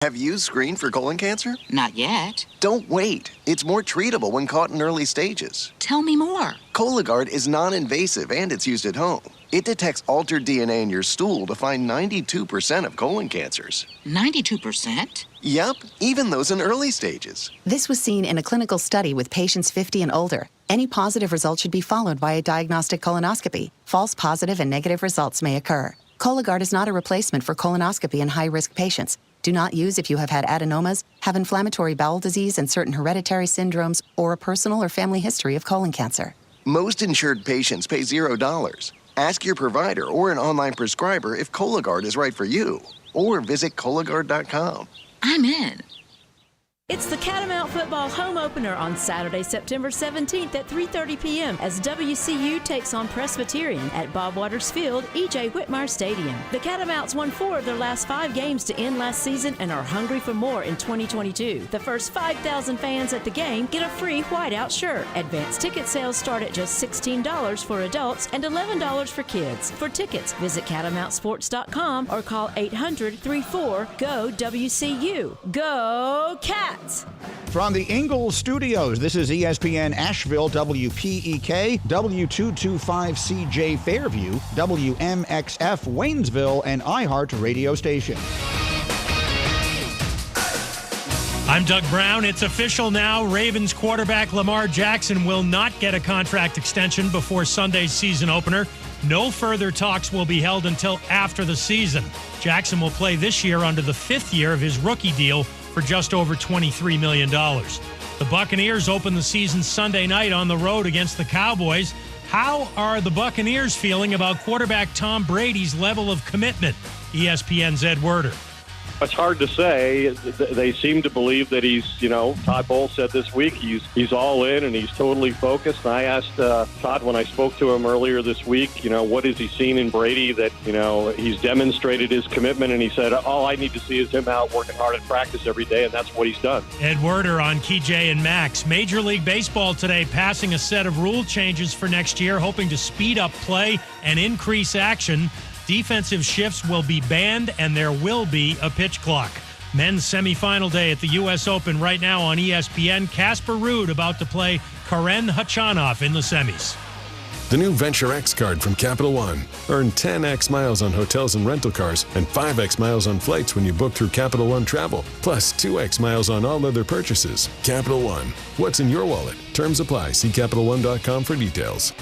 Have you screened for colon cancer? Not yet. Don't wait. It's more treatable when caught in early stages. Tell me more. Cologuard is non-invasive and it's used at home. It detects altered DNA in your stool to find 92% of colon cancers. 92%? Yep, even those in early stages. This was seen in a clinical study with patients 50 and older. Any positive result should be followed by a diagnostic colonoscopy. False positive and negative results may occur. Cologuard is not a replacement for colonoscopy in high-risk patients. Do not use if you have had adenomas, have inflammatory bowel disease and certain hereditary syndromes, or a personal or family history of colon cancer. Most insured patients pay $0. Ask your provider or an online prescriber if Cologuard is right for you, or visit Cologuard.com. I'm in. It's the Catamount football home opener on Saturday, September 17th at 3:30 p.m. as WCU takes on Presbyterian at Bob Waters Field, E.J. Whitmire Stadium. The Catamounts won 4 of their last 5 games to end last season and are hungry for more in 2022. The first 5,000 fans at the game get a free whiteout shirt. Advanced ticket sales start at just $16 for adults and $11 for kids. For tickets, visit catamountsports.com or call 800-34-GO-WCU. Go Cats! From the Ingles Studios, this is ESPN Asheville, WPEK, W225CJ Fairview, WMXF Waynesville, and iHeart radio station. I'm Doug Brown. It's official now. Ravens quarterback Lamar Jackson will not get a contract extension before Sunday's season opener. No further talks will be held until after the season. Jackson will play this year under the 5th year of his rookie deal for just over $23 million. The Buccaneers open the season Sunday night on the road against the Cowboys. How are the Buccaneers feeling about quarterback Tom Brady's level of commitment? ESPN's Ed Werder. It's hard to say. They seem to believe that he's, Todd Bowles said this week, he's all in and he's totally focused. And I asked Todd when I spoke to him earlier this week, what has he seen in Brady that, he's demonstrated his commitment. And he said, all I need to see is him out working hard at practice every day, and that's what he's done. Ed Werder on KJ and Max. Major League Baseball today passing a set of rule changes for next year, hoping to speed up play and increase action. Defensive shifts will be banned, and there will be a pitch clock. Men's semifinal day at the U.S. Open right now on ESPN. Casper Ruud about to play Karen Khachanov in the semis. The new Venture X card from Capital One. Earn 10x miles on hotels and rental cars and 5x miles on flights when you book through Capital One Travel, plus 2x miles on all other purchases. Capital One. What's in your wallet? Terms apply. See CapitalOne.com for details.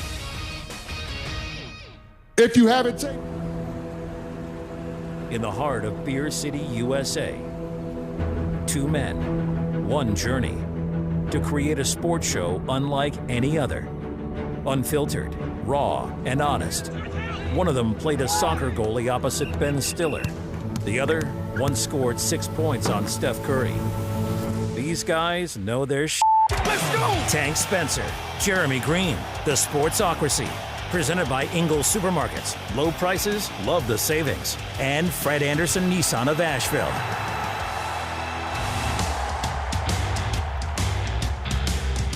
If you haven't taken... In the heart of Beer City, USA, 2 men, 1 journey to create a sports show unlike any other. Unfiltered, raw, and honest. One of them played a soccer goalie opposite Ben Stiller. The other once scored 6 points on Steph Curry. These guys know their shit. Let's go! Tank Spencer, Jeremy Greene, The Sportsocracy. Presented by Ingles Supermarkets. Low prices, love the savings. And Fred Anderson Nissan of Asheville.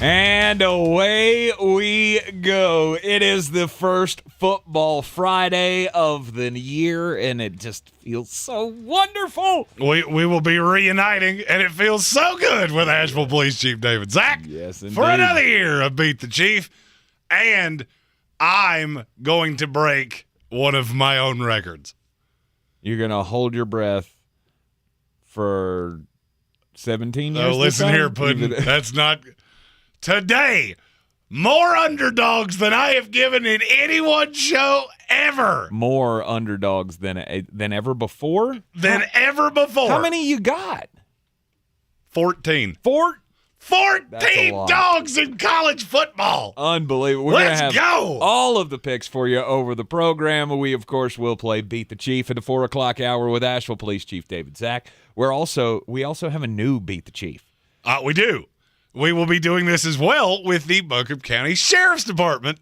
And away we go. It is the first football Friday of the year, and it just feels so wonderful. We will be reuniting, and it feels so good with Asheville Police Chief David Zack. Yes, indeed. For another year of Beat the Chief, and I'm going to break one of my own records. You're going to hold your breath for 17 years? Oh, listen here, Puddin'. That's not... Today, more underdogs than I have given in any one show ever. More underdogs than ever before? Ever before. How many you got? 14. 14 dogs in college football. Unbelievable. We're Let's gonna have go. all of the picks for you over the program. We, of course, will play Beat the Chief at the 4 o'clock hour with Asheville Police Chief David Zack. We also have a new Beat the Chief. We do. We will be doing this as well with the Buncombe County Sheriff's Department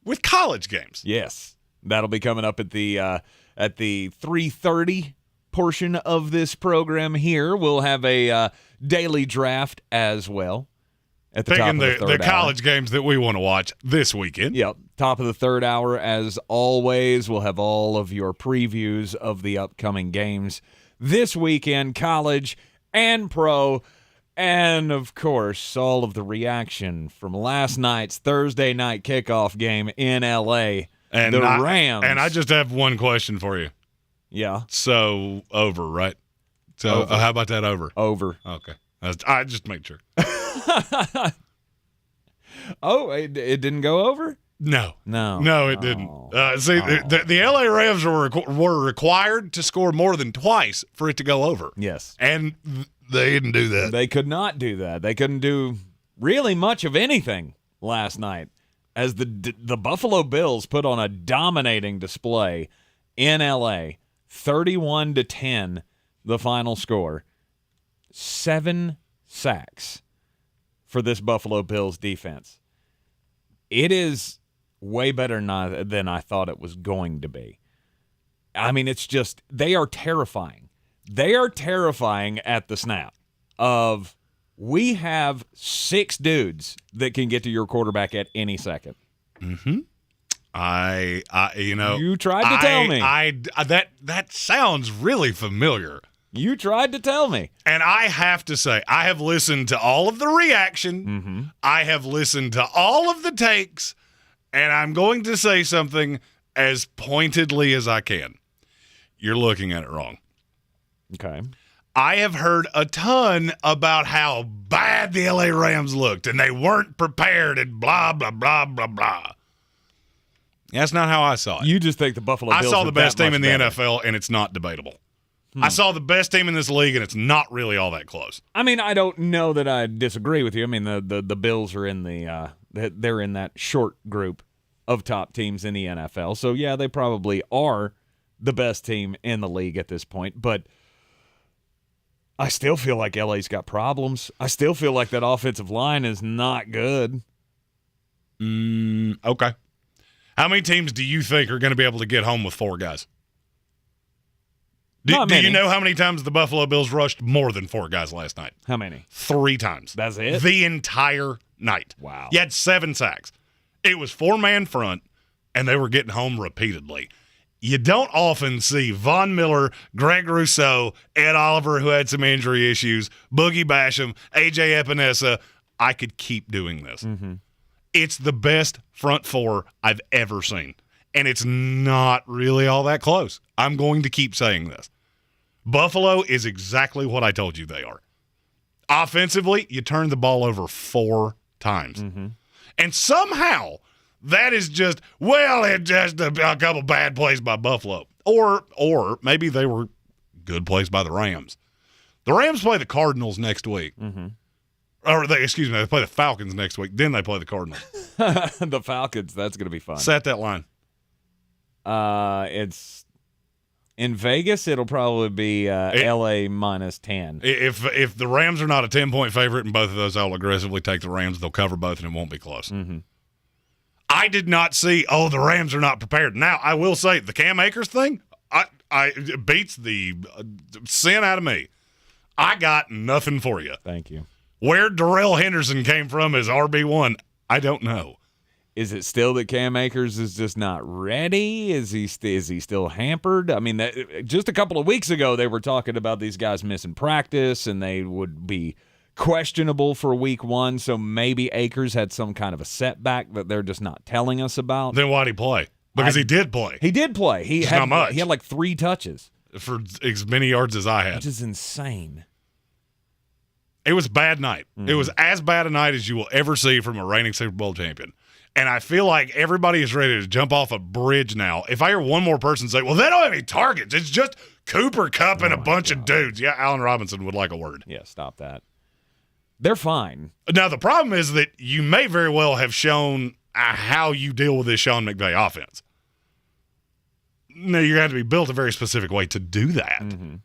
with college games. Yes. That'll be coming up at the 3:30 portion of this program here. We'll have a daily draft as well at the top of the third the college games that we want to watch this weekend. Yep. Top of the third hour, as always. We'll have all of your previews of the upcoming games this weekend, college and pro. And, of course, all of the reaction from last night's Thursday night kickoff game in L.A. And the Rams. And I just have one question for you. Yeah. So, over, right? So, Over. how about that over? Over. Okay. I just made sure. Oh, it didn't go over? No, it didn't. The LA Rams were required to score more than twice for it to go over. Yes, and they didn't do that. They could not do that. They couldn't do really much of anything last night, as the Buffalo Bills put on a dominating display in LA, 31-10, the final score. 7 sacks for this Buffalo Bills defense. It is way better than I thought it was going to be. I mean, it's just, they are terrifying. They are terrifying at the snap of, we have 6 dudes that can get to your quarterback at any second. Mm-hmm. You tried to tell me. That sounds really familiar. You tried to tell me. And I have to say, I have listened to all of the reaction. Mm-hmm. I have listened to all of the takes, and I'm going to say something as pointedly as I can. You're looking at it wrong. Okay. I have heard a ton about how bad the LA Rams looked, and they weren't prepared, and blah, blah, blah, blah, blah. That's not how I saw it. You just think the Buffalo Bills I saw the best team in the better. NFL, and it's not debatable. I saw the best team in this league, and it's not really all that close. I mean, I don't know that I disagree with you. I mean, the Bills are in they're in that short group of top teams in the NFL. So, yeah, they probably are the best team in the league at this point. But I still feel like LA's got problems. I still feel like that offensive line is not good. Okay. How many teams do you think are going to be able to get home with 4 guys? Do you know how many times the Buffalo Bills rushed more than 4 guys last night? How many? 3 times. That's it? The entire night. Wow. You had 7 sacks. It was 4-man front, and they were getting home repeatedly. You don't often see Von Miller, Greg Rousseau, Ed Oliver, who had some injury issues, Boogie Basham, A.J. Epinesa. I could keep doing this. Mm-hmm. It's the best front 4 I've ever seen, and it's not really all that close. I'm going to keep saying this. Buffalo is exactly what I told you they are. Offensively, you turned the ball over 4 times. Mm-hmm. And somehow that is just, it's just a couple bad plays by Buffalo. Or maybe they were good plays by the Rams. The Rams play the Cardinals next week. Mm-hmm. Or they play the Falcons next week. Then they play the Cardinals. The Falcons, that's going to be fun. Set that line. It's in Vegas. It'll probably be LA minus 10. If the Rams are not a 10-point favorite in both of those, I'll aggressively take the Rams. They'll cover both, and it won't be close. Mm-hmm. I did not see. The Rams are not prepared. Now I will say the Cam Akers thing. It beats the sin out of me. I got nothing for you. Thank you. Where Darrell Henderson came from as RB1, I don't know. Is it still that Cam Akers is just not ready? Is he still hampered? I mean, just a couple of weeks ago, they were talking about these guys missing practice, and they would be questionable for week 1, so maybe Akers had some kind of a setback that they're just not telling us about. Then why'd he play? Because he did play. He did play. He had like 3 touches. For as many yards as I had. Which is insane. It was a bad night. Mm-hmm. It was as bad a night as you will ever see from a reigning Super Bowl champion. And I feel like everybody is ready to jump off a bridge now. If I hear one more person say, well, they don't have any targets. It's just Cooper Kupp and a bunch of dudes. Yeah, Allen Robinson would like a word. Yeah, stop that. They're fine. Now, the problem is that you may very well have shown how you deal with this Sean McVay offense. Now, you're going to have to be built a very specific way to do that. Mm-hmm.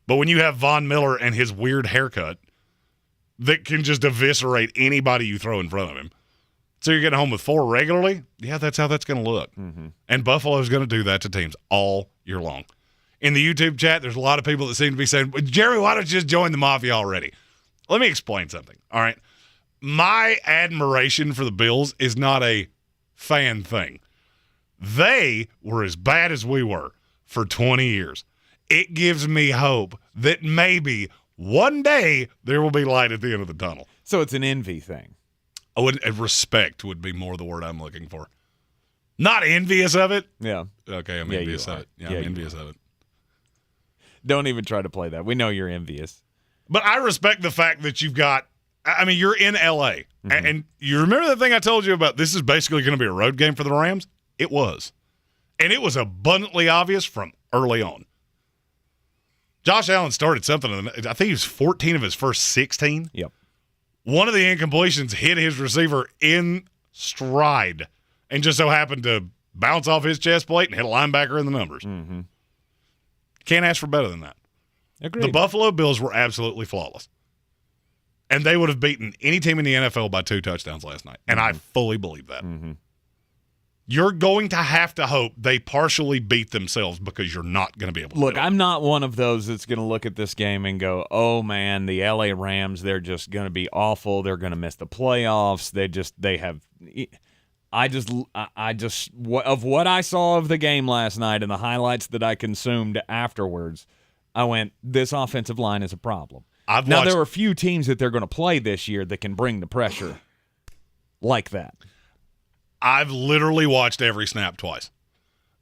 But when you have Von Miller and his weird haircut that can just eviscerate anybody you throw in front of him, so you're getting home with 4 regularly, yeah, that's how that's going to look. Mm-hmm. And Buffalo's going to do that to teams all year long. In the YouTube chat, there's a lot of people that seem to be saying, Jerry, why don't you just join the Mafia already? Let me explain something, all right? My admiration for the Bills is not a fan thing. They were as bad as we were for 20 years. it gives me hope that maybe one day there will be light at the end of the tunnel. So it's an envy thing. Respect would be more the word I'm looking for. Not envious of it. Yeah. Okay, I'm envious of it. Yeah, I'm envious of it. Don't even try to play that. We know you're envious. But I respect the fact that you've got – I mean, you're in L.A. Mm-hmm. And you remember the thing I told you about this is basically going to be a road game for the Rams? It was. And it was abundantly obvious from early on. Josh Allen started something. I think he was 14 of his first 16. Yep. One of the incompletions hit his receiver in stride and just so happened to bounce off his chest plate and hit a linebacker in the numbers. Mm-hmm. Can't ask for better than that. Agreed. The Buffalo Bills were absolutely flawless. And they would have beaten any team in the NFL by 2 touchdowns last night. And I fully believe that. Mm-hmm. You're going to have to hope they partially beat themselves because you're not going to be able to look, do it. I'm not one of those that's going to look at this game and go, oh, man, the L.A. Rams, they're just going to be awful. They're going to miss the playoffs. Of what I saw of the game last night and the highlights that I consumed afterwards, I went, this offensive line is a problem. There are a few teams that they're going to play this year that can bring the pressure like that. I've literally watched every snap twice.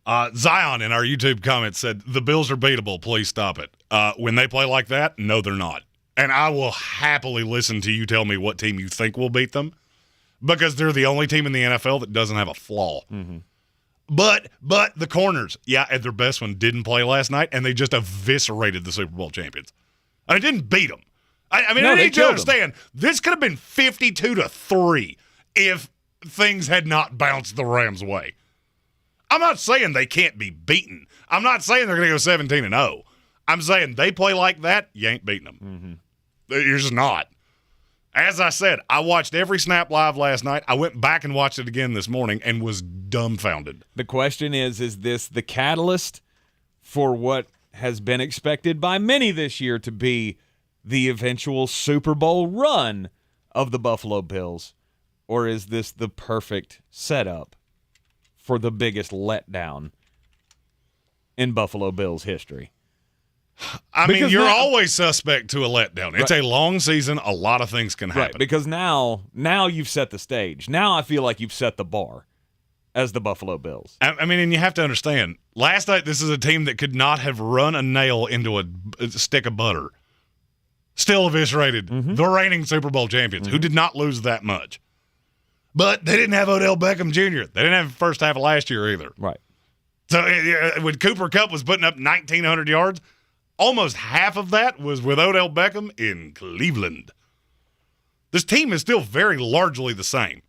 Zion in our YouTube comments said, the Bills are beatable. Please stop it. When they play like that, no, they're not. And I will happily listen to you tell me what team you think will beat them because they're the only team in the NFL that doesn't have a flaw. Mm-hmm. But the corners, at their best one, didn't play last night, and they just eviscerated the Super Bowl champions. I didn't beat them. I need you to understand, this could have been 52-3 if things had not bounced the Rams' way. I'm not saying they can't be beaten. I'm not saying they're going to go 17-0. I'm saying they play like that, you ain't beating them. Mm-hmm. You're just not. As I said, I watched every snap live last night. I went back and watched it again this morning and was dumbfounded. The question is this the catalyst for what has been expected by many this year to be the eventual Super Bowl run of the Buffalo Bills? Or is this the perfect setup for the biggest letdown in Buffalo Bills history? I mean, you're always suspect to a letdown. It's a long season. A lot of things can happen. Right, because now you've set the stage. Now I feel like you've set the bar as the Buffalo Bills. I mean, and you have to understand, last night this is a team that could not have run a nail into a stick of butter. Still eviscerated the reigning Super Bowl champions, who did not lose that much. But they didn't have Odell Beckham Jr. They didn't have the first half of last year either. Right. So when Cooper Kupp was putting up 1,900 yards, almost half of that was with Odell Beckham in Cleveland. This team is still very largely the same.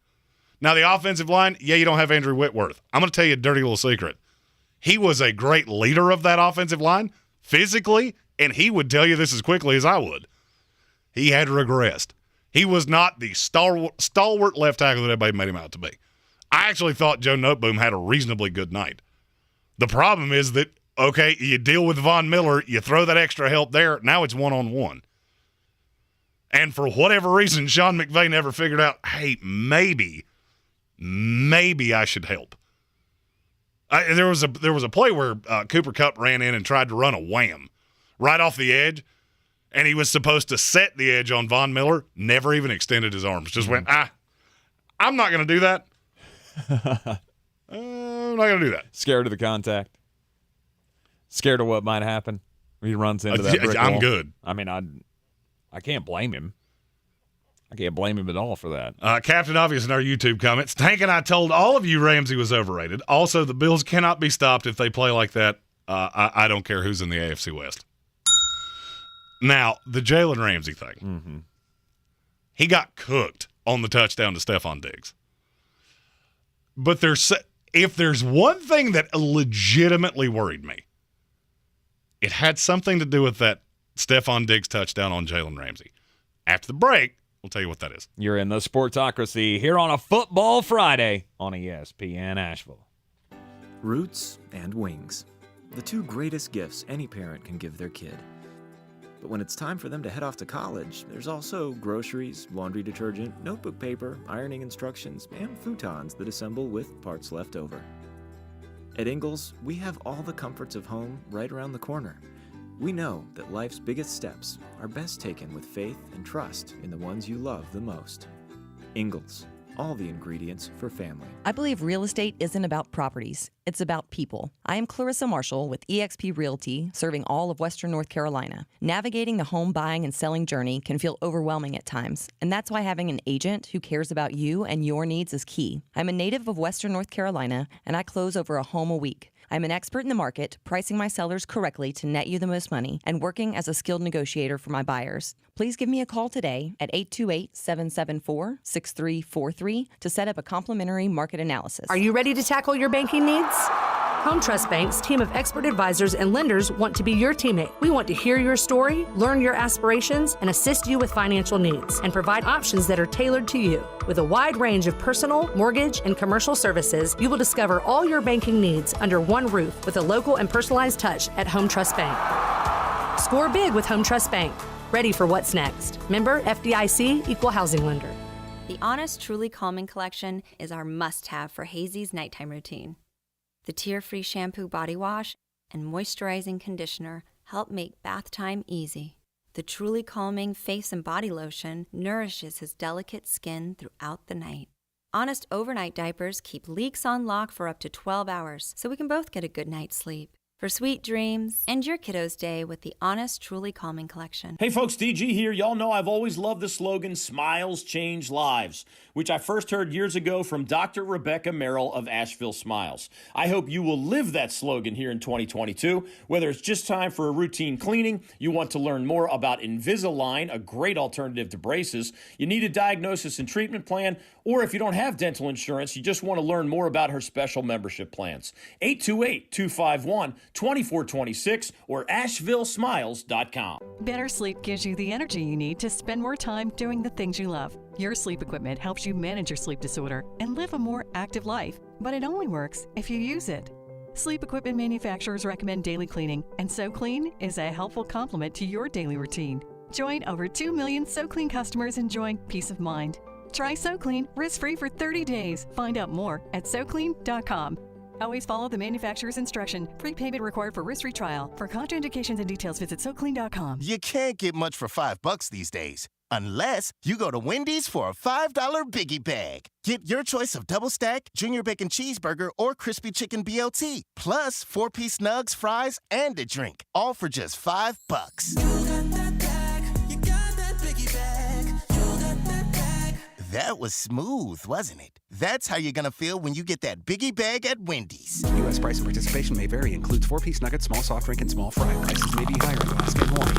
Now, the offensive line, you don't have Andrew Whitworth. I'm going to tell you a dirty little secret. He was a great leader of that offensive line physically, and he would tell you this as quickly as I would. He had regressed. He was not the stalwart left tackle that everybody made him out to be. I actually thought Joe Noteboom had a reasonably good night. The problem is that, okay, you deal with Von Miller, you throw that extra help there, now it's one-on-one. And for whatever reason, Sean McVay never figured out, hey, maybe I should help. There was a play where Cooper Kupp ran in and tried to run a wham right off the edge, and he was supposed to set the edge on Von Miller, never even extended his arms. Just went, I'm not going to do that. I'm not going to do that. Scared of the contact? Scared of what might happen? He runs into that brick I'm wall. good. I mean, I can't blame him. I can't blame him at all for that. Captain Obvious in our YouTube comments. Tank and I told all of you Ramsey was overrated. Also, the Bills cannot be stopped if they play like that. I don't care who's in the AFC West. Now, the Jalen Ramsay thing. Mm-hmm. He got cooked on the touchdown to Stephon Diggs. But if there's one thing that legitimately worried me, it had something to do with that Stephon Diggs touchdown on Jalen Ramsay. After the break, we'll tell you what that is. You're in the Sportsocracy here on a Football Friday on ESPN Asheville. Roots and wings. The two greatest gifts any parent can give their kid. But when it's time for them to head off to college, there's also groceries, laundry detergent, notebook paper, ironing instructions, and futons that assemble with parts left over. At Ingles, we have all the comforts of home right around the corner, We know that life's biggest steps are best taken with faith and trust in the ones you love the most. Ingles, all the ingredients for family. I believe real estate isn't about properties, it's about people. I am Clarissa Marshall with eXp Realty, serving all of Western North Carolina. Navigating the home buying and selling journey can feel overwhelming at times, and that's why having an agent who cares about you and your needs is key. I'm a native of Western North Carolina, and I close over a home a week. I'm an expert in the market, pricing my sellers correctly to net you the most money, and working as a skilled negotiator for my buyers. Please give me a call today at 828-774-6343 to set up a complimentary market analysis. Are you ready to tackle your banking needs? Home Trust Bank's team of expert advisors and lenders want to be your teammate. We want to hear your story, learn your aspirations, and assist you with financial needs, and provide options that are tailored to you. With a wide range of personal, mortgage, and commercial services, you will discover all your banking needs under one roof with a local and personalized touch at Home Trust Bank. Score big with Home Trust Bank. Ready for what's next. Member FDIC, Equal Housing Lender. The Honest Truly Calming Collection is our must-have for Hazy's nighttime routine. The tear-free shampoo body wash and moisturizing conditioner help make bath time easy. The Truly Calming face and body lotion nourishes his delicate skin throughout the night. Honest overnight diapers keep leaks on lock for up to 12 hours, so we can both get a good night's sleep. For sweet dreams, end your kiddo's day with the Honest Truly Calming Collection. Hey folks, DG here. Y'all know I've always loved the slogan, Smiles Change Lives, which I first heard years ago from Dr. Rebecca Merrill of Asheville Smiles. I hope you will live that slogan here in 2022. Whether it's just time for a routine cleaning, you want to learn more about Invisalign, a great alternative to braces, you need a diagnosis and treatment plan, or if you don't have dental insurance, you just want to learn more about her special membership plans. 828-251-2426 or AshevilleSmiles.com. Better sleep gives you the energy you need to spend more time doing the things you love. Your sleep equipment helps you manage your sleep disorder and live a more active life, but it only works if you use it. Sleep equipment manufacturers recommend daily cleaning, and SoClean is a helpful complement to your daily routine. Join over 2 million SoClean customers enjoying peace of mind. Try SoClean risk-free for 30 days. Find out more at SoClean.com. Always follow the manufacturer's instruction. Prepayment required for risk-free trial. For contraindications and details, visit SoClean.com. You can't get much for $5 these days. Unless you go to Wendy's for a $5 Biggie Bag. Get your choice of double stack, junior bacon cheeseburger, or crispy chicken BLT. Plus 4-piece nugs, fries, and a drink. All for just $5. That was smooth, wasn't it? That's how you're gonna feel when you get that Biggie Bag at Wendy's. U.S. price and participation may vary. Includes 4-piece nuggets, small soft drink, and small fry. Prices may be higher in Alaska and Hawaii.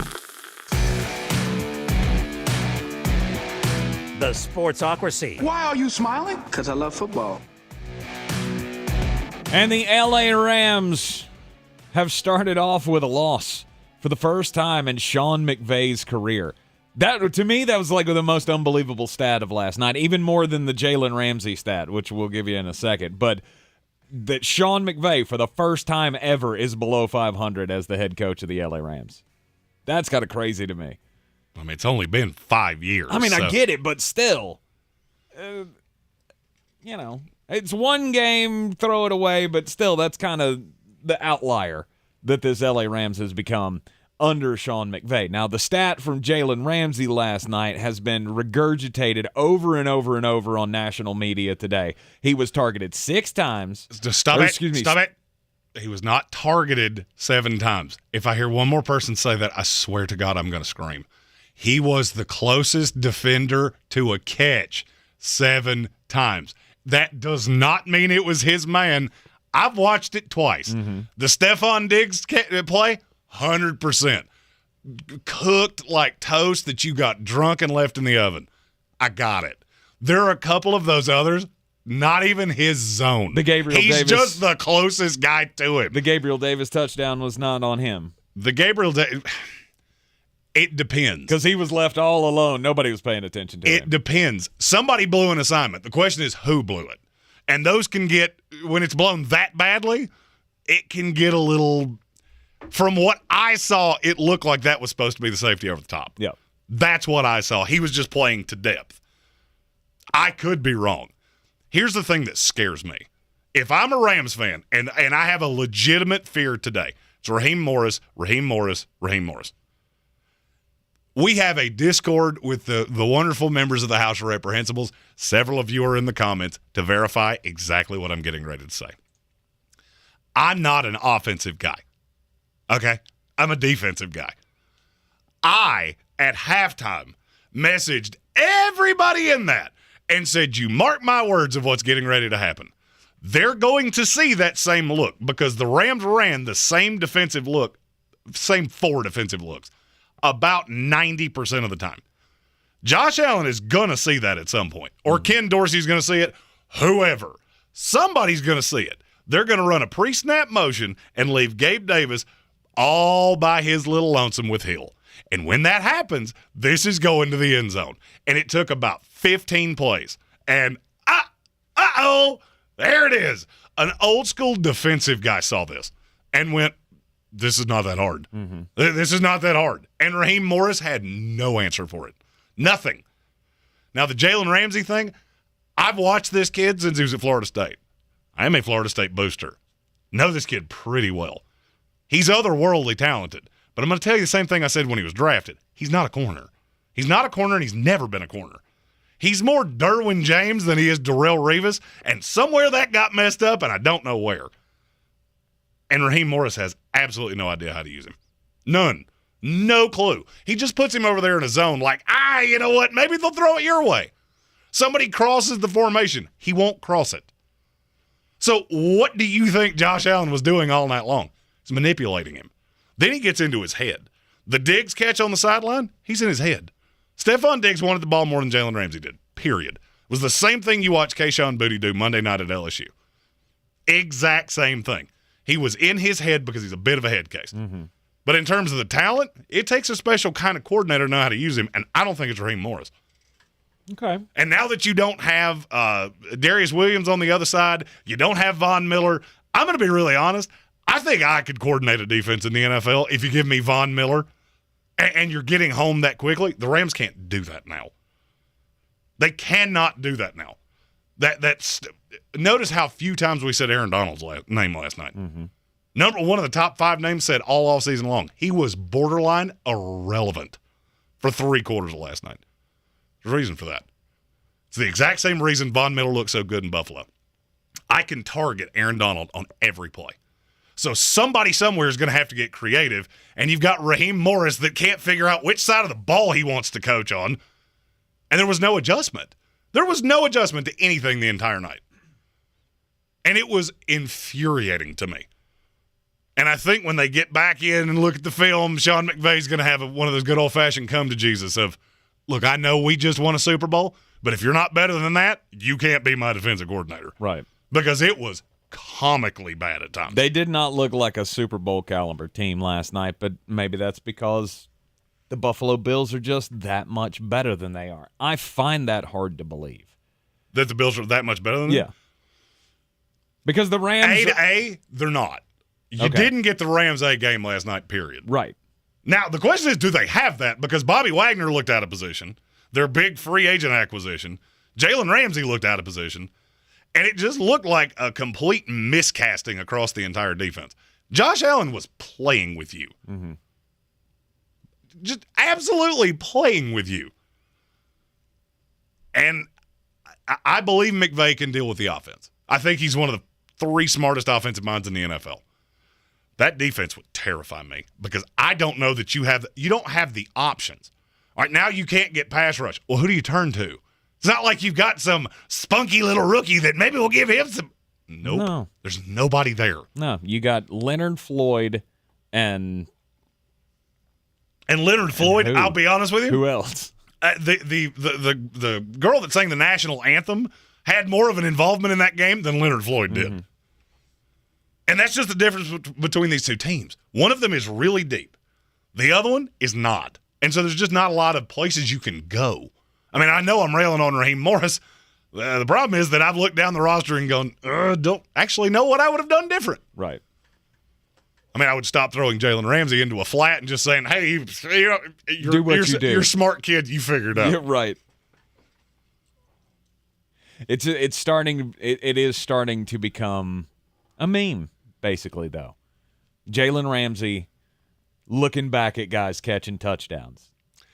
The Sportsocracy. Why are you smiling? Because I love football. And the LA Rams have started off with a loss for the first time in Sean McVay's career. That, to me, that was like the most unbelievable stat of last night, even more than the Jalen Ramsay stat, which we'll give you in a second. But that Sean McVay, for the first time ever, is below 500 as the head coach of the LA Rams. That's kind of crazy to me. I mean, it's only been 5 years. I mean, I get it, but still, it's one game, throw it away, but still, that's kind of the outlier that this LA Rams has become under Sean McVay. Now, the stat from Jalen Ramsay last night has been regurgitated over and over and over on national media today. He was targeted 6 times. Stop it. He was not targeted 7 times. If I hear one more person say that, I swear to God I'm going to scream. He was the closest defender to a catch 7 times. That does not mean it was his man. I've watched it twice. Mm-hmm. The Stephon Diggs play, 100%. Cooked like toast that you got drunk and left in the oven. I got it. There are a couple of those others, not even his zone. He's just the closest guy to him. The Gabriel Davis touchdown was not on him. It depends. Because he was left all alone. Nobody was paying attention to him. It depends. Somebody blew an assignment. The question is who blew it. And those can get, when it's blown that badly, it can get a little, from what I saw, it looked like that was supposed to be the safety over the top. Yeah. That's what I saw. He was just playing to depth. I could be wrong. Here's the thing that scares me. If I'm a Rams fan, and I have a legitimate fear today, It's Raheem Morris. We have a Discord with the wonderful members of the House of Reprehensibles. Several of you are in the comments to verify exactly what I'm getting ready to say. I'm not an offensive guy, okay? I'm a defensive guy. I, at halftime, messaged everybody in that and said, you mark my words of what's getting ready to happen. They're going to see that same look because the Rams ran the same defensive look, same 4 defensive looks, about 90% of the time. Josh Allen is going to see that at some point. Or Ken Dorsey's going to see it. Whoever. Somebody's going to see it. They're going to run a pre-snap motion and leave Gabe Davis all by his little lonesome with Hill. And when that happens, this is going to the end zone. And it took about 15 plays. And there it is. An old school defensive guy saw this and went, this is not that hard. Mm-hmm. This is not that hard. And Raheem Morris had no answer for it. Nothing. Now, the Jalen Ramsay thing, I've watched this kid since he was at Florida State. I am a Florida State booster. Know this kid pretty well. He's otherworldly talented. But I'm going to tell you the same thing I said when he was drafted. He's not a corner. He's not a corner, and he's never been a corner. He's more Derwin James than he is Darrelle Revis, and somewhere that got messed up, and I don't know where. And Raheem Morris has absolutely no idea how to use him. None. No clue. He just puts him over there in a zone like, you know what, maybe they'll throw it your way. Somebody crosses the formation. He won't cross it. So what do you think Josh Allen was doing all night long? He's manipulating him. Then he gets into his head. The Diggs catch on the sideline, he's in his head. Stephon Diggs wanted the ball more than Jalen Ramsay did, period. It was the same thing you watched Kayshon Boutte do Monday night at LSU. Exact same thing. He was in his head because he's a bit of a head case. Mm-hmm. But in terms of the talent, it takes a special kind of coordinator to know how to use him, and I don't think it's Raheem Morris. Okay. And now that you don't have Darius Williams on the other side, you don't have Von Miller, I'm going to be really honest. I think I could coordinate a defense in the NFL if you give me Von Miller and you're getting home that quickly. The Rams can't do that now. They cannot do that now. Notice how few times we said Aaron Donald's name last night. Mm-hmm. Number one of the top 5 names said all off season long. He was borderline irrelevant for 3 quarters of last night. There's a reason for that. It's the exact same reason Von Miller looks so good in Buffalo. I can target Aaron Donald on every play. So somebody somewhere is going to have to get creative, and you've got Raheem Morris that can't figure out which side of the ball he wants to coach on, and there was no adjustment. There was no adjustment to anything the entire night. And it was infuriating to me. And I think when they get back in and look at the film, Sean McVay's going to have one of those good old-fashioned come to Jesus of, look, I know we just won a Super Bowl, but if you're not better than that, you can't be my defensive coordinator. Right. Because it was comically bad at times. They did not look like a Super Bowl caliber team last night, but maybe that's because the Buffalo Bills are just that much better than they are. I find that hard to believe. That the Bills are that much better than them? Yeah. Because the Rams... A, they're not. You didn't get the Rams A game last night, period. Right. Now, the question is, do they have that? Because Bobby Wagner looked out of position. Their big free agent acquisition. Jalen Ramsay looked out of position. And it just looked like a complete miscasting across the entire defense. Josh Allen was playing with you. Mm-hmm. Just absolutely playing with you. And I believe McVay can deal with the offense. I think he's one of the 3 smartest offensive minds in the NFL. That defense would terrify me because I don't know that you don't have the options. All right, now you can't get pass rush. Well, who do you turn to? It's not like you've got some spunky little rookie that maybe we'll give him some. Nope. No. There's nobody there. No, you got Leonard Floyd and Leonard Floyd, I'll be honest with you. Who else? The girl that sang the national anthem had more of an involvement in that game than Leonard Floyd did. Mm-hmm. And that's just the difference between these 2 teams. One of them is really deep. The other one is not. And so there's just not a lot of places you can go. I mean, I know I'm railing on Raheem Morris. The problem is that I've looked down the roster and gone, don't actually know what I would have done different. Right. I mean, I would stop throwing Jalen Ramsay into a flat and just saying, hey, do what you do. You're a smart kid. You figured it out. You're right. It is starting to become a meme, basically, though. Jalen Ramsay looking back at guys catching touchdowns.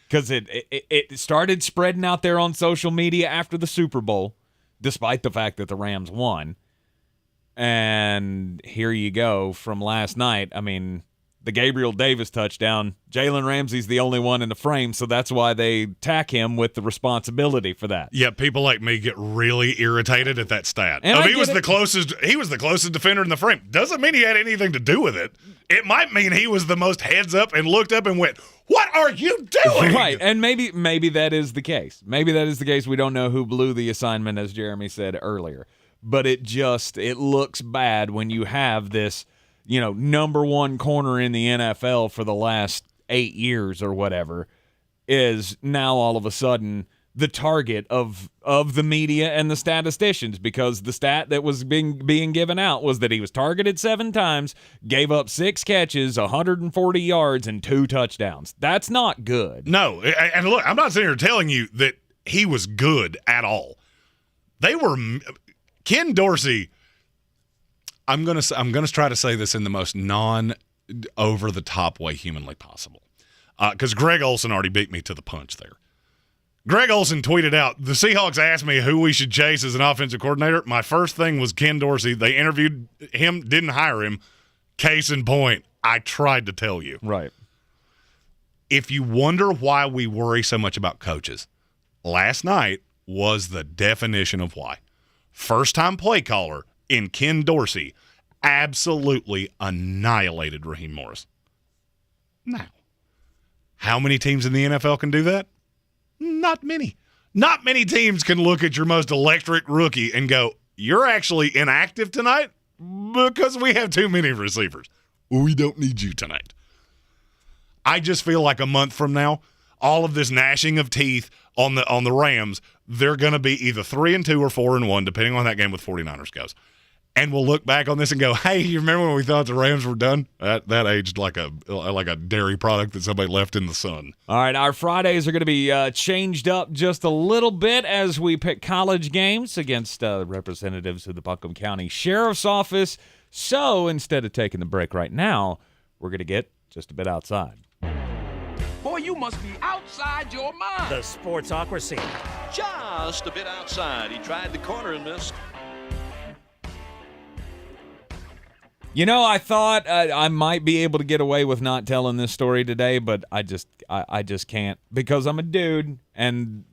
Because it started spreading out there on social media after the Super Bowl, despite the fact that the Rams won. And here you go from last night. I mean, the Gabriel Davis touchdown, Jalen Ramsey's the only one in the frame, so that's why they tack him with the responsibility for that. Yeah, people like me get really irritated at that stat. And he was the closest defender in the frame. Doesn't mean he had anything to do with it. It might mean he was the most heads up and looked up and went, "What are you doing?" Right, and maybe that is the case. Maybe that is the case. We don't know who blew the assignment, as Jeremy said earlier. But it looks bad when you have this, number one corner in the NFL for the last 8 years or whatever is now all of a sudden the target of the media and the statisticians, because the stat that was being given out was that he was targeted 7 times, gave up 6 catches, 140 yards, and 2 touchdowns. That's not good. No, and look, I'm not sitting here telling you that he was good at all. Ken Dorsey, I'm gonna try to say this in the most non-over-the-top way humanly possible, because Greg Olson already beat me to the punch there. Greg Olson tweeted out, "The Seahawks asked me who we should chase as an offensive coordinator. My first thing was Ken Dorsey. They interviewed him, didn't hire him. Case in point, I tried to tell you." Right. If you wonder why we worry so much about coaches, last night was the definition of why. First-time play caller in Ken Dorsey absolutely annihilated Raheem Morris. Now, how many teams in the NFL can do that? Not many. Not many teams can look at your most electric rookie and go, "You're actually inactive tonight because we have too many receivers. We don't need you tonight." I just feel like a month from now, all of this gnashing of teeth on the Rams, they're going to be either 3-2 or 4-1, depending on how that game with 49ers goes. And we'll look back on this and go, "Hey, you remember when we thought the Rams were done?" That aged like a dairy product that somebody left in the sun. All right, our Fridays are going to be changed up just a little bit as we pick college games against representatives of the Buncombe County Sheriff's Office. So instead of taking the break right now, we're going to get just a bit outside. Boy, you must be outside your mind. The Sportsocracy. Just a bit outside. He tried the corner and missed. I thought I might be able to get away with not telling this story today, but I just can't, because I'm a dude, and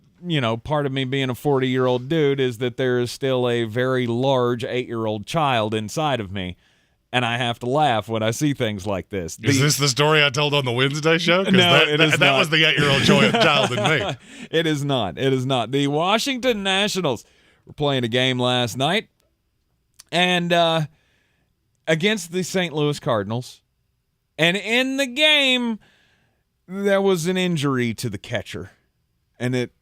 part of me being a 40-year-old dude is that there is still a very large 8-year-old child inside of me, and I have to laugh when I see things like this. Is this the story I told on the Wednesday show? No, that was the 8-year-old child in me. It is not. It is not. The Washington Nationals were playing a game last night, and against the St. Louis Cardinals. And in the game, there was an injury to the catcher. And it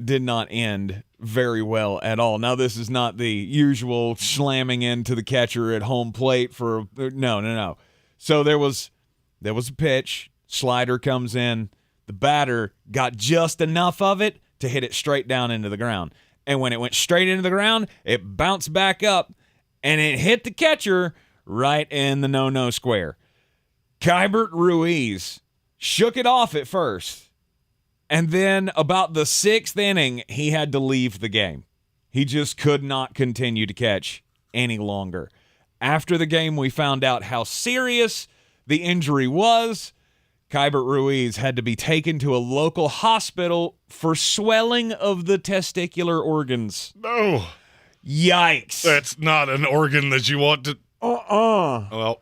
did not end very well at all. Now, this is not the usual slamming into the catcher at home plate for no. So there was a pitch, slider comes in, the batter got just enough of it to hit it straight down into the ground. And when it went straight into the ground, it bounced back up, and it hit the catcher right in the no-no square. Keibert Ruiz shook it off at first, and then about the 6th inning, he had to leave the game. He just could not continue to catch any longer. After the game, we found out how serious the injury was. Keibert Ruiz had to be taken to a local hospital for swelling of the testicular organs. No. Yikes. That's not an organ that you want to... Well,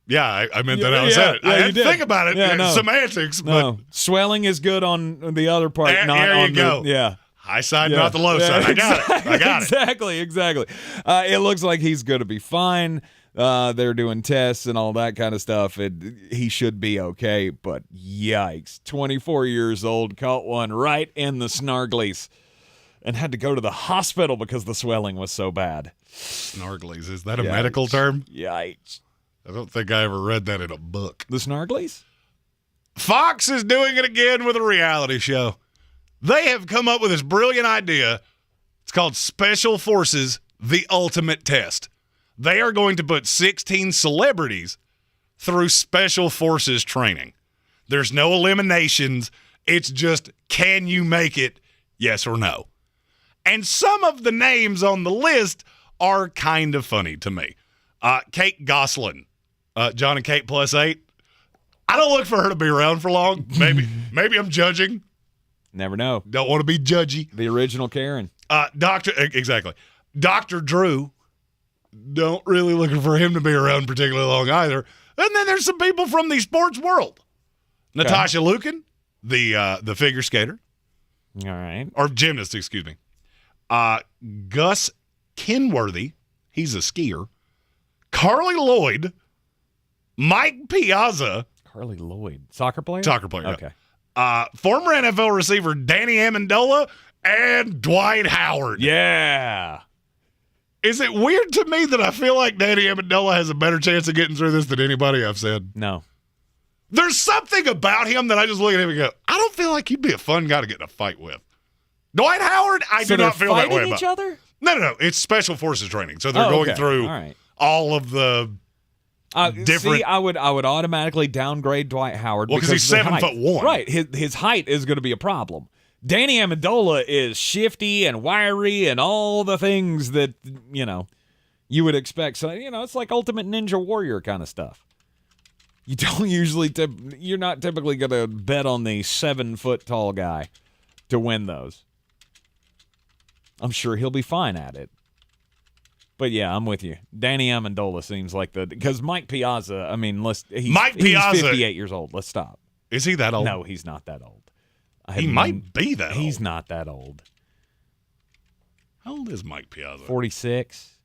yeah, I meant that I said it. I had to think about it. Semantics. No. But swelling is good on the other part. There you go. Yeah. High side, not the low side. I got it. Exactly. It looks like he's going to be fine. They're doing tests and all that kind of stuff. He should be okay, but yikes. 24 years old, caught one right in the snarglies. And had to go to the hospital because the swelling was so bad. Snarglies, is that a medical term? Yikes. I don't think I ever read that in a book. The snarglies? Fox is doing it again with a reality show. They have come up with this brilliant idea. It's called Special Forces, The Ultimate Test. They are going to put 16 celebrities through special forces training. There's no eliminations. It's just, can you make it, yes or no? And some of the names on the list are kind of funny to me. Kate Gosselin, John and Kate +8. I don't look for her to be around for long. Maybe I'm judging. Never know. Don't want to be judgy. The original Karen. Exactly. Dr. Drew, don't really looking for him to be around particularly long either. And then there's some people from the sports world. Okay. Natasha Lukin, the figure skater. All right. Or gymnast, excuse me. Gus Kenworthy, he's a skier. Carly Lloyd, Mike Piazza. Carly Lloyd, soccer player? Soccer player, okay. Yeah. Former NFL receiver Danny Amendola and Dwight Howard. Yeah. Is it weird to me that I feel like Danny Amendola has a better chance of getting through this than anybody I've said? No. There's something about him that I just look at him and go, I don't feel like he'd be a fun guy to get in a fight with. Dwight Howard, I do not feel that way about. Each other? No. It's special forces training. So they're going through all of the different. See, I would automatically downgrade Dwight Howard because he's 7'1". Right. His height is going to be a problem. Danny Amendola is shifty and wiry and all the things that, you would expect. So, it's like Ultimate Ninja Warrior kind of stuff. You don't usually, you're not typically going to bet on the 7-foot tall guy to win those. I'm sure he'll be fine at it. But yeah, I'm with you. Danny Amendola seems like because Mike Piazza, he's 58 years old. Let's stop. Is he that old? No, he's not that old. He might be that old. He's not that old. How old is Mike Piazza? 46,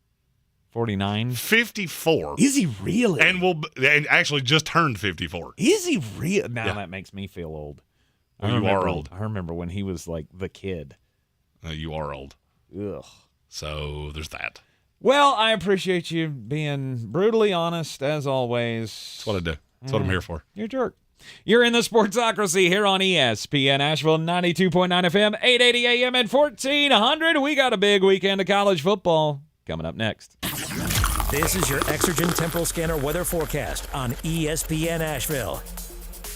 49. 54. Is he really? And actually just turned 54. Is he real? Now that makes me feel old. You are old. I remember when he was like the kid. You are old. Ugh. So there's that. Well, I appreciate you being brutally honest as always. That's what I do. That's what I'm here for. You're a jerk. You're in the Sportsocracy here on ESPN Asheville, 92.9 FM, 880 AM and 1400. We got a big weekend of college football coming up next. This is your Exergen Temporal Scanner weather forecast on ESPN Asheville.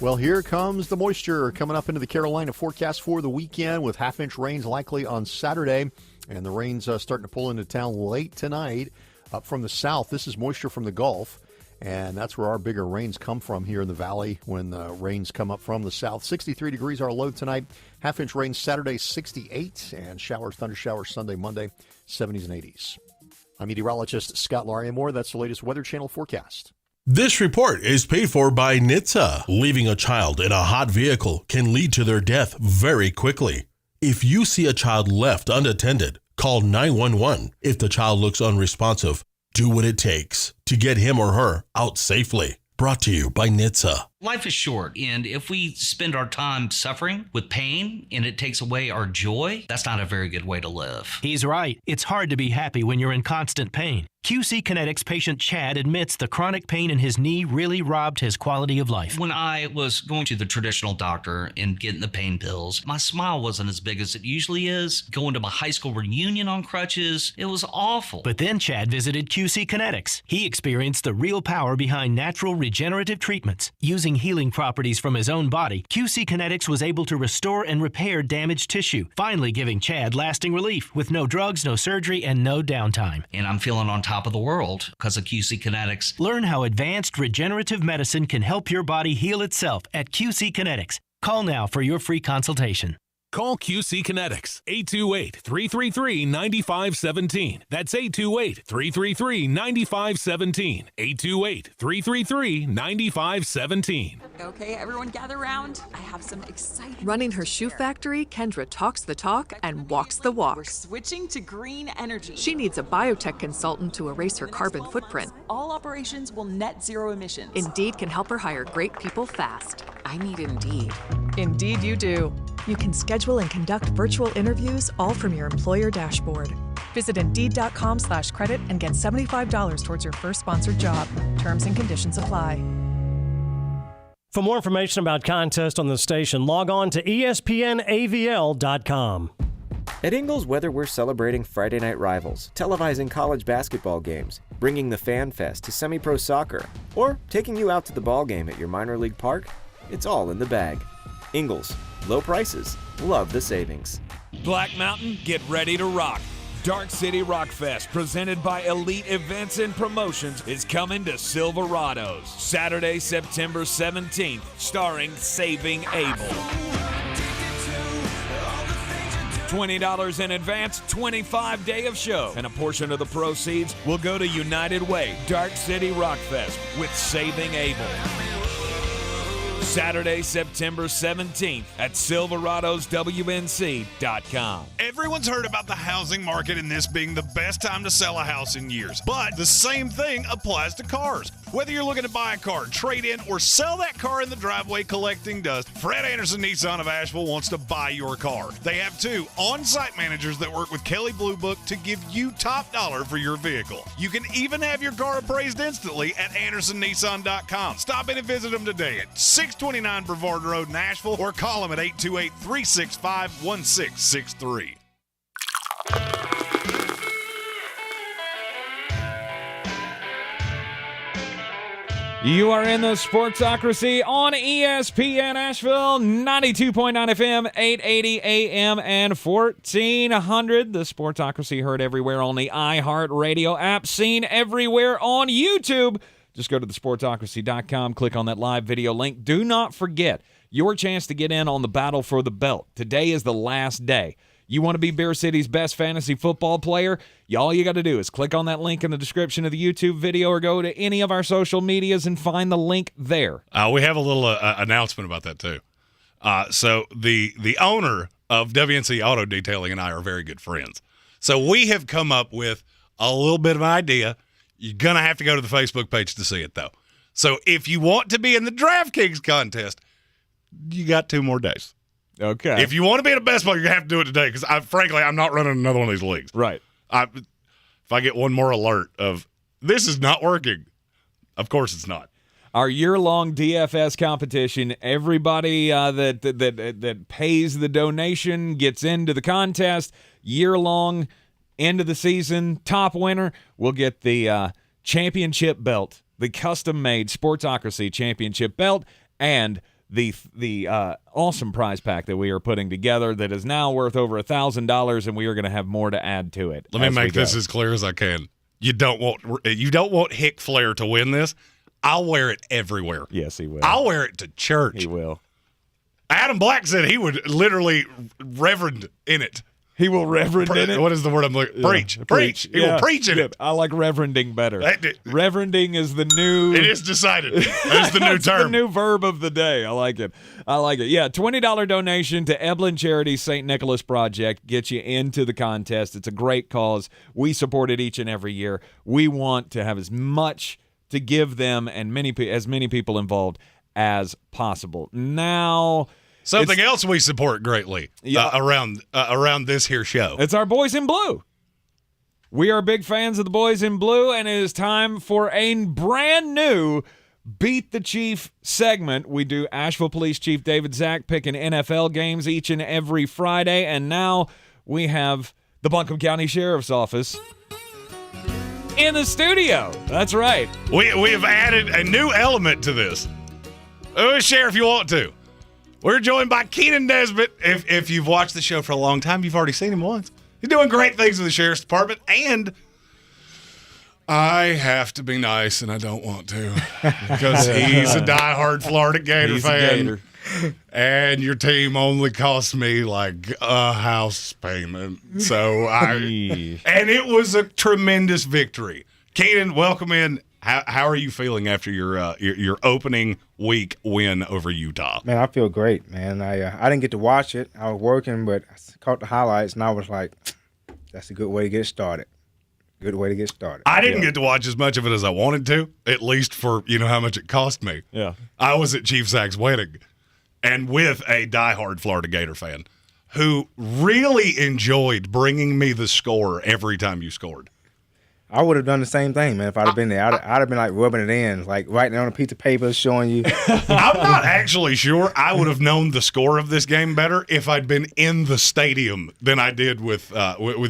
Well, here comes the moisture coming up into the Carolina forecast for the weekend with half-inch rains likely on Saturday. And the rain's starting to pull into town late tonight. Up from the south, this is moisture from the Gulf. And that's where our bigger rains come from here in the valley when the rains come up from the south. 63 degrees our low tonight. Half-inch rain Saturday, 68. And thunder showers Sunday, Monday, 70s and 80s. I'm meteorologist Scott Lariamore. That's the latest Weather Channel forecast. This report is paid for by NHTSA. Leaving a child in a hot vehicle can lead to their death very quickly. If you see a child left unattended, call 911. If the child looks unresponsive, do what it takes to get him or her out safely. Brought to you by NHTSA. Life is short, and if we spend our time suffering with pain and it takes away our joy, that's not a very good way to live. He's right. It's hard to be happy when you're in constant pain. QC Kinetics patient Chad admits the chronic pain in his knee really robbed his quality of life. When I was going to the traditional doctor and getting the pain pills, my smile wasn't as big as it usually is. Going to my high school reunion on crutches, it was awful. But then Chad visited QC Kinetics. He experienced the real power behind natural regenerative treatments. Using healing properties from his own body, QC Kinetics was able to restore and repair damaged tissue, finally giving Chad lasting relief with no drugs, no surgery, and no downtime. And I'm feeling on top of the world because of QC Kinetics. Learn how advanced regenerative medicine can help your body heal itself at QC Kinetics. Call now for your free consultation. Call QC Kinetics, 828-333-9517. That's 828-333-9517. 828-333-9517. Okay, everyone gather around. I have some exciting Running her shoe factory, Kendra talks the talk and walks the walk. We're switching to green energy. She needs a biotech consultant to erase her carbon footprint. All operations will net zero emissions. Indeed can help her hire great people fast. I need Indeed. Indeed you do. You can schedule and conduct virtual interviews all from your employer dashboard. Visit Indeed.com/credit and get $75 towards your first sponsored job. Terms and conditions apply. For more information about contests on the station, log on to ESPNAVL.com. At Ingles, whether we're celebrating Friday night rivals, televising college basketball games, bringing the Fan Fest to semi-pro soccer, or taking you out to the ball game at your minor league park, it's all in the bag. Ingles, low prices, love the savings. Black Mountain, get ready to rock. Dark City Rock Fest, presented by Elite Events and Promotions, is coming to Silverados Saturday, September 17th, starring Saving Abel. $20 in advance, 25-day of show, and a portion of the proceeds will go to United Way Dark City Rock Fest with Saving Abel. Saturday, September 17th at SilveradosWNC.com. Everyone's heard about the housing market and this being the best time to sell a house in years. But the same thing applies to cars. Whether you're looking to buy a car, trade in, or sell that car in the driveway collecting dust, Fred Anderson Nissan of Asheville wants to buy your car. They have 2 on-site managers that work with Kelley Blue Book to give you top dollar for your vehicle. You can even have your car appraised instantly at AndersonNissan.com. Stop in and visit them today at 629 Brevard Road in Asheville, or call them at 828-365-1663. You are in the Sportsocracy on ESPN Asheville, 92.9 FM, 880 AM, and 1400. The Sportsocracy heard everywhere on the iHeartRadio app, seen everywhere on YouTube. Just go to thesportsocracy.com, click on that live video link. Do not forget your chance to get in on the battle for the belt. Today is the last day. You want to be Bear City's best fantasy football player? All you got to do is click on that link in the description of the YouTube video or go to any of our social medias and find the link there. We have a little announcement about that, too. So the owner of WNC Auto Detailing and I are very good friends. So we have come up with a little bit of an idea. You're going to have to go to the Facebook page to see it, though. So if you want to be in the DraftKings contest, you got 2 more days. Okay. If you want to be in a best ball, you're going to have to do it today because, frankly, I'm not running another one of these leagues. Right. If I get one more alert of this is not working, of course it's not. Our year-long DFS competition, everybody that pays the donation gets into the contest. Year-long, end of the season, top winner will get the championship belt, the custom-made Sportsocracy championship belt, and the awesome prize pack that we are putting together that is now worth over $1,000, and we are going to have more to add to it. Let me make this as clear as I can. You don't want Hick Flair to win this. I'll wear it everywhere. Yes, he will. I'll wear it to church. He will. Adam Black said he would literally reverend in it. He will reverend in it? What is the word I'm looking for? Preach. Preach. He will preach in it. I like reverending better. Reverending is the new... It is decided. That's the new term. The new verb of the day. I like it. Yeah, $20 donation to Eblin Charity's St. Nicholas Project gets you into the contest. It's a great cause. We support it each and every year. We want to have as much to give them and as many people involved as possible. Now... Something else we support greatly around this here show. It's our Boys in Blue. We are big fans of the Boys in Blue, and it is time for a brand new Beat the Chief segment. We do Asheville Police Chief Zack picking NFL games each and every Friday, and now we have the Buncombe County Sheriff's Office in the studio. That's right. We have added a new element to this. Share if you want to. We're joined by Keenan Nesbitt. If you've watched the show for a long time, you've already seen him once. He's doing great things with the Sheriff's Department, and I have to be nice, and I don't want to because he's a diehard Florida Gator fan. Gator. And your team only cost me like a house payment. And it was a tremendous victory. Keenan, welcome in. How are you feeling after your opening week win over Utah? Man, I feel great, man. I didn't get to watch it. I was working, but I caught the highlights, and I was like, that's a good way to get started. Good way to get started. I didn't get to watch as much of it as I wanted to, at least for how much it cost me. Yeah, I was at Chief Zack's wedding, and with a diehard Florida Gator fan who really enjoyed bringing me the score every time you scored. I would have done the same thing, man, if I'd have been there. I'd have been like rubbing it in, like writing on a piece of paper, showing you. I'm not actually sure I would have known the score of this game better if I'd been in the stadium than I did with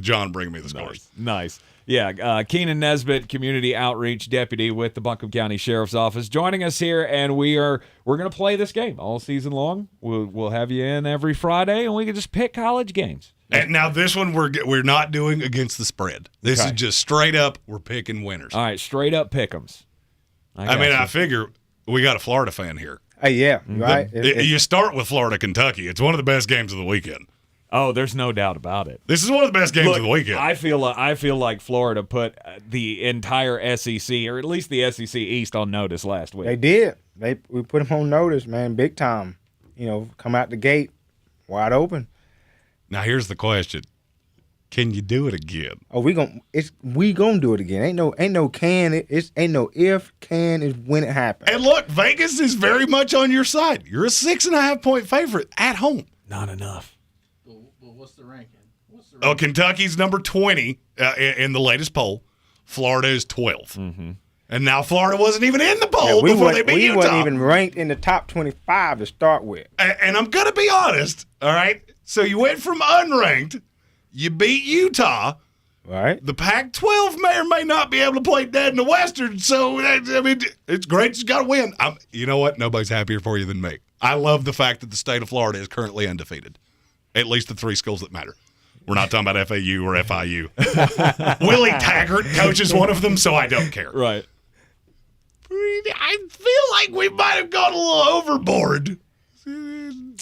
John bringing me the scores. Nice. Yeah, Keenan Nesbitt, Community Outreach Deputy with the Buncombe County Sheriff's Office, joining us here, and we're going to play this game all season long. We'll have you in every Friday, and we can just pick college games. And now this one we're not doing against the spread. This is just straight up. We're picking winners. All right, straight up pick'ems. I figure we got a Florida fan here. Yeah, right. You start with Florida, Kentucky. It's one of the best games of the weekend. Oh, there's no doubt about it. This is one of the best games of the weekend. I feel like Florida put the entire SEC, or at least the SEC East, on notice last week. They did. We put them on notice, man, big time. Come out the gate wide open. Now here's the question: can you do it again? Oh, we gonna do it again. Ain't no can. Ain't no if. Can is when it happens. And look, Vegas is very much on your side. You're a 6.5-point favorite at home. Not enough. What's the ranking? Kentucky's number 20 in the latest poll. Florida is 12th. Mm-hmm. And now Florida wasn't even in the poll before they beat Utah. We wasn't even ranked in the top 25 to start with. And I'm going to be honest, all right? So you went from unranked, you beat Utah. Right. The Pac-12 may or may not be able to play dead in the Western, so, it's great. You got to win. You know what? Nobody's happier for you than me. I love the fact that the state of Florida is currently undefeated. At least the three schools that matter. We're not talking about FAU or FIU. Willie Taggart coaches one of them, so I don't care. Right. I feel like we might have gone a little overboard.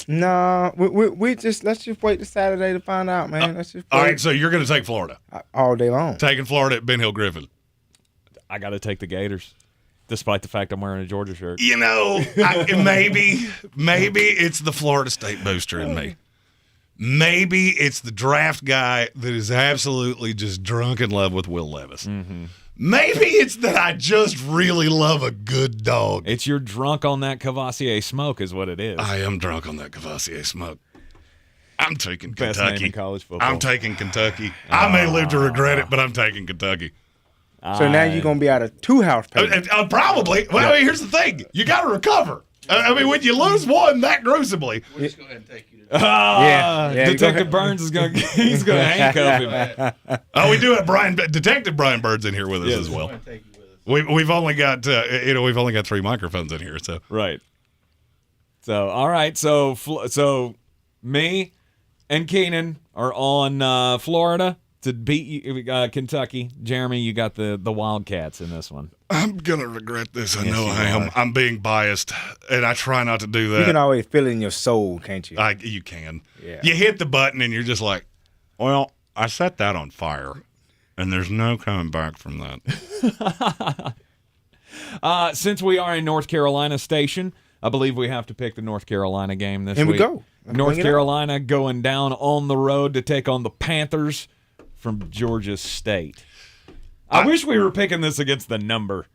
No, let's just wait to Saturday to find out, man. All right, so you're going to take Florida all day long. Taking Florida at Ben Hill Griffin. I got to take the Gators, despite the fact I'm wearing a Georgia shirt. Maybe it's the Florida State booster in me. Maybe it's the draft guy that is absolutely just drunk in love with Will Levis. Mm-hmm. Maybe it's that I just really love a good dog. It's you're drunk on that Cavassier smoke is what it is. I am drunk on that Cavassier smoke. I'm taking Best Kentucky. name in college football. I'm taking Kentucky. I may live to regret it, but I'm taking Kentucky. So now you're going to be out of 2 house payments. Probably. Well, here's the thing. You got to recover. When you lose one that gruesomely. We'll just go ahead and take you to Detective Burns is going to handcuff him. We do have Detective Brian Bird's in here with us as well. We've only got 3 microphones in here, so right. So all right, so me and Keenan are on Florida to beat Kentucky. Jeremy, you got the Wildcats in this one. I'm going to regret this. I know I am. I'm being biased, and I try not to do that. You can always feel it in your soul, can't you? You can. Yeah. You hit the button, and you're just like, well, I set that on fire, and there's no coming back from that. Since we are in North Carolina station, I believe we have to pick the North Carolina game this week. Here we go. North Carolina going down on the road to take on the Panthers from Georgia State. I wish we were picking this against the number.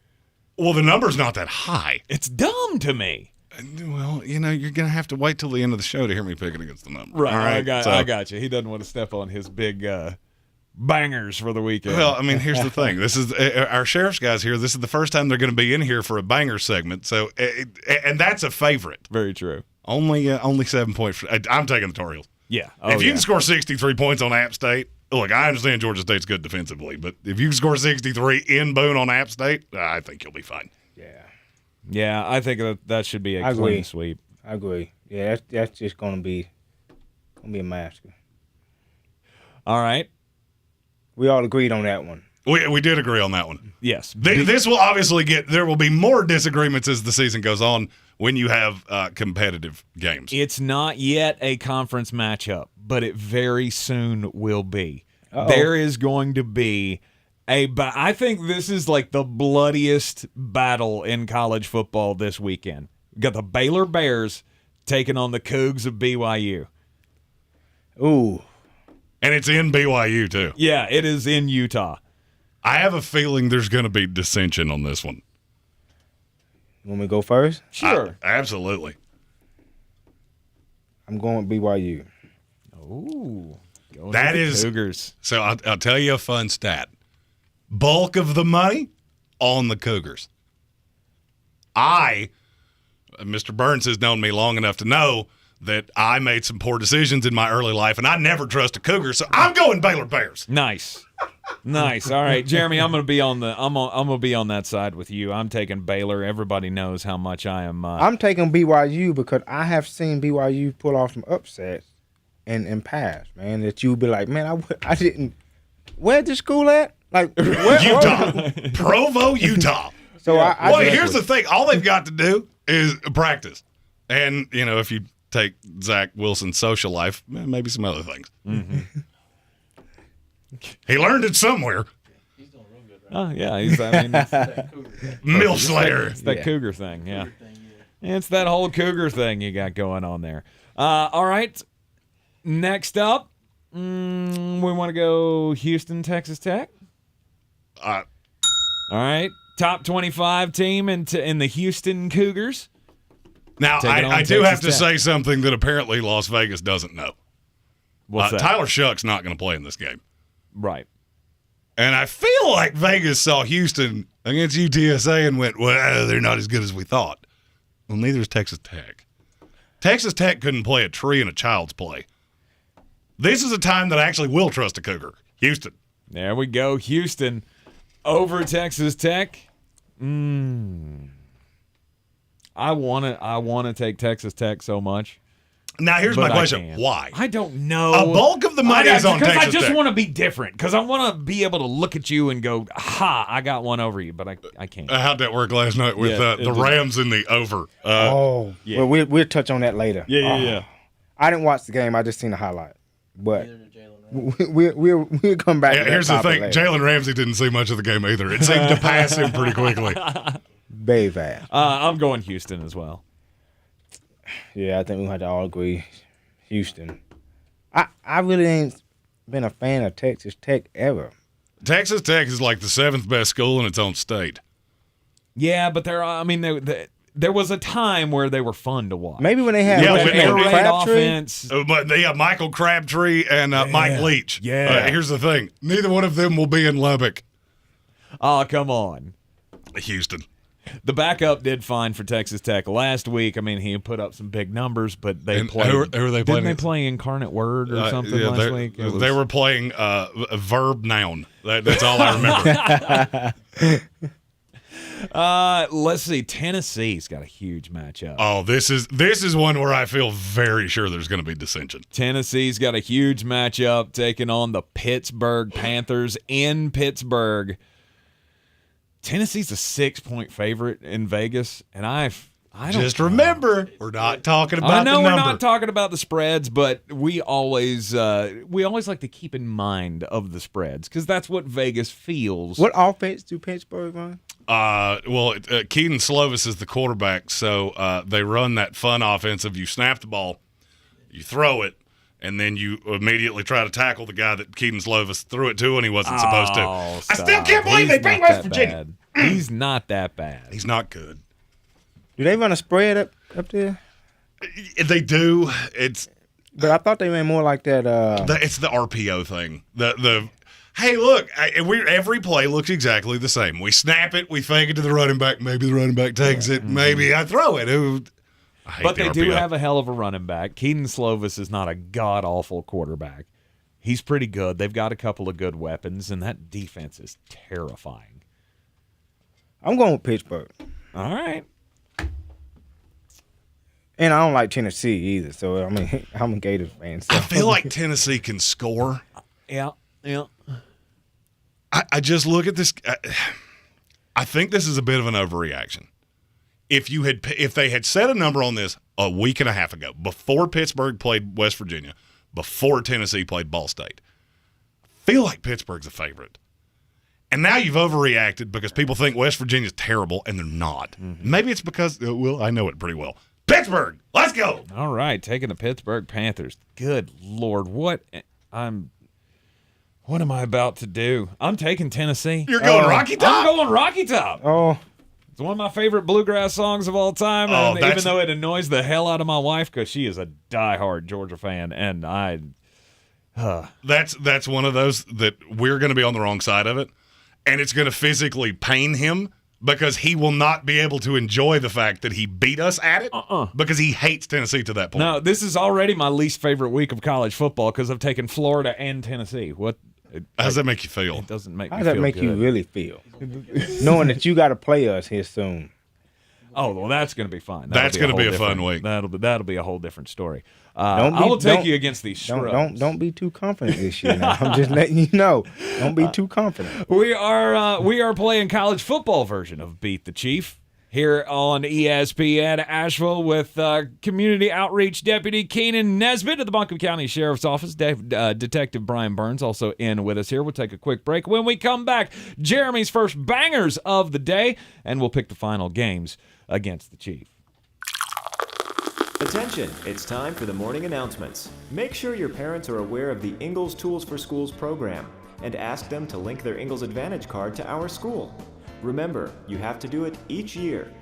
Well, the number's not that high. It's dumb to me. Well, you're going to have to wait till the end of the show to hear me picking against the number. Right, all right? I got you. He doesn't want to step on his big bangers for the weekend. Well, here's the thing. This is our sheriff's guys here. This is the first time they're going to be in here for a banger segment. So, and that's a favorite. Very true. Only 7 points. I'm taking the Tar Heels. Yeah. If you can score 63 points on App State, look, I understand Georgia State's good defensively, but if you can score 63 in Boone on App State, I think you'll be fine. Yeah, I think that should be a clean sweep. I agree. Yeah, that's just going to be a massacre. All right. We all agreed on that one. We did agree on that one. Yes. This will obviously there will be more disagreements as the season goes on when you have competitive games. It's not yet a conference matchup, but it very soon will be. Uh-oh. There is going to be I think this is like the bloodiest battle in college football this weekend. We got the Baylor Bears taking on the Cougs of BYU. Ooh. And it's in BYU, too. Yeah, it is in Utah. I have a feeling there's going to be dissension on this one. You want me to go first? Sure. Absolutely. I'm going with BYU. Ooh. That is Cougars. So I'll tell you a fun stat. Bulk of the money on the Cougars. Mr. Burns has known me long enough to know that I made some poor decisions in my early life, and I never trust a Cougar, so I'm going Baylor Bears. Nice. Nice. All right, Jeremy, I'm gonna be on that side with you. I'm taking Baylor. Everybody knows how much I am. I'm taking BYU because I have seen BYU pull off some upsets and pass, man. That you'd be like, man, I didn't. Where's the school at? Like Utah, Provo, Utah. So well, here's the thing: all they've got to do is practice, and if you take Zach Wilson's social life, maybe some other things. Mm-hmm. He learned it somewhere. Oh yeah, Mill Slayer. It's that Cougar thing. Yeah, it's that whole Cougar thing you got going on there. All right, next up, we want to go Houston, Texas Tech. All right, top 25 team in the Houston Cougars. Now, I do have to say something that apparently Las Vegas doesn't know. What's that? Tyler Shuck's not going to play in this game. Right. And I feel like Vegas saw Houston against UTSA and went, well, they're not as good as we thought. Well, neither is Texas Tech. Texas Tech couldn't play a tree in a child's play. This is a time that I actually will trust a Cougar. Houston. There we go. Houston over Texas Tech. I want to take Texas Tech so much. Now, here's my question. Why? I don't know. A bulk of the money is on Texas Tech. Because I just want to be different. Because I want to be able to look at you and go, ha, I got one over you, but I can't. How'd that work last night with the Rams in the over? Yeah. Well, we'll touch on that later. Yeah. I didn't watch the game. I just seen the highlight. But we'll come back to that. Here's the thing. Later. Jalen Ramsay didn't see much of the game either. It seemed to pass him pretty quickly. Very fast. I'm going Houston as well. Yeah, I think we have to all agree. Houston. I really ain't been a fan of Texas Tech ever. Texas Tech is like the 7th best school in its own state. Yeah, but there was a time where they were fun to watch. Maybe when they had offense. But they have Michael Crabtree and Mike Leach. Yeah. Here's the thing. Neither one of them will be in Lubbock. Oh, come on. Houston. The backup did fine for Texas Tech last week. I mean, he put up some big numbers, but they played. Who were they playing? Didn't they play Incarnate Word or something last week? They were playing a verb noun. That's all I remember. Let's see. Tennessee's got a huge matchup. Oh, this is one where I feel very sure there's going to be dissension. Tennessee's got a huge matchup taking on the Pittsburgh Panthers in Pittsburgh. Tennessee's a 6-point favorite in Vegas, and I don't just remember we're not talking about. I know we're not talking about the spreads, but we always like to keep in mind of the spreads because that's what Vegas feels. What offense do Pittsburgh run? Keaton Slovis is the quarterback, so they run that fun offense of you snap the ball, you throw it, and then you immediately try to tackle the guy that Keaton Slovis threw it to and he wasn't supposed to. Stop. I still can't believe they beat West Virginia. He's not that bad. He's not good. Do they run a spread up there? They do. But I thought they ran more like that. It's the RPO thing. Hey, look, every play looks exactly the same. We snap it, we fake it to the running back. Maybe the running back takes it. Maybe I throw it. But they do have a hell of a running back. Keaton Slovis is not a god-awful quarterback. He's pretty good. They've got a couple of good weapons, and that defense is terrifying. I'm going with Pittsburgh. All right. And I don't like Tennessee either, so I mean, I'm a Gators fan. So. I feel like Tennessee can score. Yeah. I just look at this. I think this is a bit of an overreaction. If they had set a number on this a week and a half ago, before Pittsburgh played West Virginia, before Tennessee played Ball State, I feel like Pittsburgh's a favorite. And now you've overreacted because people think West Virginia's terrible, and they're not. Mm-hmm. Maybe it's because, I know it pretty well. Pittsburgh, let's go. All right, taking the Pittsburgh Panthers. Good Lord, what am I about to do? I'm taking Tennessee. You're going Rocky Top? I'm going Rocky Top. Oh. It's one of my favorate bluegrass songs of all time, and even though it annoys the hell out of my wife because she is a diehard Georgia fan, and That's one of those that we're going to be on the wrong side of it, and it's going to physically pain him because he will not be able to enjoy the fact that he beat us at it because he hates Tennessee to that point. No, this is already my least favorite week of college football because I've taken Florida and Tennessee. What? How does that make you feel? It doesn't make How me does that feel make good. you really feel? Knowing that you got to play us here soon. Oh, well, that's going to be fun. That's going to be a fun week. That'll be a whole different story. I will take you against these scrubs. Don't be too confident this year. Now. I'm just letting you know. Don't be too confident. We are playing college football version of Beat the Chief here on ESPN Asheville with Community Outreach Deputy Keenan Nesbitt of the Buncombe County Sheriff's Office. Detective Brian Burns also in with us here. We'll take a quick break. When we come back, Jeremy's first bangers of the day, and we'll pick the final games against the Chief. Attention, it's time for the morning announcements. Make sure your parents are aware of the Ingles Tools for Schools program and ask them to link their Ingles Advantage card to our school. Remember, you have to do it each year.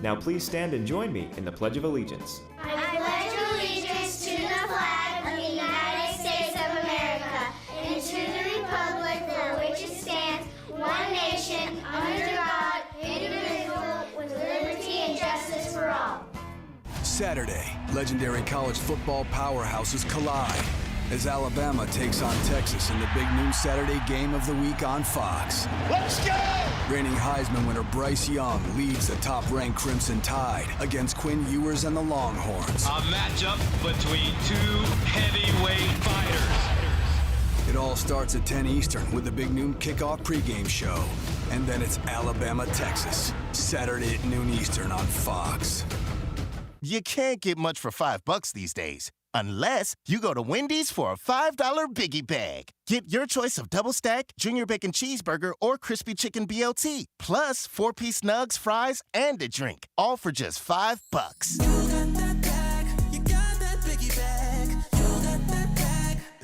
Now please stand and join me in the Pledge of Allegiance. I pledge allegiance to the flag of the United States of America and to the republic for which it stands, one nation, under God, indivisible, with liberty and justice for all. Saturday, legendary college football powerhouses collide as Alabama takes on Texas in the big noon Saturday game of the week on Fox. Let's go! Reigning Heisman winner Bryce Young leads the top-ranked Crimson Tide against Quinn Ewers and the Longhorns. A matchup between two heavyweight fighters. It all starts at 10 Eastern with the big noon kickoff pregame show. And then it's Alabama, Texas, Saturday at noon Eastern on Fox. You can't get much for $5 these days. Unless you go to Wendy's for a $5 Biggie Bag. Get your choice of double stack, junior bacon cheeseburger, or crispy chicken BLT. Plus 4-piece nugs, fries, and a drink. All for just $5.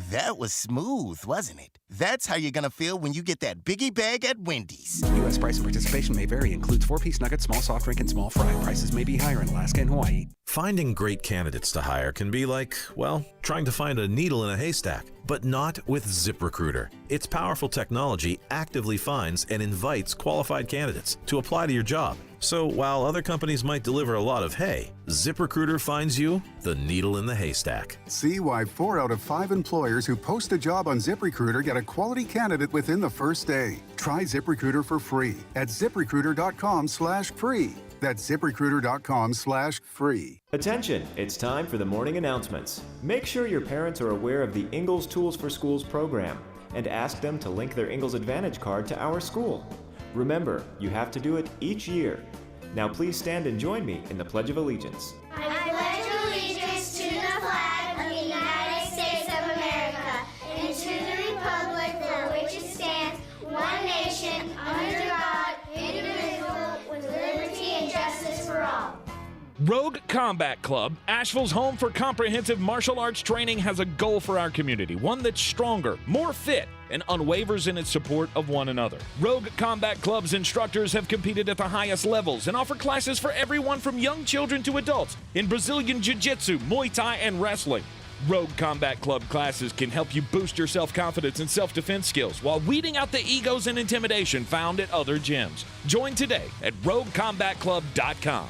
That was smooth, wasn't it? That's how you're gonna feel when you get that Biggie Bag at Wendy's. U.S. price and participation may vary. Includes 4-piece nuggets, small soft drink, and small fry. Prices may be higher in Alaska and Hawaii. Finding great candidates to hire can be like, well, trying to find a needle in a haystack. But not with ZipRecruiter. Its powerful technology actively finds and invites qualified candidates to apply to your job. So while other companies might deliver a lot of hay, ZipRecruiter finds you the needle in the haystack. See why 4 out of 5 employers who post a job on ZipRecruiter get a quality candidate within the first day. Try ZipRecruiter for free at ZipRecruiter.com/free. That's ZipRecruiter.com/free. Attention, it's time for the morning announcements. Make sure your parents are aware of the Ingles Tools for Schools program and ask them to link their Ingles Advantage card to our school. Remember, you have to do it each year. Now please stand and join me in the Pledge of Allegiance. I pledge allegiance to the flag of the United States of America and to the republic for which it stands, one nation, under God, indivisible, with liberty and justice for all. Rogue Combat Club, Asheville's home for comprehensive martial arts training, has a goal for our community, one that's stronger, more fit, and unwavers in its support of one another. Rogue Combat Club's instructors have competed at the highest levels and offer classes for everyone from young children to adults in Brazilian Jiu-Jitsu, Muay Thai, and wrestling. Rogue Combat Club classes can help you boost your self-confidence and self-defense skills while weeding out the egos and intimidation found at other gyms. Join today at RogueCombatClub.com.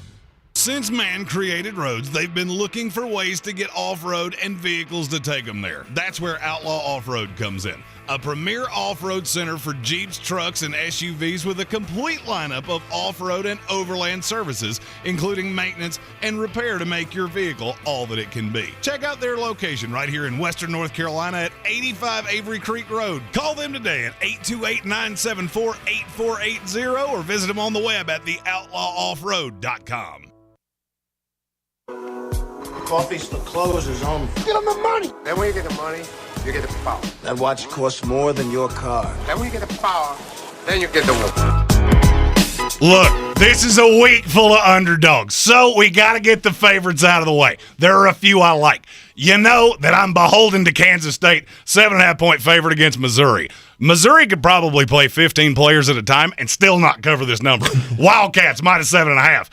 Since man created roads, they've been looking for ways to get off-road and vehicles to take them there. That's where Outlaw Off-Road comes in. A premier off-road center for Jeeps, trucks, and SUVs with a complete lineup of off-road and overland services, including maintenance and repair to make your vehicle all that it can be. Check out their location right here in Western North Carolina at 85 Avery Creek Road. Call them today at 828-974-8480 or visit them on the web at theoutlawoffroad.com. Coffee's the closer's on. Get them the money. Then when you get the money, you get the power. That watch costs more than your car. Then when you get the power, then you get the woman. Look, this is a week full of underdogs, so we got to get the favorites out of the way. There are a few I like. You know that I'm beholden to Kansas State, 7.5-point favorite against Missouri. Missouri could probably play 15 players at a time and still not cover this number. Wildcats minus 7.5.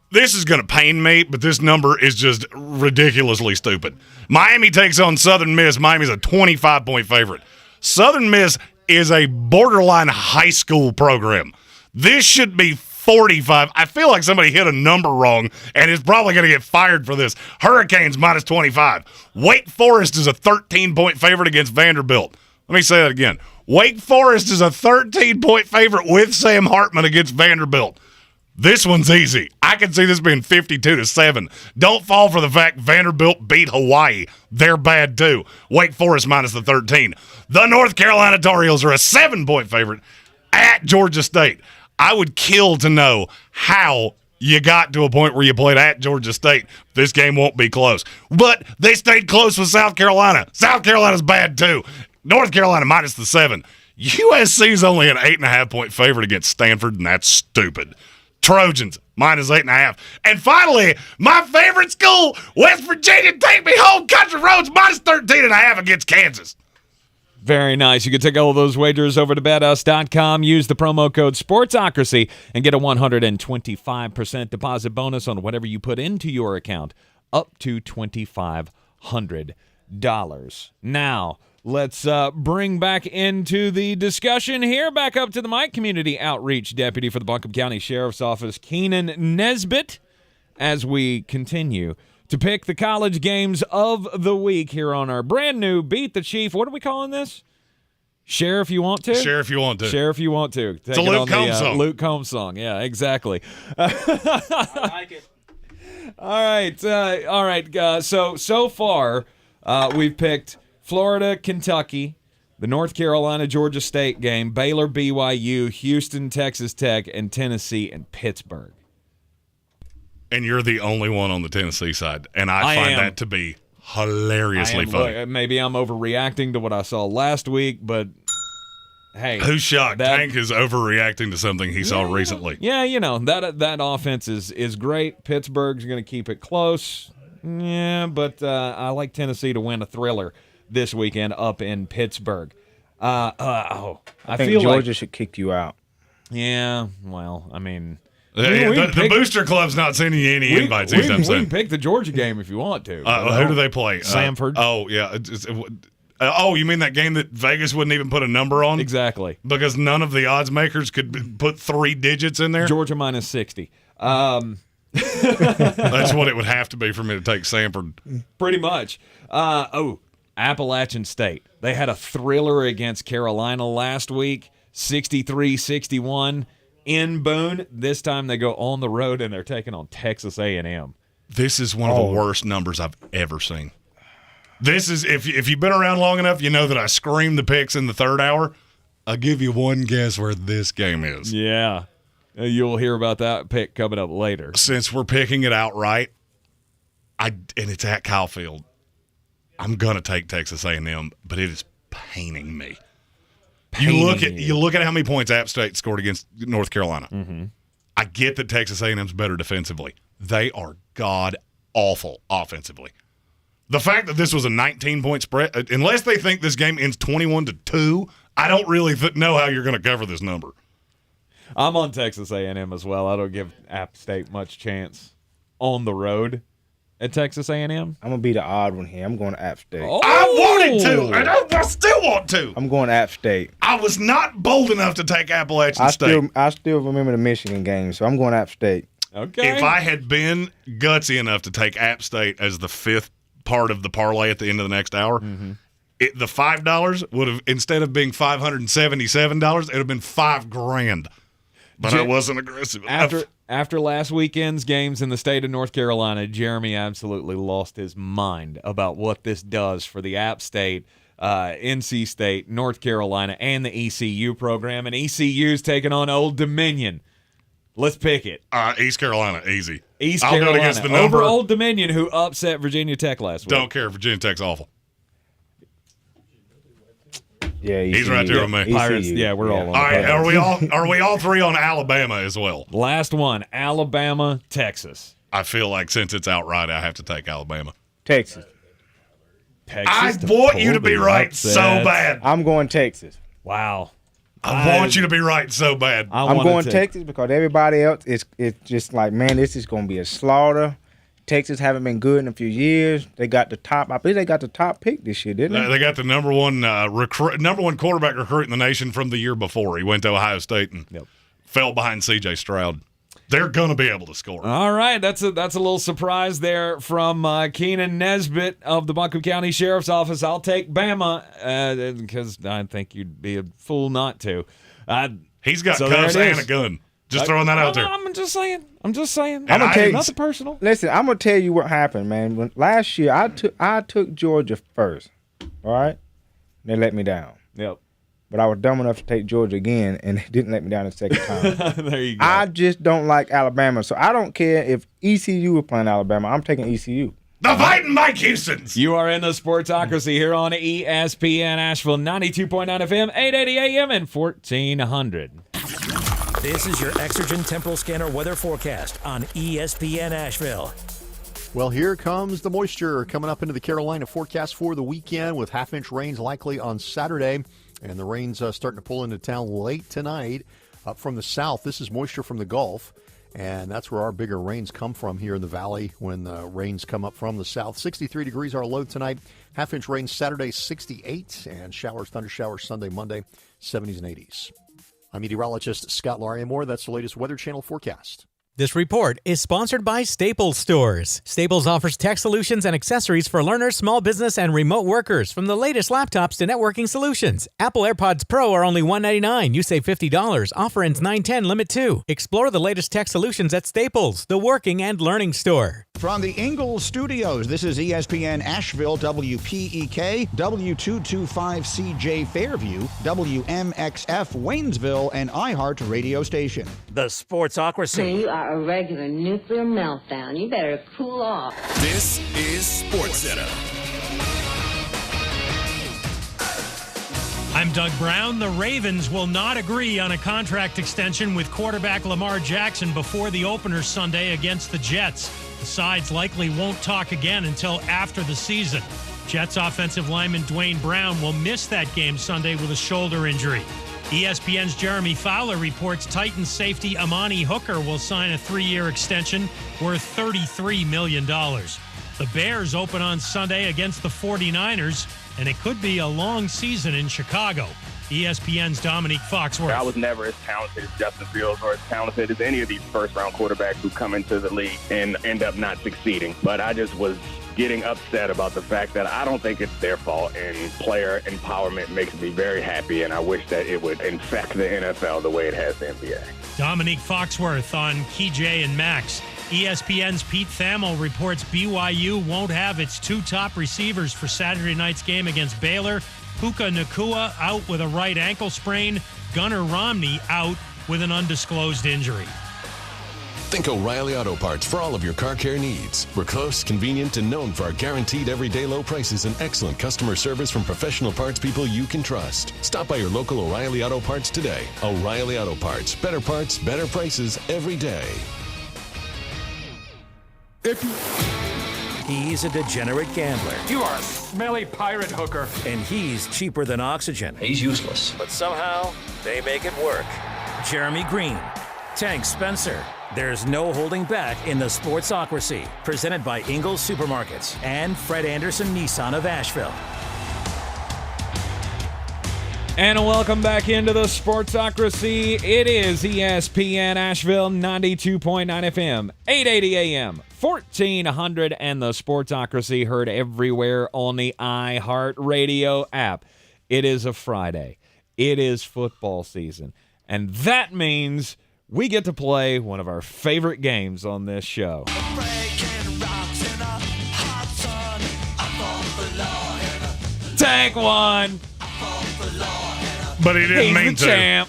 This is going to pain me, but this number is just ridiculously stupid. Miami takes on Southern Miss. Miami's a 25-point favorite. Southern Miss is a borderline high school program. This should be 45. I feel like somebody hit a number wrong and is probably going to get fired for this. Hurricanes minus 25. Wake Forest is a 13-point favorite against Vanderbilt. Let me say that again. Wake Forest is a 13-point favorite with Sam Hartman against Vanderbilt. This one's easy. I can see this being 52-7. Don't fall for the fact Vanderbilt beat Hawaii. They're bad too. Wake Forest minus the 13. The North Carolina Tar Heels are a 7-point favorite at Georgia State. I would kill to know how you got to a point where you played at Georgia State. This game won't be close. But they stayed close with South Carolina. South Carolina's bad too. North Carolina minus the 7. USC's only an 8.5-point favorite against Stanford, and that's stupid. Trojans, minus 8.5. And finally, my favorite school, West Virginia, take me home, Country Roads, minus 13.5 against Kansas. Very nice. You can take all of those wagers over to betus.com. Use the promo code SPORTSOCRACY and get a 125% deposit bonus on whatever you put into your account, up to $2,500. Now, let's bring back into the discussion here. Back up to the mic, Community Outreach Deputy for the Buncombe County Sheriff's Office, Keenan Nesbitt, as we continue to pick the college games of the week here on our brand new Beat the Chief. What are we calling this? Sheriff You Want To? Sheriff You Want To. Sheriff You Want To. It's a Luke Combs song. Luke Combs song. Yeah, exactly. I like it. All right. So far, we've picked Florida, Kentucky, the North Carolina, Georgia State game, Baylor, BYU, Houston, Texas Tech, and Tennessee and Pittsburgh. And you're the only one on the Tennessee side. And I find that to be hilariously funny. Maybe I'm overreacting to what I saw last week, but hey. Who's shocked? Tank is overreacting to something he saw recently. Yeah, that offense is great. Pittsburgh's going to keep it close. Yeah, but I like Tennessee to win a thriller this weekend up in Pittsburgh. I think feel Georgia like, should kick you out. Yeah, well, I mean, the booster club's not sending you any invites. We can pick the Georgia game if you want to. Who do they play? Samford. You mean that game that Vegas wouldn't even put a number on? Exactly. Because none of the odds makers could put 3 digits in there? Georgia minus 60. That's what it would have to be for me to take Samford. Pretty much. Appalachian State. They had a thriller against Carolina last week, 63-61 in Boone. This time they go on the road and they're taking on Texas A&M. This is one of the worst numbers I've ever seen. This is, if you've been around long enough, you know that I scream the picks in the third hour. I'll give you one guess where this game is. Yeah. You'll hear about that pick coming up later. Since we're picking it outright, and it's at Kyle Field, I'm gonna take Texas A&M, but it is paining me. You look at how many points App State scored against North Carolina. Mm-hmm. I get that Texas A&M's better defensively. They are god awful offensively. The fact that this was a 19-point spread, unless they think this game ends 21-2, I don't really know how you're going to cover this number. I'm on Texas A&M as well. I don't give App State much chance on the road at Texas A&M. I'm going to be the odd one here. I'm going to App State. Oh. I wanted to, and I still want to. I'm going App State. I was not bold enough to take Appalachian State. I still remember the Michigan game, so I'm going App State. Okay. If I had been gutsy enough to take App State as the 5th part of the parlay at the end of the next hour, the $5 would have, instead of being $577, it would have been $5,000. But I wasn't aggressive enough. After last weekend's games in the state of North Carolina, Jeremy absolutely lost his mind about what this does for the App State, NC State, North Carolina, and the ECU program. And ECU's taking on Old Dominion. Let's pick it. East Carolina, easy. East I'll Carolina go against the number. over Old Dominion, who upset Virginia Tech last week. Don't care. Virginia Tech's awful. Yeah, he's right there with me. Pirates. Yeah, we're all on. All right, are we all three on Alabama as well? Last one, Alabama, Texas. I feel like since it's outright, I have to take Alabama. Texas. I want you to be right so bad. I'm going Texas. Wow. I want you to be right so bad. I'm going Texas because everybody else it's just like, man, this is going to be a slaughter. Texas haven't been good in a few years. They got the top. I believe they got the top pick this year, didn't they? They got the number one quarterback recruit in the nation from the year before. He went to Ohio State and fell behind C.J. Stroud. they're going to be able to score. All right, that's a little surprise there from Keenan Nesbitt of the Buncombe County Sheriff's Office. I'll take Bama because I think you'd be a fool not to. He's got cuffs and a gun. Just throwing that out there. I'm just saying. I'm gonna tell you, nothing personal. Listen, I'm gonna tell you what happened, man. Last year, I took Georgia first. All right, they let me down. Yep. But I was dumb enough to take Georgia again, and they didn't let me down the second time. There you go. I just don't like Alabama, so I don't care if ECU is playing Alabama. I'm taking ECU. The Fighting Mike Houstons. You are in the Sportsocracy here on ESPN Asheville, 92.9 FM, 880 AM, and 1400. This is your Exergen Temporal Scanner weather forecast on ESPN Asheville. Well, here comes the moisture coming up into the Carolina forecast for the weekend with half-inch rains likely on Saturday. And the rain's starting to pull into town late tonight. Up from the south, this is moisture from the Gulf. And that's where our bigger rains come from here in the valley when the rains come up from the south. 63 degrees our low tonight. Half-inch rain Saturday, 68. And showers, thunder showers Sunday, Monday, 70s and 80s. I'm meteorologist Scott Larimore. That's the latest Weather Channel forecast. This report is sponsored by Staples Stores. Staples offers tech solutions and accessories for learners, small business, and remote workers. From the latest laptops to networking solutions. Apple AirPods Pro are only $199. You save $50. Offer ends 9/10, limit 2. Explore the latest tech solutions at Staples, the working and learning store. From the Ingles Studios, this is ESPN Asheville, WPEK, W225CJ Fairview, WMXF Waynesville, and iHeart radio station. The Sportsocracy. You are a regular nuclear meltdown. You better cool off. This is SportsCenter. I'm Doug Brown. The Ravens will not agree on a contract extension with quarterback Lamar Jackson before the opener Sunday against the Jets. The sides likely won't talk again until after the season. Jets offensive lineman Dwayne Brown will miss that game Sunday with a shoulder injury. ESPN's Jeremy Fowler reports Titans safety Amani Hooker will sign a 3-year extension worth $33 million. The Bears open on Sunday against the 49ers, and it could be a long season in Chicago. ESPN's Dominique Foxworth. I was never as talented as Justin Fields or as talented as any of these first-round quarterbacks who come into the league and end up not succeeding. But I just was getting upset about the fact that I don't think it's their fault, and player empowerment makes me very happy, and I wish that it would infect the NFL the way it has the NBA. Dominique Foxworth on KJ and Max. ESPN's Pete Thamel reports BYU won't have its 2 top receivers for Saturday night's game against Baylor. Puka Nacua out with a right ankle sprain. Gunnar Romney out with an undisclosed injury. Think O'Reilly Auto Parts for all of your car care needs. We're close, convenient, and known for our guaranteed everyday low prices and excellent customer service from professional parts people you can trust. Stop by your local O'Reilly Auto Parts today. O'Reilly Auto Parts. Better parts, better prices every day. He's a degenerate gambler. You are a smelly pirate hooker. And he's cheaper than oxygen. He's useless. But somehow, they make it work. Jeremy Greene, Tank Spencer. There's no holding back in the Sportsocracy. Presented by Ingles Supermarkets and Fred Anderson Nissan of Asheville. And welcome back into the Sportsocracy. It is ESPN Asheville, 92.9 FM, 880 AM, 1400, and the Sportsocracy heard everywhere on the iHeartRadio app. It is a Friday. It is football season. And that means we get to play one of our favorite games on this show. Tank won. But he didn't mean He's the champ.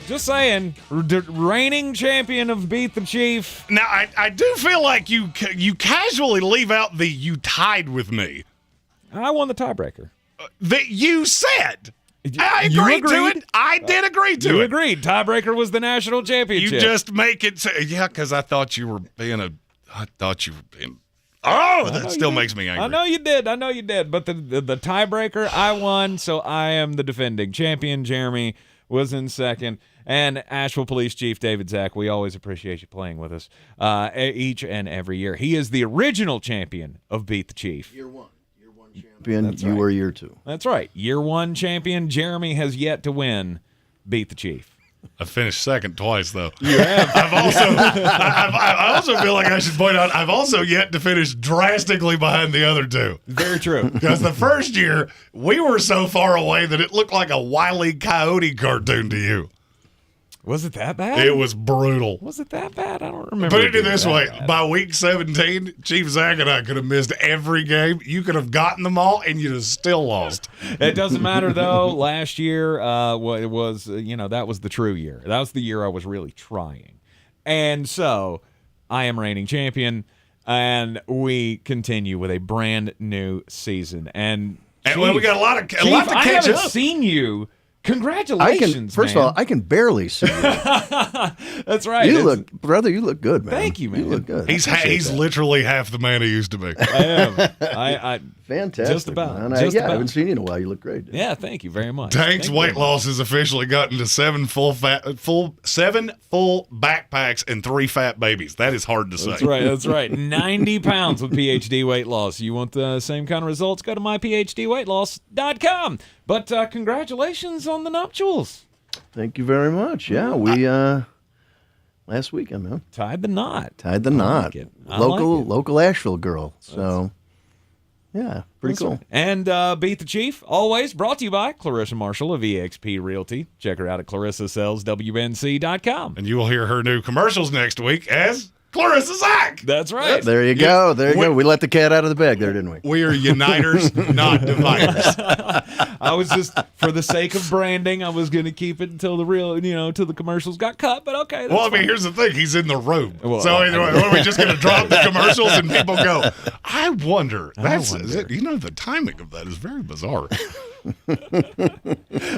Just saying, reigning champion of Beat the Chief. Now, I do feel like you casually leave out the "you tied with me." I won the tiebreaker. That you said. I agreed to it. I did agree to it. You agreed. Tiebreaker was the national championship. You just make it say, yeah, because I thought you were being Oh, that still makes me angry. I know you did. But the tiebreaker, I won, so I am the defending champion. Jeremy was in second. And Asheville Police Chief Zack, we always appreciate you playing with us each and every year. He is the original champion of Beat the Chief. Year one champion. You were year 2. That's right. Year 1 champion. Jeremy has yet to win Beat the Chief. I finished second twice, though. You have. I also feel like I should point out I've also yet to finish drastically behind the other two. Very true. Because the first year, we were so far away that it looked like a Wile E. Coyote cartoon to you. Was it that bad? It was brutal. Was it that bad? I don't remember. Put it this being way. that bad. By week 17, Chief Zack and I could have missed every game. You could have gotten them all, and you'd have still lost. It doesn't matter, though. Last year, it was, that was the true year. That was the year I was really trying. And so I am reigning champion, and we continue with a brand new season. And Chief, we got a lot to Chief, catch I haven't up. seen you. Congratulations, First of all, I can barely see you. That's right. You look good, man. Thank you, man. You look good. He's literally half the man he used to be. I am. I Fantastic. Just about. Man. Just I about. haven't seen you in a while. You look great. Yeah, thank you very much. Tank's Thank you weight very loss has officially gotten to 7 full backpacks and 3 fat babies. That is hard to say. That's right. 90 pounds with PhD weight loss. You want the same kind of results? Go to myphdweightloss.com. But congratulations on the nuptials. Thank you very much. Yeah, we last weekend, man. Tied the knot. I like it. Local like it. local Asheville girl. So yeah, pretty cool. Right. And Beat the Chief, always brought to you by Clarissa Marshall of eXp Realty. Check her out at clarissasellswnc.com. And you will hear her new commercials next week as Clarissa Zack. That's right. There you go. There you go. We let the cat out of the bag there, didn't we? We are uniters, not dividers. I was just, for the sake of branding, I was going to keep it until the real, till the commercials got cut, but okay. Well, I mean, fine. here's the thing. He's in the room. Well, so either way, are we just going to drop the commercials and people go, I wonder. The timing of that is very bizarre.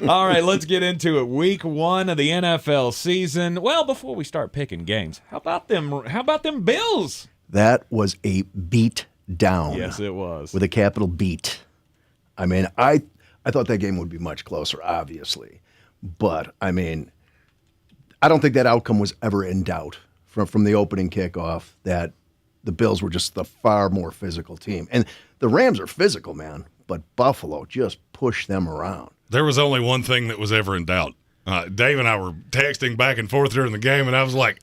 All right, let's get into it. Week 1 of the NFL season. Well, before we start picking games, how about them Bills? That was a beat down. Yes, it was. With a capital beat. I mean, I thought that game would be much closer, obviously. But, I mean, I don't think that outcome was ever in doubt from the opening kickoff, that the Bills were just the far more physical team. And the Rams are physical, man, but Buffalo just pushed them around. There was only one thing that was ever in doubt. Dave and I were texting back and forth during the game, and I was like,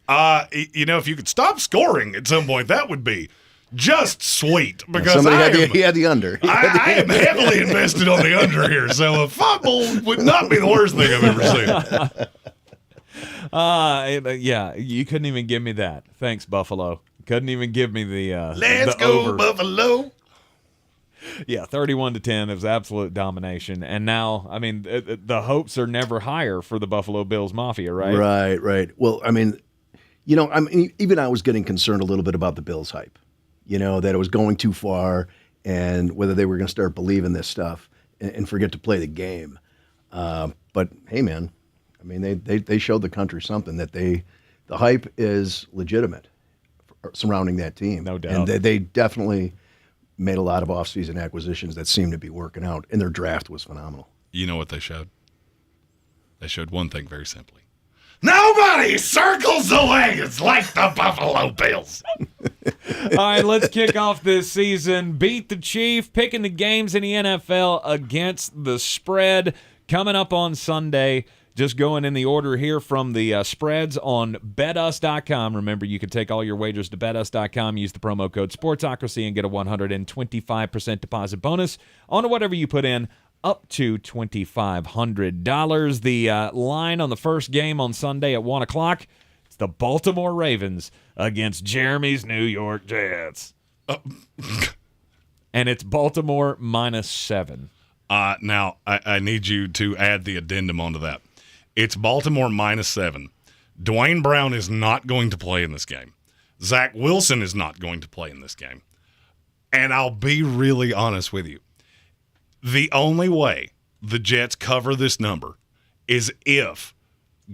if you could stop scoring at some point, that would be just sweet. Because he had the under. I am heavily invested on the under here, so a fumble would not be the worst thing I've ever seen. Yeah, you couldn't even give me that. Thanks, Buffalo. Couldn't even give me the Let's the go, over. Buffalo. Yeah, 31-10. It was absolute domination. And now, I mean, the hopes are never higher for the Buffalo Bills Mafia, right? Right. Well, I mean, even I was getting concerned a little bit about the Bills hype, that it was going too far and whether they were going to start believing this stuff and forget to play the game. But, hey, man, I mean, they showed the country something, that the hype is legitimate surrounding that team. No doubt. And they definitely made a lot of offseason acquisitions that seemed to be working out, and their draft was phenomenal. You know what they showed? They showed one thing very simply. Nobody circles the wagons like the Buffalo Bills. All right, let's kick off this season. Beat the Chief, picking the games in the NFL against the spread. Coming up on Sunday. Just going in the order here from the spreads on betus.com. Remember, you can take all your wagers to betus.com, use the promo code Sportsocracy, and get a 125% deposit bonus on whatever you put in, up to $2,500. The line on the first game on Sunday at 1 o'clock, it's the Baltimore Ravens against Jeremy's New York Jets. And it's Baltimore -7. Now, I need you to add the addendum onto that. It's Baltimore -7. Dwayne Brown is not going to play in this game. Zach Wilson is not going to play in this game. And I'll be really honest with you. The only way the Jets cover this number is if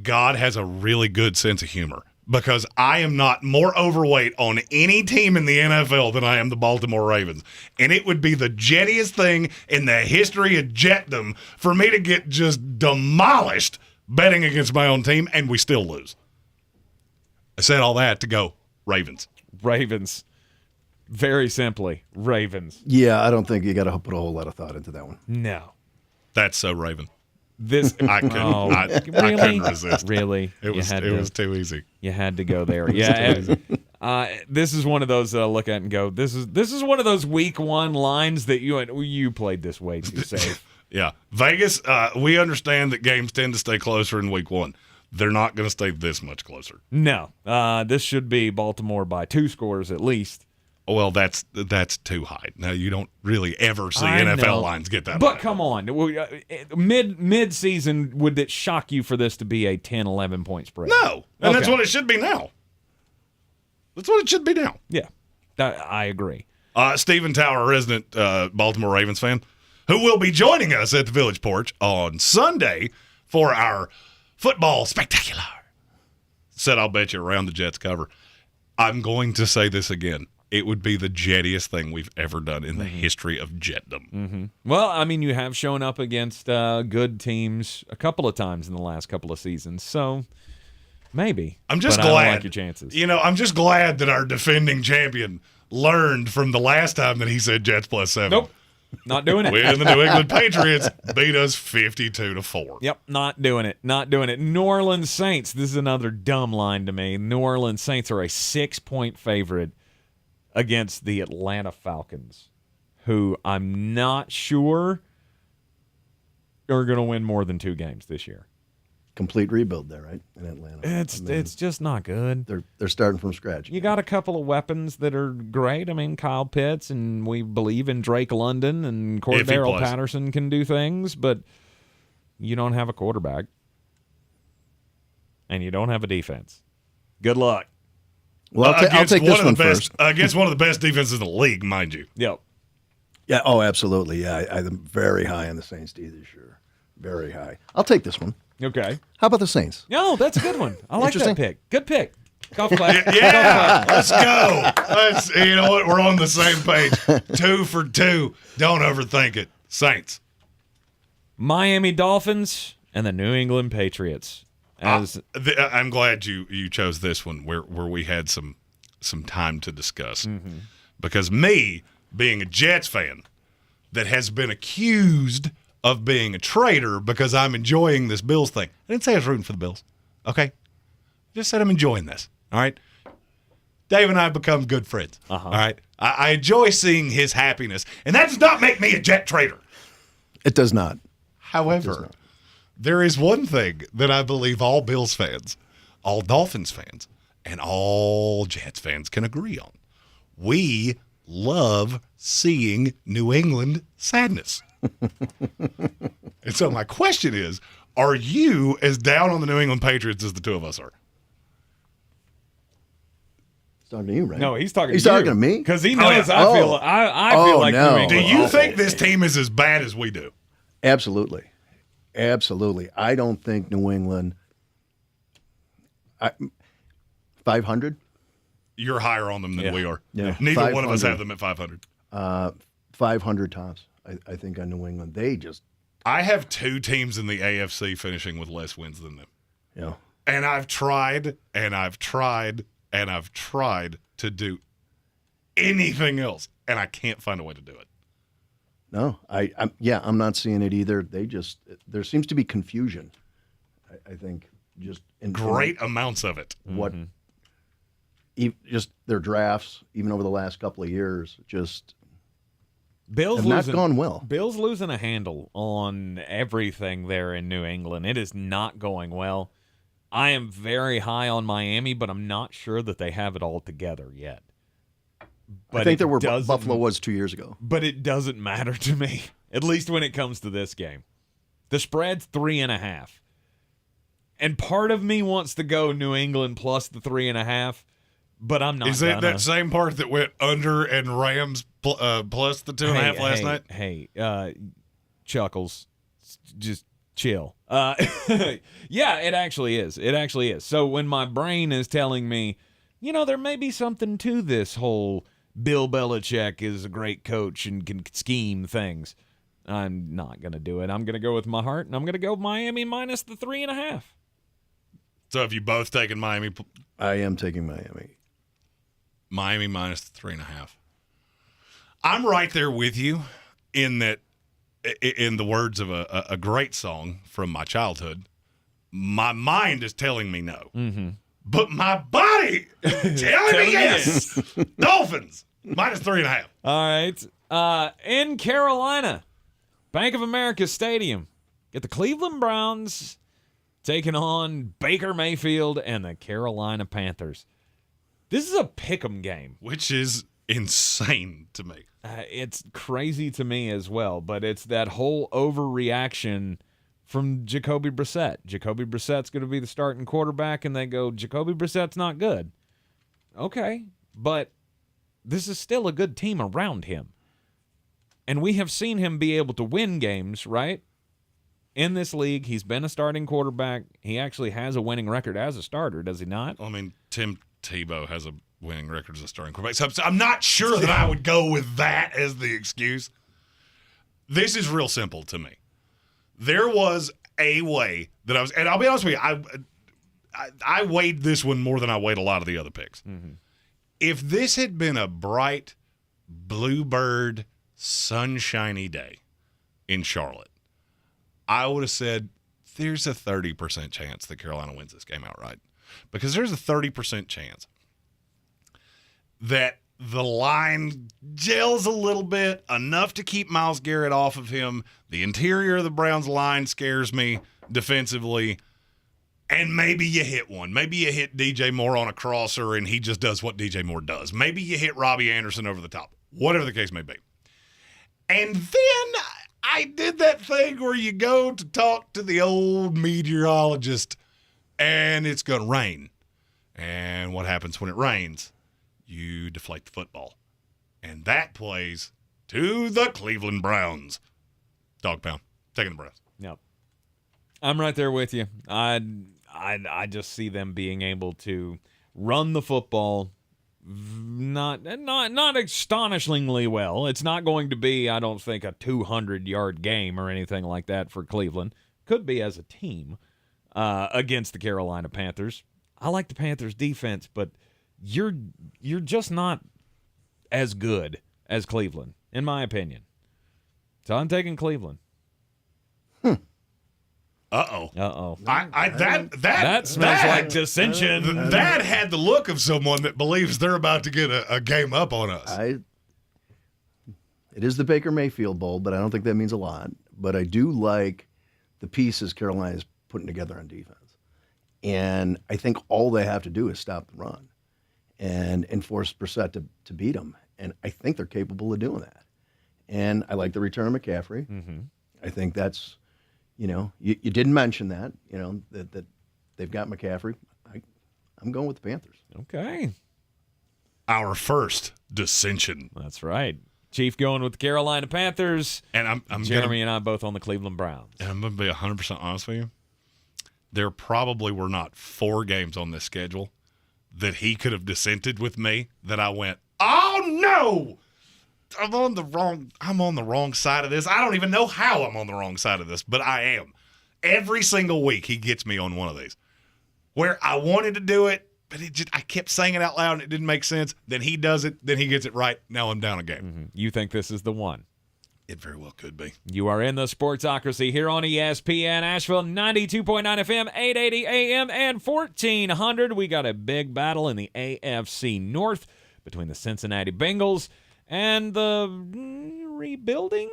God has a really good sense of humor. Because I am not more overweight on any team in the NFL than I am the Baltimore Ravens. And it would be the jettiest thing in the history of Jetdom for me to get just demolished betting against my own team, and we still lose. I said all that to go Ravens. Ravens. Very simply, Ravens. Yeah, I don't think you got to put a whole lot of thought into that one. No. That's so Raven. I couldn't resist. Really? It was too easy. You had to go there. Yeah. This is one of those that I look at and go, this is one of those week one lines that you played this way too safe. Yeah. Vegas, we understand that games tend to stay closer in week one. They're not going to stay this much closer. No. This should be Baltimore by 2 scores at least. Well, that's too high. Now, you don't really ever see NFL lines get that high. But come on. Mid-season, would it shock you for this to be a 10, 11-point spread? No. And that's what it should be now. That's what it should be now. Yeah. I agree. Stephen Tower, resident Baltimore Ravens fan, who will be joining us at the Village Porch on Sunday for our football spectacular, said, I'll bet you around the Jets cover. I'm going to say this again. It would be the jettiest thing we've ever done in the history of jetdom. Mm-hmm. Well, I mean, you have shown up against good teams a couple of times in the last couple of seasons, so maybe. I'm just but glad. I don't like your chances. I'm just glad that our defending champion learned from the last time that he said Jets plus 7. Nope. Not doing it. When the New England Patriots beat us 52-4. Yep, not doing it. Not doing it. New Orleans Saints, this is another dumb line to me. New Orleans Saints are a 6-point favorite against the Atlanta Falcons, who I'm not sure are going to win more than 2 games this year. Complete rebuild there, right, in Atlanta. It's just not good. They're starting from scratch. You got a couple of weapons that are great. I mean, Kyle Pitts, and we believe in Drake London, and Cordero Patterson can do things, but you don't have a quarterback, and you don't have a defense. Good luck. Well, I'll take this one first. Against one of the best defenses in the league, mind you. Yep. Yeah. Oh, absolutely. Yeah, I'm very high on the Saints D this year. Very high. I'll take this one. Okay. How about the Saints? No, that's a good one. I like that pick. Good pick. Golf clap. Yeah, let's go. You know what? We're on the same page. 2 for 2. Don't overthink it. Saints. Miami Dolphins and the New England Patriots. I'm glad you chose this one where we had some time to discuss. Mm-hmm. Because me, being a Jets fan that has been accused of being a traitor because I'm enjoying this Bills thing. I didn't say I was rooting for the Bills, okay? Just said I'm enjoying this, all right? Dave and I have become good friends, all right? I enjoy seeing his happiness, and that does not make me a Jet traitor. It does not. However, there is one thing that I believe all Bills fans, all Dolphins fans, and all Jets fans can agree on. We love seeing New England sadness. And so my question is, are you as down on the New England Patriots as the two of us are? He's talking to you, right? No, he's talking to me. Because he knows I feel like no. New England. Do you think this team is as bad as we do? Absolutely. Absolutely. I don't think New England 500? You're higher on them than we are. Yeah. Neither one of us have them at 500. 500 tops, I think, on New England. I have 2 teams in the AFC finishing with less wins than them. Yeah. And I've tried, and I've tried, and I've tried to do anything else, and I can't find a way to do it. No, I'm not seeing it either. There seems to be confusion. I think just in great amounts of it. What, just their drafts, even over the last couple of years, just have not gone well. Bill's losing a handle on everything there in New England. It is not going well. I am very high on Miami, but I'm not sure that they have it all together yet. But I think where Buffalo was 2 years ago. But it doesn't matter to me, at least when it comes to this game. The spread's 3.5. And part of me wants to go New England plus the 3.5, but I'm not. Is it that same part that went under and Rams plus the 2.5 last night? Hey, Chuckles, just chill. Yeah, it actually is. It actually is. So when my brain is telling me, there may be something to this whole Bill Belichick is a great coach and can scheme things, I'm not going to do it. I'm going to go with my heart, and I'm going to go Miami minus the 3.5. So have you both taken Miami? I am taking Miami. Miami minus the 3.5. I'm right there with you in that in the words of a great song from my childhood, my mind is telling me no. Mm-hmm. But my body is telling me yes. Dolphins, -3.5. All right. In Carolina, Bank of America Stadium, get the Cleveland Browns taking on Baker Mayfield and the Carolina Panthers. This is a pick'em game. Which is insane to me. It's crazy to me as well, but it's that whole overreaction from Jacoby Brissett. Jacoby Brissett's going to be the starting quarterback, and they go, Jacoby Brissett's not good. Okay, but this is still a good team around him. And we have seen him be able to win games, right? In this league, he's been a starting quarterback. He actually has a winning record as a starter, does he not? I mean, Tim Tebow has a winning record as a starting quarterback. So I'm not sure that I would go with that as the excuse. This is real simple to me. There was a way that I was, and I'll be honest with you, I weighed this one more than I weighed a lot of the other picks. Mm-hmm. If this had been a bright, bluebird, sunshiny day in Charlotte, I would have said there's a 30% chance that Carolina wins this game outright. Because there's a 30% chance that the line gels a little bit, enough to keep Myles Garrett off of him. The interior of the Browns line scares me defensively. And maybe you hit one. Maybe you hit DJ Moore on a crosser and he just does what DJ Moore does. Maybe you hit Robbie Anderson over the top. Whatever the case may be. And then I did that thing where you go to talk to the old meteorologist and it's going to rain. And what happens when it rains? You deflate the football. And that plays to the Cleveland Browns. Dog pound. Taking the Browns. Yep. I'm right there with you. I just see them being able to run the football not astonishingly well. It's not going to be, I don't think, a 200-yard game or anything like that for Cleveland. Could be as a team against the Carolina Panthers. I like the Panthers' defense, but you're just not as good as Cleveland, in my opinion. So I'm taking Cleveland. Uh-oh. Uh-oh. That smells like dissension. That had the look of someone that believes they're about to get a game up on us. It is the Baker Mayfield Bowl, but I don't think that means a lot. But I do like the pieces Carolina's putting together on defense. And I think all they have to do is stop the run and force Brissett to beat them. And I think they're capable of doing that. And I like the return of McCaffrey. Mm-hmm. I think that's, you didn't mention that, that they've got McCaffrey. I'm going with the Panthers. Okay. Our first dissension. That's right. Chief going with the Carolina Panthers. And I'm Jeremy and I both on the Cleveland Browns. And I'm going to be 100% honest with you. There probably were not 4 games on this schedule that he could have dissented with me that I went, oh no, I'm on the wrong side of this. I don't even know how I'm on the wrong side of this, but I am. Every single week he gets me on one of these where I wanted to do it, but I kept saying it out loud and it didn't make sense. Then he does it. Then he gets it right. Now I'm down a game. Mm-hmm. You think this is the one? It very well could be. You are in the Sportsocracy here on ESPN Asheville, 92.9 FM, 880 AM, and 1400. We got a big battle in the AFC North between the Cincinnati Bengals and the rebuilding?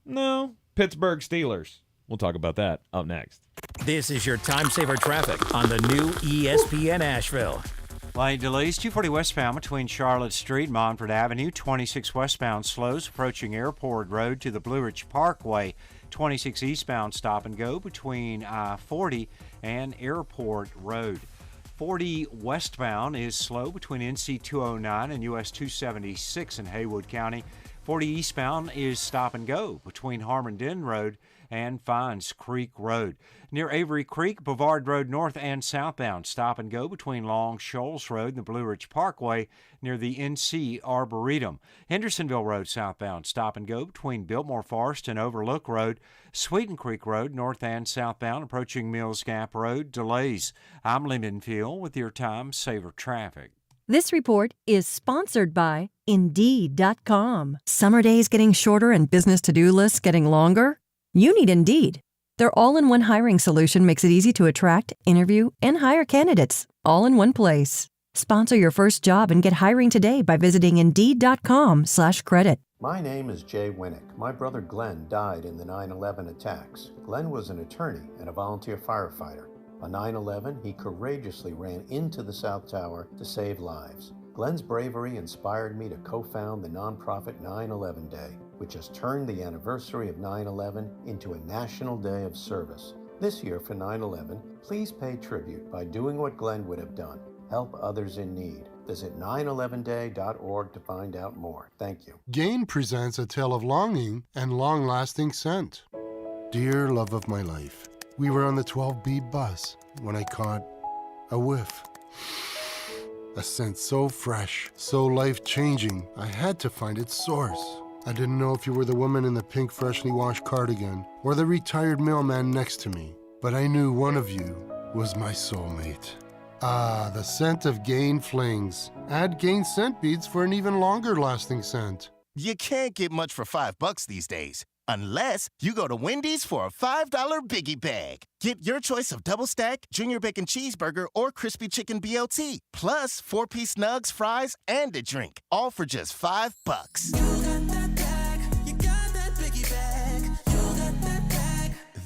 No, Pittsburgh Steelers. We'll talk about that up next. This is your time saver traffic on the new ESPN Asheville. Lane delays 240 westbound between Charlotte Street and Montford Avenue. 26 westbound slows approaching Airport Road to the Blue Ridge Parkway. 26 eastbound stop and go between I-40 and Airport Road. 40 westbound is slow between NC 209 and US 276 in Haywood County. 40 eastbound is stop and go between Harmondin Road and Fines Creek Road. Near Avery Creek, Bavard Road north and southbound. Stop and go between Long Shoals Road and the Blue Ridge Parkway near the NC Arboretum. Hendersonville Road southbound. Stop and go between Biltmore Forest and Overlook Road. Sweeten Creek Road north and southbound approaching Mills Gap Road. Delays. I'm Lindenfield with your time saver traffic. This report is sponsored by Indeed.com. Summer days getting shorter and business to-do lists getting longer? You need Indeed. Their all-in-one hiring solution makes it easy to attract, interview, and hire candidates all in one place. Sponsor your first job and get hiring today by visiting Indeed.com/credit. My name is Jay Winnick. My brother Glenn died in the 9/11 attacks. Glenn was an attorney and a volunteer firefighter. On 9/11, he courageously ran into the South Tower to save lives. Glenn's bravery inspired me to co-found the nonprofit 9/11 Day, which has turned the anniversary of 9/11 into a national day of service. This year for 9/11, please pay tribute by doing what Glenn would have done. Help others in need. Visit 911day.org to find out more. Thank you. Gain presents a tale of longing and long-lasting scent. Dear love of my life, we were on the 12B bus when I caught a whiff. A scent so fresh, so life-changing, I had to find its source. I didn't know if you were the woman in the pink freshly washed cardigan or the retired mailman next to me, but I knew one of you was my soulmate. Ah, the scent of Gain Flings. Add Gain scent beads for an even longer-lasting scent. You can't get much for $5 these days, unless you go to Wendy's for a $5 Biggie Bag. Get your choice of double stack, junior bacon cheeseburger, or crispy chicken BLT, plus 4-piece nugs, fries, and a drink, all for just $5.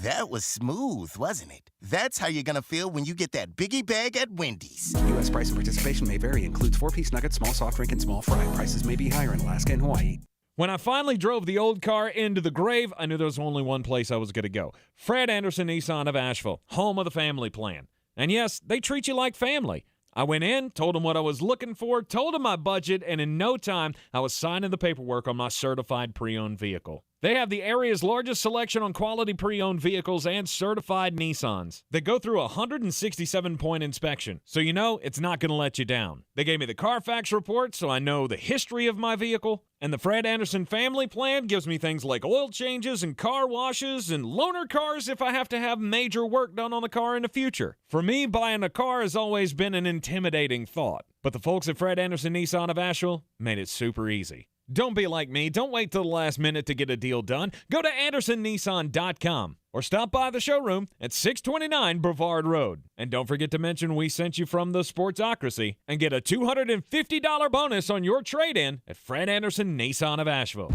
That was smooth, wasn't it? That's how you're gonna feel when you get that Biggie Bag at Wendy's. U.S. price and participation may vary. Includes 4-piece nuggets, small soft drink, and small fry. Prices may be higher in Alaska and Hawaii. When I finally drove the old car into the grave, I knew there was only one place I was going to go. Fred Anderson Nissan of Asheville, home of the family plan. And yes, they treat you like family. I went in, told them what I was looking for, told them my budget, and in no time, I was signing the paperwork on my certified pre-owned vehicle. They have the area's largest selection on quality pre-owned vehicles and certified Nissans. They go through a 167-point inspection, so you know it's not going to let you down. They gave me the Carfax report, so I know the history of my vehicle. And the Fred Anderson family plan gives me things like oil changes and car washes and loaner cars if I have to have major work done on the car in the future. For me, buying a car has always been an intimidating thought. But the folks at Fred Anderson Nissan of Asheville made it super easy. Don't be like me. Don't wait till the last minute to get a deal done. Go to AndersonNissan.com or stop by the showroom at 629 Brevard Road. And don't forget to mention we sent you from the Sportsocracy and get a $250 bonus on your trade-in at Fred Anderson Nissan of Asheville.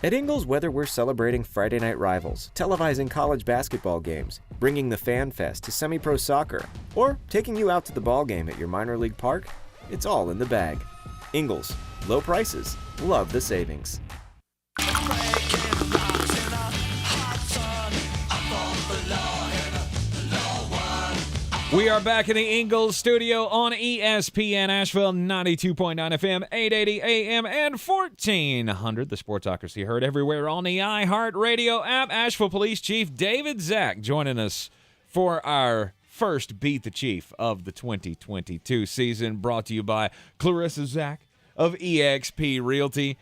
At Ingles, whether we're celebrating Friday night rivals, televising college basketball games, bringing the Fan Fest to semi-pro soccer, or taking you out to the ball game at your minor league park, it's all in the bag. Ingles, low prices, love the savings. We are back in the Ingles studio on ESPN Asheville, 92.9 FM, 880 AM, and 1400. The Sportsocracy heard everywhere on the iHeartRadio app. Asheville Police Chief Zack joining us for our first Beat the Chief of the 2022 season, brought to you by Clarissa Zack of eXp Realty.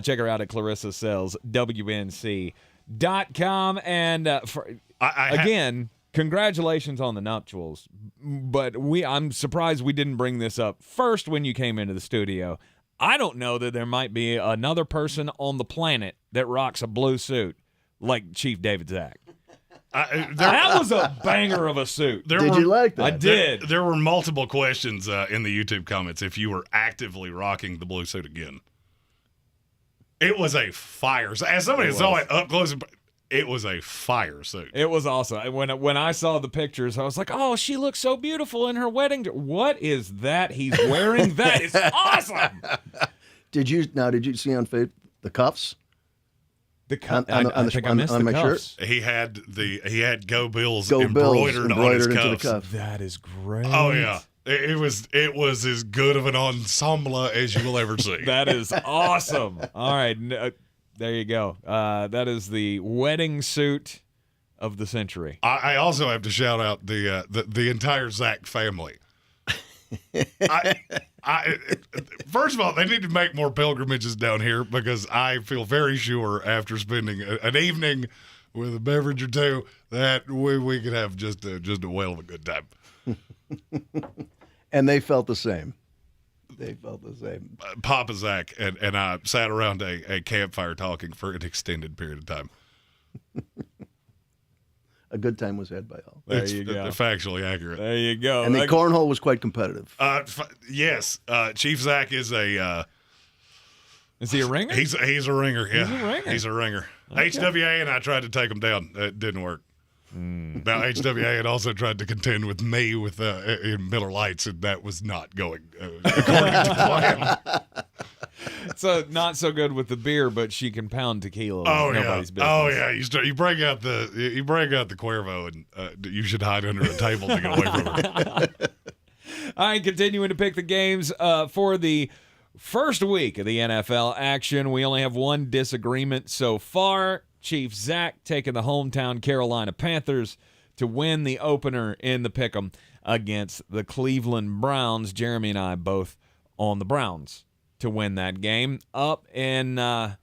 Check her out at clarissasellswnc.com. And again, congratulations on the nuptials. But I'm surprised we didn't bring this up first when you came into the studio. I don't know that there might be another person on the planet that rocks a blue suit like Chief Zack. That was a banger of a suit. Did you like that? I did. There were multiple questions in the YouTube comments if you were actively rocking the blue suit again. It was a fire. As somebody saw it up close, it was a fire suit. It was awesome. When I saw the pictures, I was like, oh, she looks so beautiful in her wedding dress. What is that he's wearing? That is awesome. Did you see on Facebook the cuffs? The cuff. I think I missed the cuffs. He had Go Bills embroidered on his cuffs. Cuff. That is great. Oh yeah, it was as good of an ensemble as you will ever see. That is awesome. All right, there you go. That is the wedding suit of the century. I also have to shout out the entire Zack family. First of all, they need to make more pilgrimages down here because I feel very sure after spending an evening with a beverage or two that we could have just a whale of a good time. And they felt the same. They felt the same. Papa Zack and I sat around a campfire talking for an extended period of time. A good time was had by all. There you go. Factually accurate. There you go. And the cornhole was quite competitive. Yes. Chief Zack is a... is he a ringer? He's a ringer, yeah. He's a ringer. He's a ringer. Okay. HWA and I tried to take him down. It didn't work. Now, HWA had also tried to contend with me in Miller Lights, and that was not going according to plan. So not so good with the beer, but she can pound tequila. Oh like yeah, nobody's business. oh yeah. You break out the Cuervo, and you should hide under a table to get away from her. All right, continuing to pick the games for the first week of the NFL action. We only have one disagreement so far. Chief Zack taking the hometown Carolina Panthers to win the opener in the pick'em against the Cleveland Browns. Jeremy and I both on the Browns to win that game. Up in the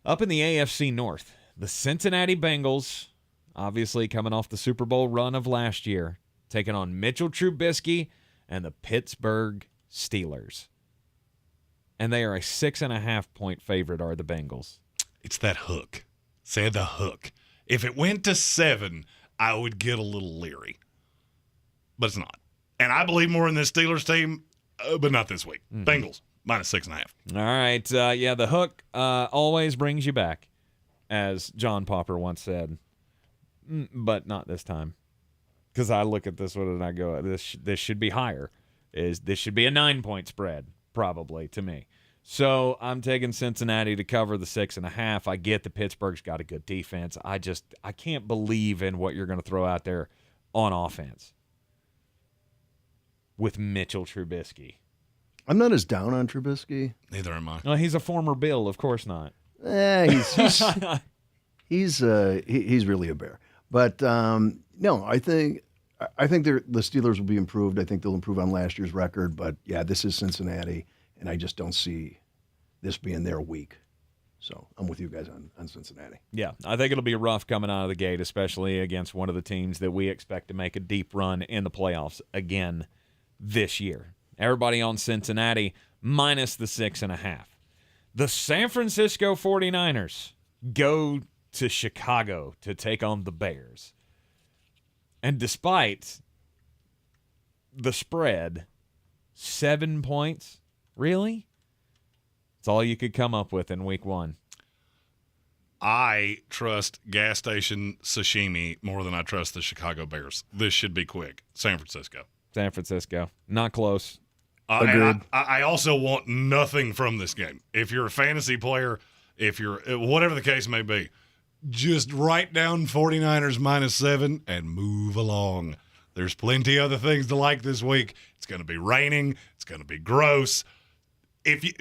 AFC North, the Cincinnati Bengals, obviously coming off the Super Bowl run of last year, taking on Mitchell Trubisky and the Pittsburgh Steelers. And they are a 6.5-point favorite, are the Bengals. It's that hook. Say the hook. If it went to 7, I would get a little leery. But it's not. And I believe more in this Steelers team, but not this week. Mm-hmm. Bengals, -6.5. All right. The hook always brings you back, as John Popper once said. But not this time. Because I look at this one and I go, this should be higher. This should be a 9-point spread, probably, to me. So I'm taking Cincinnati to cover the 6.5. I get that Pittsburgh's got a good defense. I can't believe in what you're going to throw out there on offense with Mitchell Trubisky. I'm not as down on Trubisky. Neither am I. No, he's a former Bill, of course not. He's really a bear. But no, I think the Steelers will be improved. I think they'll improve on last year's record. But yeah, this is Cincinnati. And I just don't see this being their week. So I'm with you guys on Cincinnati. Yeah, I think it'll be rough coming out of the gate, especially against one of the teams that we expect to make a deep run in the playoffs again this year. Everybody on Cincinnati minus the 6.5. The San Francisco 49ers go to Chicago to take on the Bears. And despite the spread, 7 points, really? It's all you could come up with in week 1. I trust gas station sashimi more than I trust the Chicago Bears. This should be quick. San Francisco. San Francisco. Not close. And I also want nothing from this game. If you're a fantasy player, if you're whatever the case may be, just write down 49ers -7 and move along. There's plenty other things to like this week. It's going to be raining. It's going to be gross.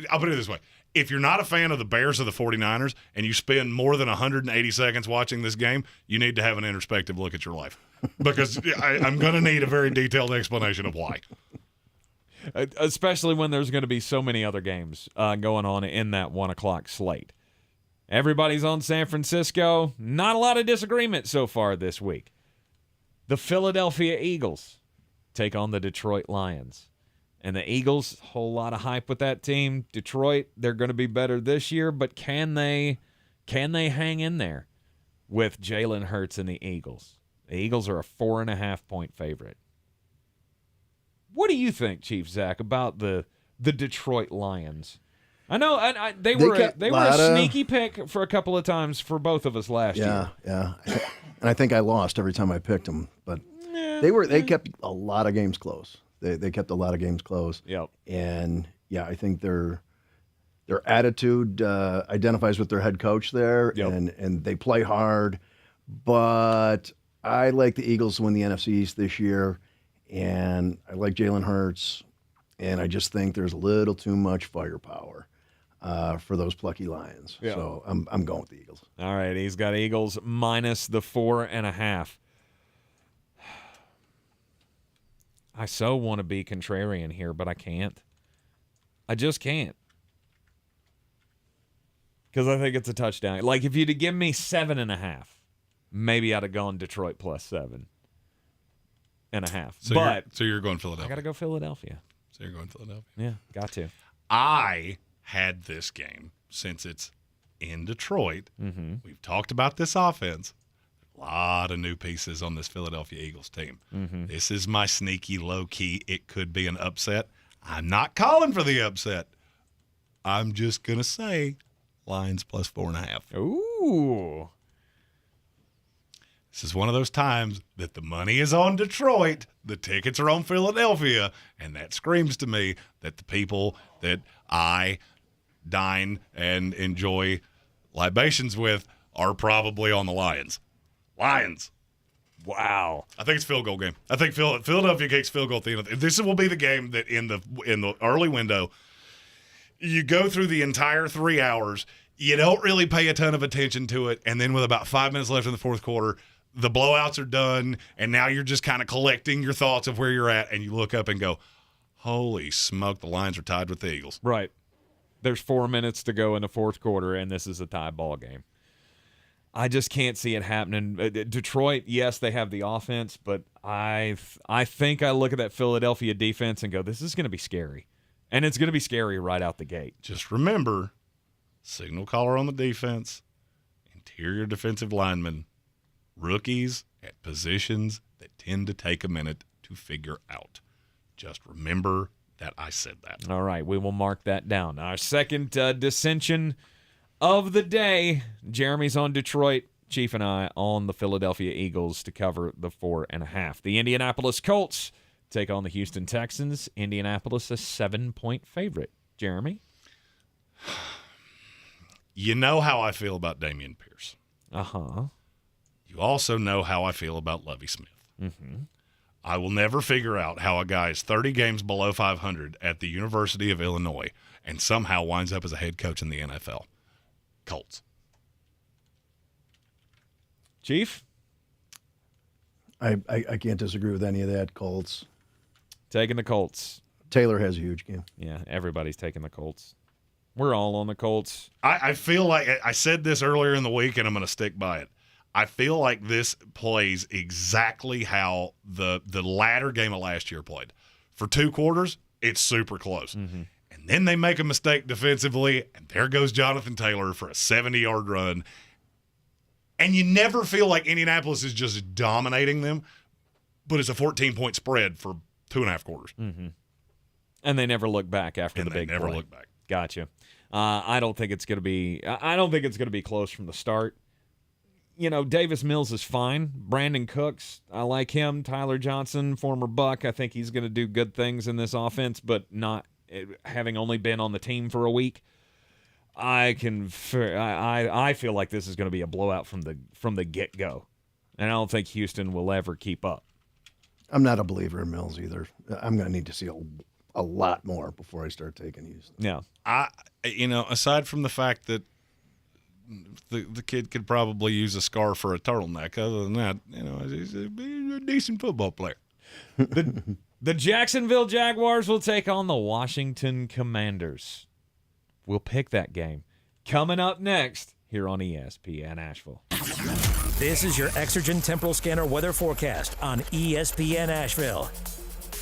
I'll put it this way. If you're not a fan of the Bears or the 49ers and you spend more than 180 seconds watching this game, you need to have an introspective look at your life. Because I'm going to need a very detailed explanation of why. Especially when there's going to be so many other games going on in that 1 o'clock slate. Everybody's on San Francisco. Not a lot of disagreement so far this week. The Philadelphia Eagles take on the Detroit Lions. And the Eagles, whole lot of hype with that team. Detroit, they're going to be better this year, but can they hang in there with Jalen Hurts and the Eagles? The Eagles are a 4.5-point favorite. What do you think, Chief Zack, about the Detroit Lions? I know they were a sneaky pick for a couple of times for both of us last year. Yeah. And I think I lost every time I picked them, but they kept a lot of games close. They kept a lot of games close. Yep. And yeah, I think their attitude identifies with their head coach there, and they play hard. But I like the Eagles to win the NFC East this year, and I like Jalen Hurts, and I just think there's a little too much firepower for those plucky Lions. Yeah. So I'm going with the Eagles. All right, he's got Eagles minus the 4.5. I so want to be contrarian here, but I can't. I just can't. Because I think it's a touchdown. Like, if you'd have given me 7.5, maybe I'd have gone Detroit plus 7.5. So you're going Philadelphia. I got to go Philadelphia. So you're going Philadelphia? Yeah, got to. I had this game since it's in Detroit. Mm-hmm. We've talked about this offense. A lot of new pieces on this Philadelphia Eagles team. Mm-hmm. This is my sneaky, low-key, it could be an upset. I'm not calling for the upset. I'm just going to say Lions plus 4.5. Ooh. This is one of those times that the money is on Detroit, the tickets are on Philadelphia, and that screams to me that the people that I dine and enjoy libations with are probably on the Lions. Lions. Wow. I think it's a field goal game. I think Philadelphia kicks field goal at the end. This will be the game that in the early window, you go through the entire 3 hours, you don't really pay a ton of attention to it, and then with about 5 minutes left in the fourth quarter, the blowouts are done, and now you're just kind of collecting your thoughts of where you're at, and you look up and go, holy smoke, the Lions are tied with the Eagles. Right. There's 4 minutes to go in the fourth quarter, and this is a tie ball game. I just can't see it happening. Detroit, yes, they have the offense, but I think I look at that Philadelphia defense and go, this is going to be scary. And it's going to be scary right out the gate. Just remember, signal caller on the defense, interior defensive linemen, rookies at positions that tend to take a minute to figure out. Just remember that I said that. All right, we will mark that down. Our second dissension of the day. Jeremy's on Detroit. Chief and I on the Philadelphia Eagles to cover the 4.5. The Indianapolis Colts take on the Houston Texans. Indianapolis, a 7-point favorite. Jeremy? You know how I feel about Damian Pierce. Uh-huh. You also know how I feel about Lovie Smith. Mm-hmm. I will never figure out how a guy is 30 games below 500 at the University of Illinois and somehow winds up as a head coach in the NFL. Colts. Chief? I can't disagree with any of that. Colts. Taking the Colts. Taylor has a huge game. Yeah, everybody's taking the Colts. We're all on the Colts. I feel like I said this earlier in the week, and I'm going to stick by it. I feel like this plays exactly how the latter game of last year played. For 2 quarters, it's super close. Mm-hmm. And then they make a mistake defensively, and there goes Jonathan Taylor for a 70-yard run. And you never feel like Indianapolis is just dominating them, but it's a 14-point spread for 2.5 quarters. Mm-hmm. And they never look back after the big play. They never look back. Gotcha. I don't think it's going to be. I don't think it's going to be close from the start. You know, Davis Mills is fine. Brandon Cooks, I like him. Tyler Johnson, former Buck, I think he's going to do good things in this offense, but not having only been on the team for a week. I feel like this is going to be a blowout from the get-go, and I don't think Houston will ever keep up. I'm not a believer in Mills either. I'm going to need to see a lot more before I start taking Houston. Yeah, aside from the fact that the kid could probably use a scarf for a turtleneck. Other than that, he's a decent football player. The Jacksonville Jaguars will take on the Washington Commanders. We'll pick that game. Coming up next here on ESPN Asheville. This is your Exergen Temporal Scanner weather forecast on ESPN Asheville.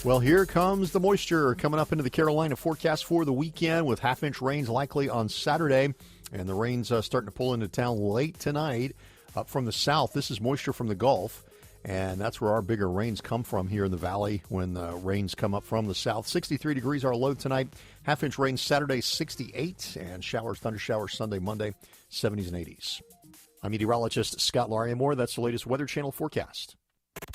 Well, here comes the moisture coming up into the Carolina forecast for the weekend with half-inch rains likely on Saturday. And the rain's starting to pull into town late tonight. Up from the south, this is moisture from the Gulf. And that's where our bigger rains come from here in the valley when the rains come up from the south. 63 degrees our low tonight. Half-inch rain Saturday, 68. And showers, thunder showers Sunday, Monday, 70s and 80s. I'm meteorologist Scott Lariamore. That's the latest Weather Channel forecast.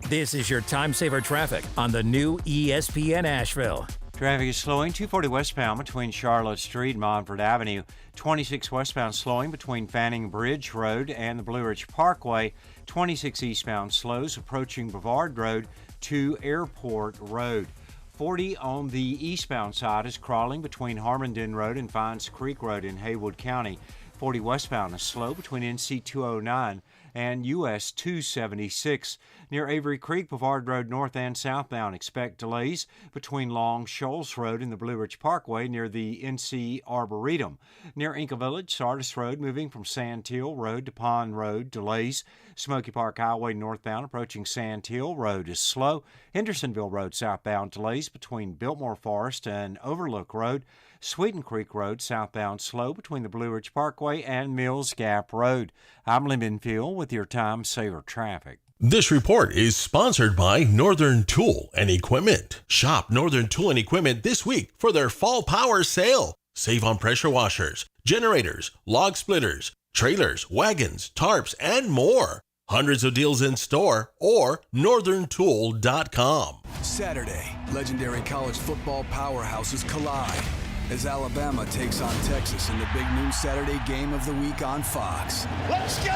This is your time saver traffic on the new ESPN Asheville. Traffic is slowing 240 westbound between Charlotte Street and Montford Avenue. 26 westbound slowing between Fanning Bridge Road and the Blue Ridge Parkway. 26 eastbound slows approaching Brevard Road to Airport Road. 40 on the eastbound side is crawling between Harmondon Road and Fines Creek Road in Haywood County. 40 westbound is slow between NC 209 and US 276. Near Avery Creek, Brevard Road north and southbound. Expect delays between Long Shoals Road and the Blue Ridge Parkway near the NC Arboretum. Near Inca Village, Sardis Road moving from Sandhill Road to Pond Road. Delays Smoky Park Highway northbound approaching Sand Hill Road is slow. Hendersonville Road southbound delays between Biltmore Forest and Overlook Road. Sweeten Creek Road southbound slow between the Blue Ridge Parkway and Mills Gap Road. I'm Lee Minfield with your Time Saver traffic. This report is sponsored by Northern Tool and Equipment. Shop Northern Tool and Equipment this week for their fall power sale. Save on pressure washers, generators, log splitters, trailers, wagons, tarps, and more. Hundreds of deals in store or northerntool.com. Saturday, legendary college football powerhouses collide as Alabama takes on Texas in the big noon Saturday game of the week on Fox. Let's go!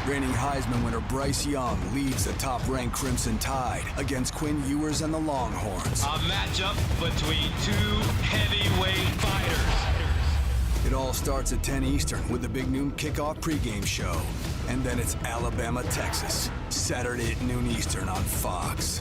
Reigning Heisman winner Bryce Young leads the top-ranked Crimson Tide against Quinn Ewers and the Longhorns. A matchup between two heavyweight fighters. It all starts at 10 Eastern with the big noon kickoff pregame show. And then it's Alabama, Texas, Saturday at noon Eastern on Fox.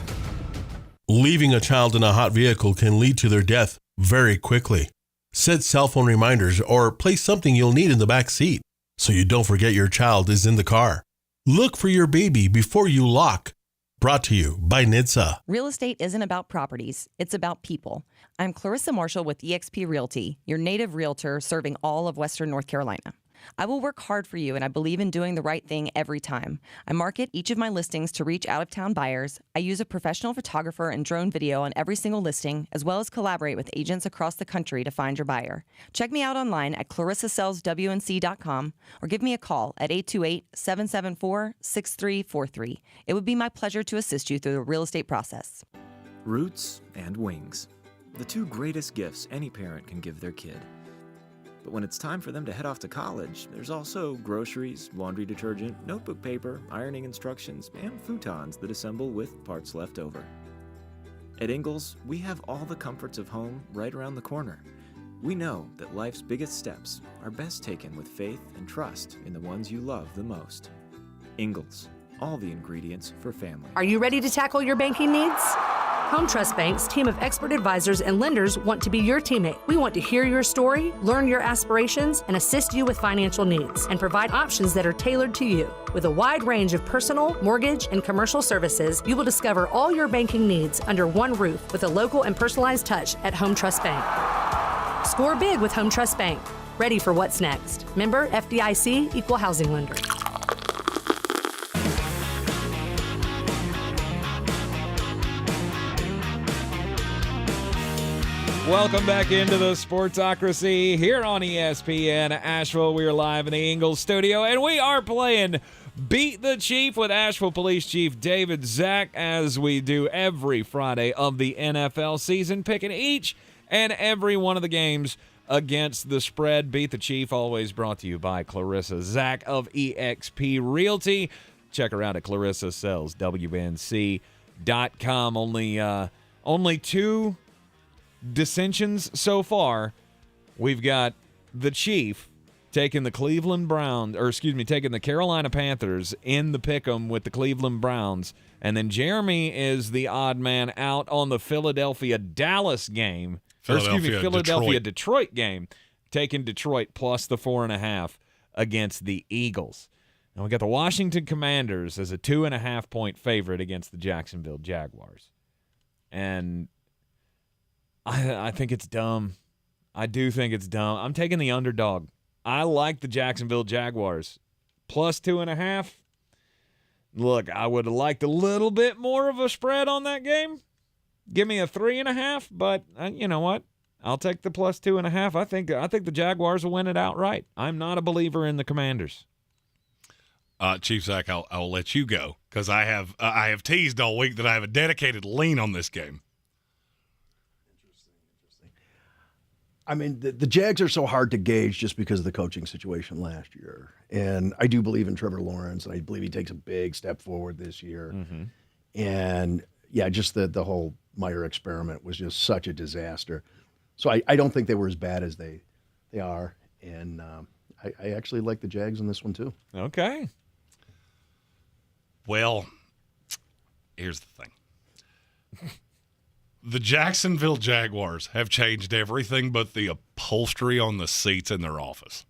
Leaving a child in a hot vehicle can lead to their death very quickly. Set cell phone reminders or place something you'll need in the back seat so you don't forget your child is in the car. Look for your baby before you lock. Brought to you by NHTSA. Real estate isn't about properties, it's about people. I'm Clarissa Marshall with eXp Realty, your native realtor serving all of Western North Carolina. I will work hard for you, and I believe in doing the right thing every time. I market each of my listings to reach out-of-town buyers. I use a professional photographer and drone video on every single listing, as well as collaborate with agents across the country to find your buyer. Check me out online at clarissasellswnc.com or give me a call at 828-774-6343. It would be my pleasure to assist you through the real estate process. Roots and wings. The two greatest gifts any parent can give their kid. But when it's time for them to head off to college, there's also groceries, laundry detergent, notebook paper, ironing instructions, and futons that assemble with parts left over. At Ingles, we have all the comforts of home right around the corner. We know that life's biggest steps are best taken with faith and trust in the ones you love the most. Ingles, all the ingredients for family. Are you ready to tackle your banking needs? Home Trust Bank's team of expert advisors and lenders want to be your teammate. We want to hear your story, learn your aspirations, and assist you with financial needs, and provide options that are tailored to you. With a wide range of personal, mortgage, and commercial services, you will discover all your banking needs under one roof with a local and personalized touch at Home Trust Bank. Score big with Home Trust Bank. Ready for what's next. Member FDIC, Equal Housing Lender. Welcome back into the Sportsocracy here on ESPN Asheville. We are live in the Ingles Studio, and we are playing Beat the Chief with Asheville Police Chief David Zack, as we do every Friday of the NFL season, picking each and every one of the games against the spread. Beat the Chief, always brought to you by Clarissa Zack of eXp Realty. Check her out at clarissasellswnc.com. Only two dissensions so far. We've got the Chief taking the taking the Carolina Panthers in the pick'em with the Cleveland Browns, and then Jeremy is the odd man out on the Philadelphia-Dallas game. Philadelphia-Detroit game, taking Detroit plus the 4.5 against the Eagles. And we got the Washington Commanders as a 2.5-point favorite against the Jacksonville Jaguars. And I think it's dumb. I do think it's dumb. I'm taking the underdog. I like the Jacksonville Jaguars. Plus 2.5. Look, I would have liked a little bit more of a spread on that game. Give me a 3.5, but you know what? I'll take the plus 2.5. I think the Jaguars will win it outright. I'm not a believer in the Commanders. Chief Zack, I'll let you go because I have teased all week that I have a dedicated lean on this game. I mean, the Jags are so hard to gauge just because of the coaching situation last year. And I do believe in Trevor Lawrence, and I believe he takes a big step forward this year. Mm-hmm. And, yeah, just the whole Meyer experiment was just such a disaster. So I don't think they were as bad as they are. And I actually like the Jags in this one, too. Okay. Well, here's the thing. The Jacksonville Jaguars have changed everything but the upholstery on the seats in their office.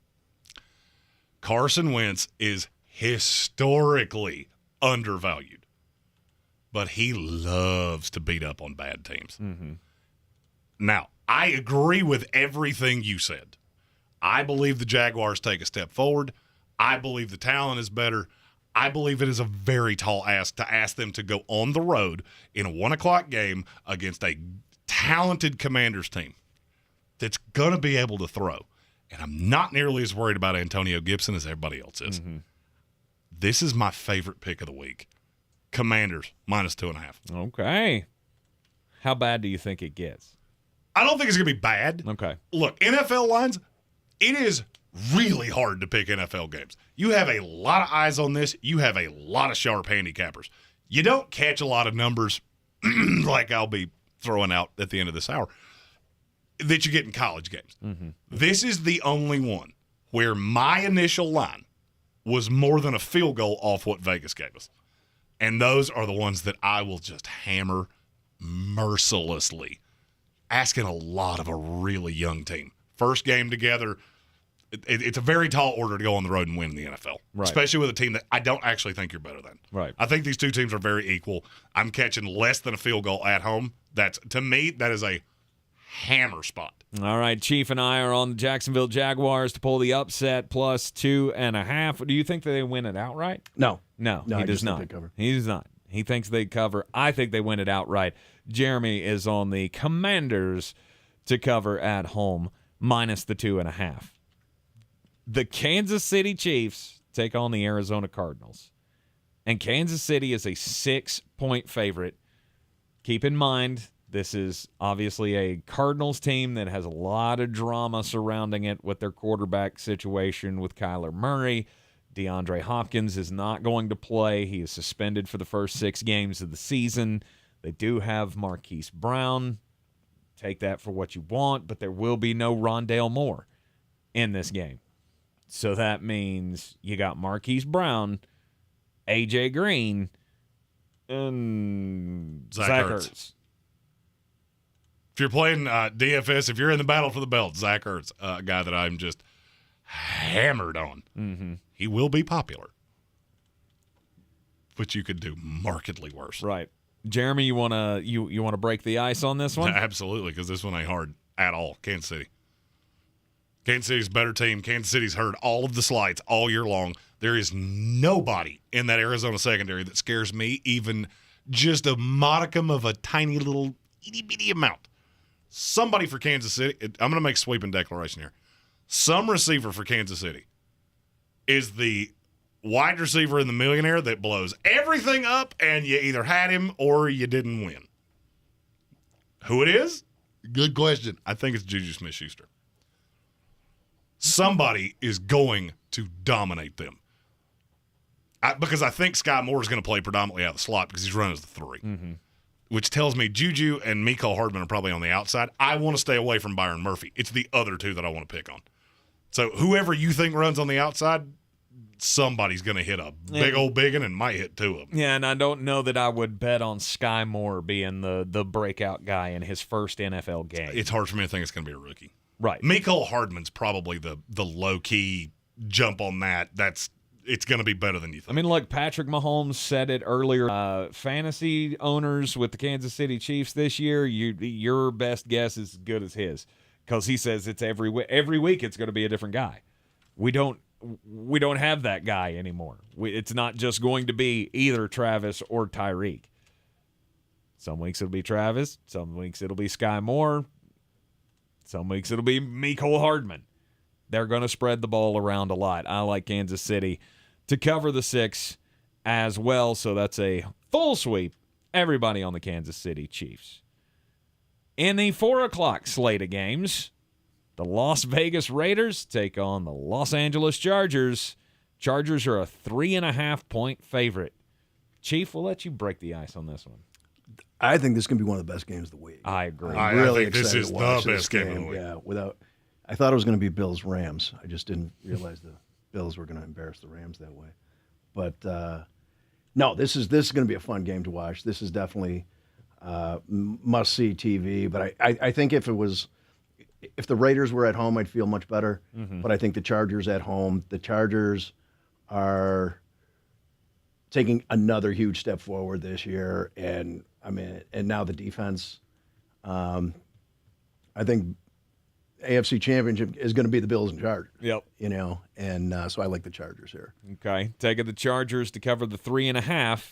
Carson Wentz is historically undervalued. But he loves to beat up on bad teams. Mm-hmm. Now, I agree with everything you said. I believe the Jaguars take a step forward. I believe the talent is better. I believe it is a very tall ask to ask them to go on the road in a 1 o'clock game against a talented Commanders team that's going to be able to throw. And I'm not nearly as worried about Antonio Gibson as everybody else is. Mm-hmm. This is my favorite pick of the week. Commanders, -2.5. Okay. How bad do you think it gets? I don't think it's going to be bad. Okay. Look, NFL lines, it is really hard to pick NFL games. You have a lot of eyes on this. You have a lot of sharp handicappers. You don't catch a lot of numbers like I'll be throwing out at the end of this hour that you get in college games. Mm-hmm. This is the only one where my initial line was more than a field goal off what Vegas gave us. And those are the ones that I will just hammer mercilessly, asking a lot of a really young team. First game together, it's a very tall order to go on the road and win in the NFL, right. Especially with a team that I don't actually think you're better than. Right. I think these two teams are very equal. I'm catching less than a field goal at home. To me, that is a hammer spot. All right, Chief and I are on the Jacksonville Jaguars to pull the upset +2.5. Do you think that they win it outright? No. No, I he does just think not. they cover. He does not. He thinks they cover. I think they win it outright. Jeremy is on the Commanders to cover at home -2.5. The Kansas City Chiefs take on the Arizona Cardinals. And Kansas City is a 6-point favorite. Keep in mind, this is obviously a Cardinals team that has a lot of drama surrounding it with their quarterback situation with Kyler Murray. DeAndre Hopkins is not going to play. He is suspended for the first 6 games of the season. They do have Marquise Brown. Take that for what you want, but there will be no Rondale Moore in this game. So that means you got Marquise Brown, A.J. Greene, and Zach Ertz. If you're playing DFS, if you're in the battle for the belt, Zach Ertz, a guy that I'm just hammered on. Mm-hmm. He will be popular, but you could do markedly worse. Right. Jeremy, you wanna break the ice on this one? Absolutely, because this one ain't hard at all. Kansas City. Kansas City's a better team. Kansas City's heard all of the slights all year long. There is nobody in that Arizona secondary that scares me even just a modicum of a tiny little itty-bitty amount. Somebody for Kansas City, I'm going to make a sweeping declaration here. Some receiver for Kansas City is the wide receiver in the millionaire that blows everything up and you either had him or you didn't win. Who it is? Good question. I think it's Juju Smith-Schuster. Somebody is going to dominate them. Because I think Sky Moore is going to play predominantly out of the slot because he's running as the 3. Mm-hmm. Which tells me Juju and Mecole Hardman are probably on the outside. I want to stay away from Byron Murphy. It's the other two that I want to pick on. So whoever you think runs on the outside, somebody's going to hit a big old biggin and might hit 2 of them. Yeah, and I don't know that I would bet on Sky Moore being the breakout guy in his first NFL game. It's hard for me to think it's going to be a rookie. Right. Mecole Hardman's probably the low-key jump on that. It's going to be better than you think. I mean, look, Patrick Mahomes said it earlier. Fantasy owners with the Kansas City Chiefs this year, your best guess is as good as his, because he says it's every week it's going to be a different guy. We don't have that guy anymore. It's not just going to be either Travis or Tyreek. Some weeks it'll be Travis. Some weeks it'll be Sky Moore. Some weeks it'll be Mecole Hardman. They're going to spread the ball around a lot. I like Kansas City to cover the 6 as well, so that's a full sweep. Everybody on the Kansas City Chiefs. In the 4 o'clock slate of games, the Las Vegas Raiders take on the Los Angeles Chargers. Chargers are a 3.5-point favorite. Chief, we'll let you break the ice on this one. I think this is going to be one of the best games of the week. I agree. I'm really I think excited this is to watch the this best game of the week. Yeah, I thought it was going to be Bills-Rams. I just didn't realize the Bills were going to embarrass the Rams that way. But, no, this is going to be a fun game to watch. This is definitely must-see TV. But I think if the Raiders were at home, I'd feel much better. Mm-hmm. But I think the Chargers at home, the Chargers are taking another huge step forward this year. And now the defense. I think AFC Championship is going to be the Bills and Chargers. Yep. And so I like the Chargers here. Okay, taking the Chargers to cover the 3.5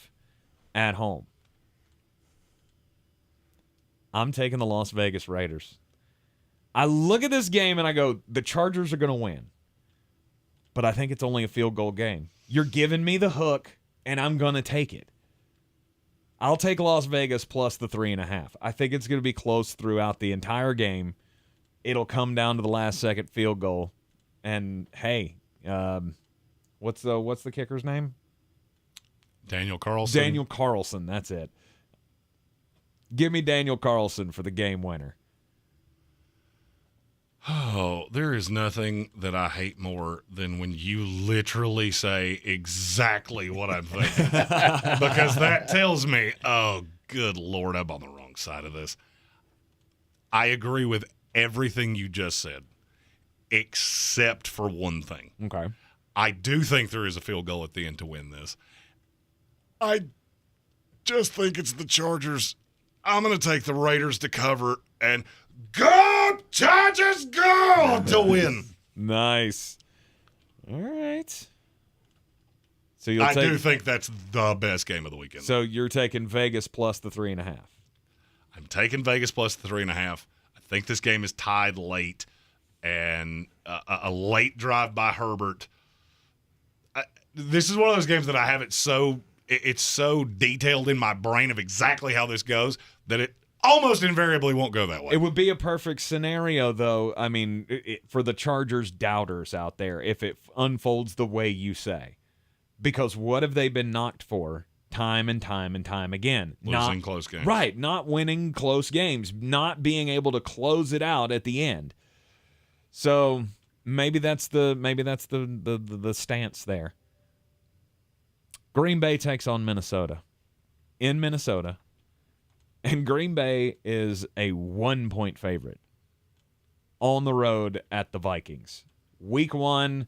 at home. I'm taking the Las Vegas Raiders. I look at this game and I go, the Chargers are going to win. But I think it's only a field goal game. You're giving me the hook, and I'm going to take it. I'll take Las Vegas plus the 3.5. I think it's going to be close throughout the entire game. It'll come down to the last second field goal. And hey, what's the kicker's name? Daniel Carlson. Daniel Carlson, that's it. Give me Daniel Carlson for the game winner. Oh, there is nothing that I hate more than when you literally say exactly what I'm thinking. Because that tells me, oh, good Lord, I'm on the wrong side of this. I agree with everything you just said, except for one thing. Okay. I do think there is a field goal at the end to win this. I just think it's the Chargers. I'm going to take the Raiders to cover and go Chargers, go to win. Nice. All right. So I do think that's the best game of the weekend. So you're taking Vegas plus the 3.5. I'm taking Vegas plus the 3.5. I think this game is tied late, and a late drive by Herbert. This is one of those games that I have it's so detailed in my brain of exactly how this goes that it almost invariably won't go that way. It would be a perfect scenario, though, I mean, for the Chargers doubters out there, if it unfolds the way you say. Because what have they been knocked for time and time and time again? Losing close games. Right, not winning close games, not being able to close it out at the end. So maybe that's the stance there. Green Bay takes on Minnesota. In Minnesota. And Green Bay is a 1-point favorite on the road at the Vikings. Week 1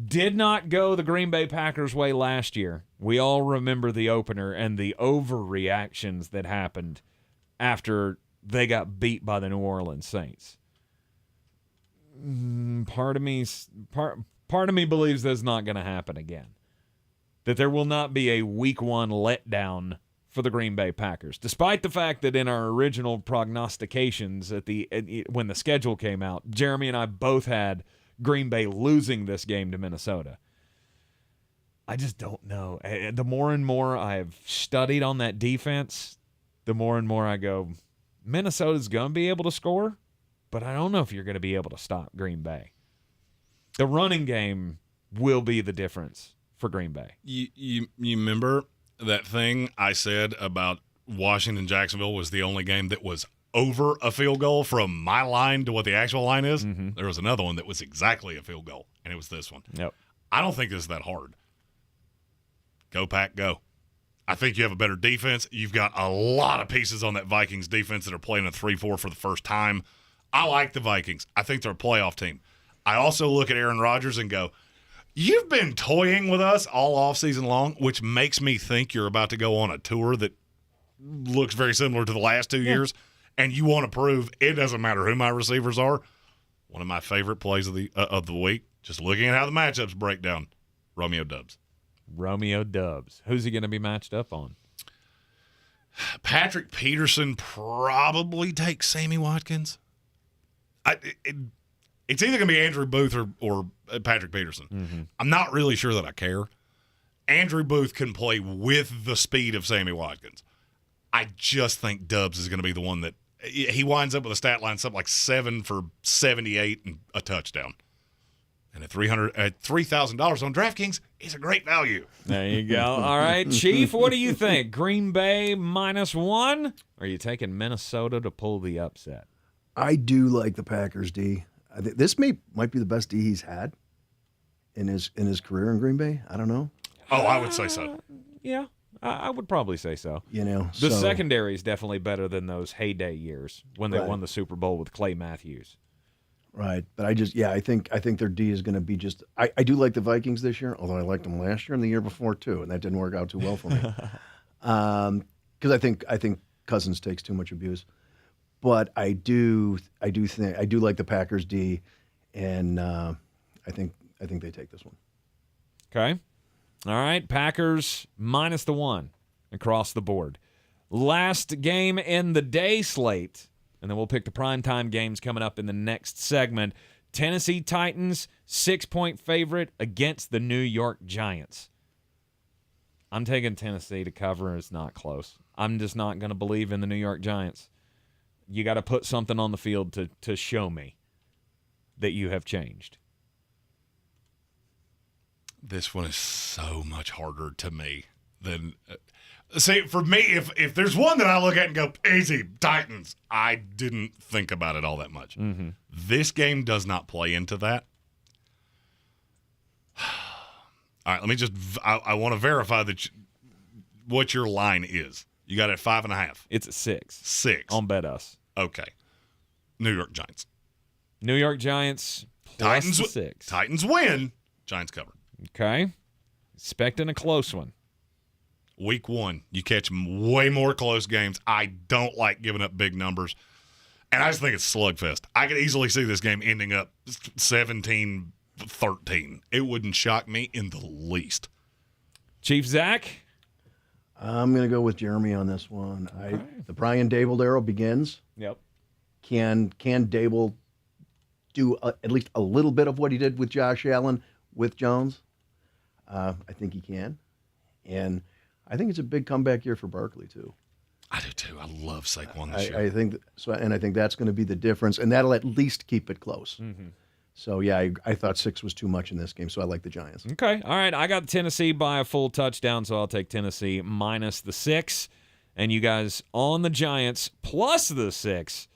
did not go the Green Bay Packers' way last year. We all remember the opener and the overreactions that happened after they got beat by the New Orleans Saints. Part of me believes that's not going to happen again. That there will not be a Week 1 letdown for the Green Bay Packers, despite the fact that in our original prognostications when the schedule came out, Jeremy and I both had Green Bay losing this game to Minnesota. I just don't know. The more and more I've studied on that defense, the more and more I go, Minnesota's going to be able to score, but I don't know if you're going to be able to stop Green Bay. The running game will be the difference for Green Bay. You remember that thing I said about Washington Jacksonville was the only game that was over a field goal from my line to what the actual line is? Mm-hmm. There was another one that was exactly a field goal, and it was this one. Yep. I don't think this is that hard. Go Pack, go. I think you have a better defense. You've got a lot of pieces on that Vikings defense that are playing a 3-4 for the first time. I like the Vikings. I think they're a playoff team. I also look at Aaron Rodgers and go, you've been toying with us all offseason long, which makes me think you're about to go on a tour that looks very similar to the last 2 years, and you want to prove it doesn't matter who my receivers are. One of my favorite plays of the week, just looking at how the matchups break down, Romeo Doubs. Romeo Doubs. Who's he going to be matched up on? Patrick Peterson probably takes Sammy Watkins. It's either going to be Andrew Booth or Patrick Peterson. Mm-hmm. I'm not really sure that I care. Andrew Booth can play with the speed of Sammy Watkins. I just think Doubs is going to be the one that he winds up with a stat line something like 7 for 78 and a touchdown. And at $300,000 on DraftKings is a great value. There you go. All right, Chief, what do you think? Green Bay -1? Or are you taking Minnesota to pull the upset? I do like the Packers, D. I think this might be the best D he's had in his career in Green Bay. I don't know. Oh, I would say so. Yeah, I would probably say so. The secondary is definitely better than those heyday years when they won the Super Bowl with Clay Matthews. Right, but I think their D is going to be just. I do like the Vikings this year, although I liked them last year and the year before too, and that didn't work out too well for me. Because I think Cousins takes too much abuse, but I do like the Packers D, and I think they take this one. Okay, all right, Packers minus the 1 across the board. Last game in the day slate. And then we'll pick the primetime games coming up in the next segment. Tennessee Titans, 6-point favorite against the New York Giants. I'm taking Tennessee to cover. It's not close. I'm just not going to believe in the New York Giants. You got to put something on the field to show me that you have changed. This one is so much harder to me than see, for me, if there's one that I look at and go, easy, Titans, I didn't think about it all that much. Mm-hmm. This game does not play into that. All right, let me just I want to verify that what your line is. You got it at 5.5. It's at 6. 6. On Bet Us. Okay. New York Giants. New York Giants plus the 6. Titans win. Giants cover. Okay. Expecting a close one. Week 1, you catch way more close games. I don't like giving up big numbers. And I just think it's slugfest. I could easily see this game ending up 17-13. It wouldn't shock me in the least. Chief Zack? I'm going to go with Jeremy on this one. Okay. The Brian Dable era begins. Yep. Can Dable do at least a little bit of what he did with Josh Allen with Jones? I think he can. And I think it's a big comeback year for Barkley, too. I do, too. I love Saquon this year. I think so, and I think that's going to be the difference, and that'll at least keep it close. Mm-hmm. So, yeah, I thought 6 was too much in this game, so I like the Giants. Okay. All right. I got Tennessee by a full touchdown, so I'll take Tennessee minus the 6. And you guys on the Giants plus the 6.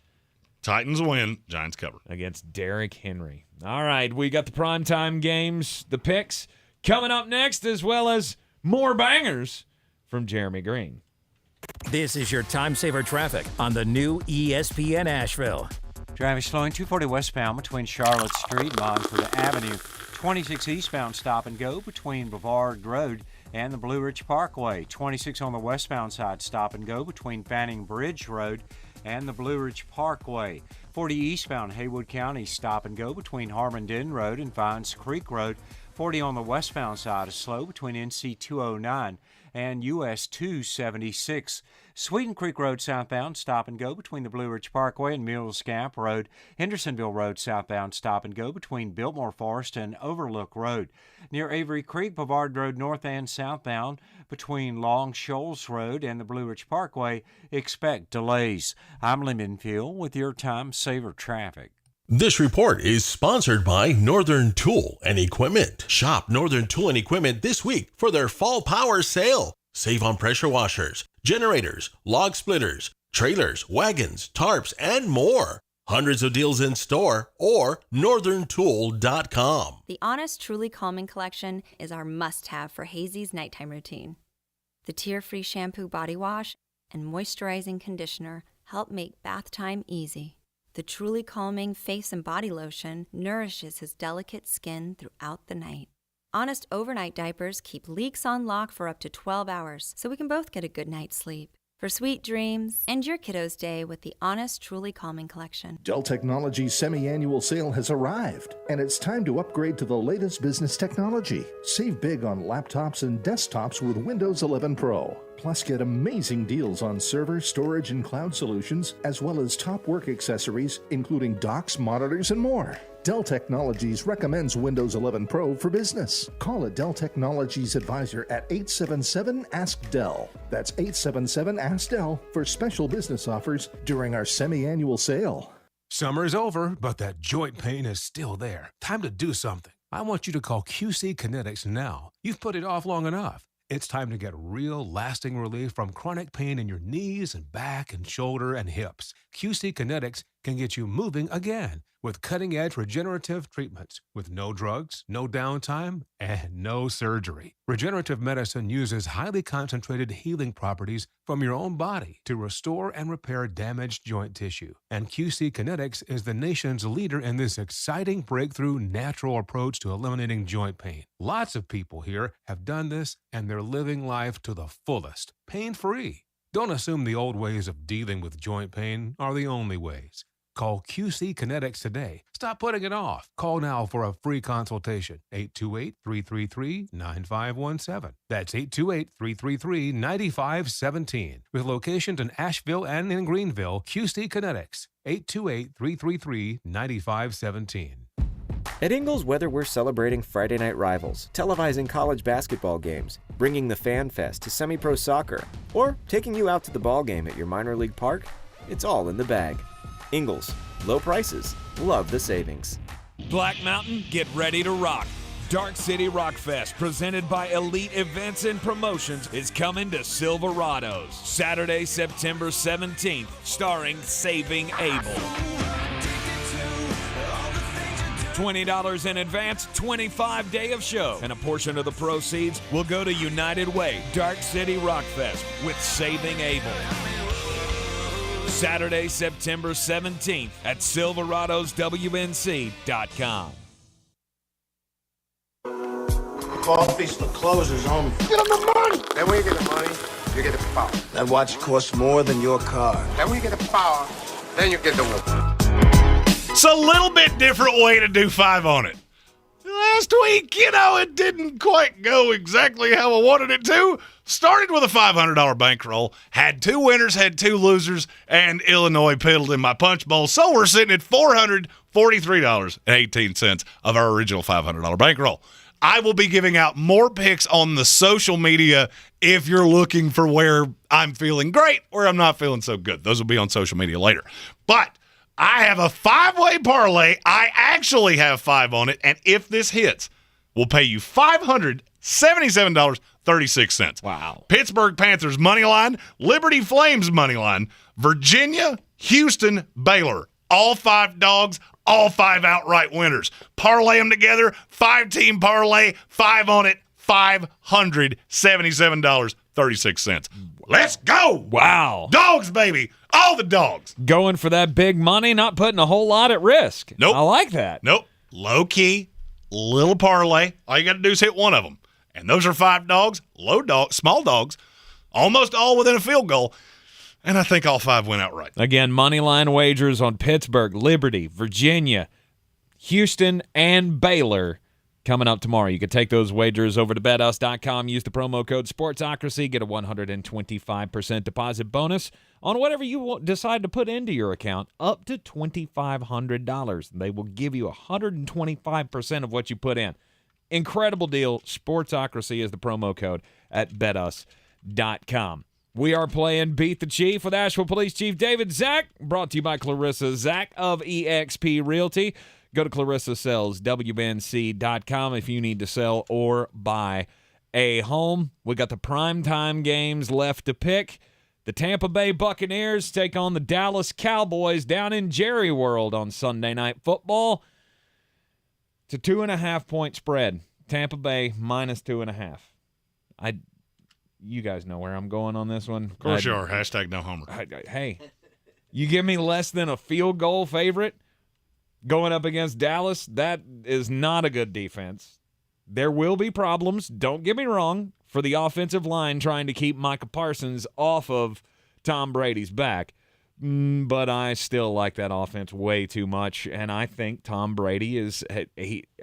Titans win. Giants cover. Against Derrick Henry. All right. We got the primetime games, the picks, coming up next, as well as more bangers from Jeremy Greene. This is your time saver traffic on the new ESPN Asheville. Traffic slowing 240 westbound between Charlotte Street and Montford Avenue. 26 eastbound stop and go between Brevard Road and the Blue Ridge Parkway. 26 on the westbound side stop and go between Fanning Bridge Road and the Blue Ridge Parkway. 40 eastbound Haywood County stop and go between Harmon-Den Road and Vines Creek Road. 40 on the westbound side is slow between NC 209 and US 276. Sweeten Creek Road southbound stop and go between the Blue Ridge Parkway and Mills Gap Road. Hendersonville Road southbound stop and go between Biltmore Forest and Overlook Road. Near Avery Creek, Brevard Road north and southbound between Long Shoals Road and the Blue Ridge Parkway. Expect delays. I'm Lee Minfield with your time saver traffic. This report is sponsored by Northern Tool and Equipment. Shop Northern Tool and Equipment this week for their fall power sale. Save on pressure washers, generators, log splitters, trailers, wagons, tarps, and more. Hundreds of deals in store or northerntool.com. The Honest Truly Calming Collection is our must-have for Hazy's nighttime routine. The tear-free shampoo body wash and moisturizing conditioner help make bath time easy. The Truly Calming face and body lotion nourishes his delicate skin throughout the night. Honest overnight diapers keep leaks on lock for up to 12 hours, so we can both get a good night's sleep. For sweet dreams, end your kiddo's day with the Honest Truly Calming Collection. Dell Technologies' semi-annual sale has arrived, and it's time to upgrade to the latest business technology. Save big on laptops and desktops with Windows 11 Pro. Plus, get amazing deals on server, storage, and cloud solutions, as well as top work accessories, including docks, monitors, and more. Dell Technologies recommends Windows 11 Pro for business. Call a Dell Technologies advisor at 877-ASK-DELL. That's 877-ASK-DELL for special business offers during our semi-annual sale. Summer's over, but that joint pain is still there. Time to do something. I want you to call QC Kinetics now. You've put it off long enough. It's time to get real, lasting relief from chronic pain in your knees and back and shoulder and hips. QC Kinetics can get you moving again with cutting-edge regenerative treatments with no drugs, no downtime, and no surgery. Regenerative medicine uses highly concentrated healing properties from your own body to restore and repair damaged joint tissue. And QC Kinetics is the nation's leader in this exciting breakthrough natural approach to eliminating joint pain. Lots of people here have done this, and they're living life to the fullest, pain-free. Don't assume the old ways of dealing with joint pain are the only ways. Call QC Kinetics today. Stop putting it off. Call now for a free consultation. 828-333-9517. That's 828-333-9517. With locations in Asheville and in Greenville, QC Kinetics. 828-333-9517. At Ingles, whether we're celebrating Friday night rivals, televising college basketball games, bringing the Fan Fest to semi-pro soccer, or taking you out to the ball game at your minor league park, it's all in the bag. Ingles, low prices, love the savings. Black Mountain, get ready to rock. Dark City Rock Fest, presented by Elite Events and Promotions, is coming to Silverados Saturday, September 17th, starring Saving Abel. $20 in advance, 25-day of show, and a portion of the proceeds will go to United Way, Dark City Rock Fest with Saving Abel. Saturday, September 17th at SilveradosWNC.com. Coffee's for closers, homie. Get him the money! Then when you get the money, you get the power. That watch costs more than your car. Then when you get the power, then you get the woman. It's a little bit different way to do 5 on it. Last week, it didn't quite go exactly how I wanted it to. Started with a $500 bankroll, had 2 winners, had 2 losers, and Illinois piddled in my punch bowl. So we're sitting at $443.18 of our original $500 bankroll. I will be giving out more picks on the social media if you're looking for where I'm feeling great, where I'm not feeling so good. Those will be on social media later. But I have a 5-way parlay. I actually have 5 on it, and if this hits, we'll pay you $577.36. Wow. Pittsburgh Panthers money line, Liberty Flames money line, Virginia, Houston, Baylor. All 5 dogs, all 5 outright winners. Parlay them together, 5-team parlay, 5 on it, $577.36. Let's go! Wow. Dogs, baby. All the dogs. Going for that big money, not putting a whole lot at risk. Nope. I like that. Nope. Low key, little parlay. All you got to do is hit one of them. And those are 5 dogs, small dogs, almost all within a field goal. And I think all 5 went outright. Again, money line wagers on Pittsburgh, Liberty, Virginia, Houston, and Baylor coming up tomorrow. You can take those wagers over to betus.com. Use the promo code SPORTSOCRACY. Get a 125% deposit bonus on whatever you decide to put into your account, up to $2,500. They will give you 125% of what you put in. Incredible deal. SPORTSOCRACY is the promo code at betus.com. We are playing Beat the Chief with Asheville Police Chief David Zack, brought to you by Clarissa Zack of eXp Realty. Go to ClarissaSellsWNC.com if you need to sell or buy a home. We got the primetime games left to pick. The Tampa Bay Buccaneers take on the Dallas Cowboys down in Jerry World on Sunday Night Football. It's a 2.5-point spread. Tampa Bay minus 2.5. You guys know where I'm going on this one. Of course you are. Hashtag no homer. Hey, you give me less than a field goal favorite going up against Dallas, that is not a good defense. There will be problems, don't get me wrong, for the offensive line trying to keep Micah Parsons off of Tom Brady's back. But I still like that offense way too much, and I think Tom Brady is,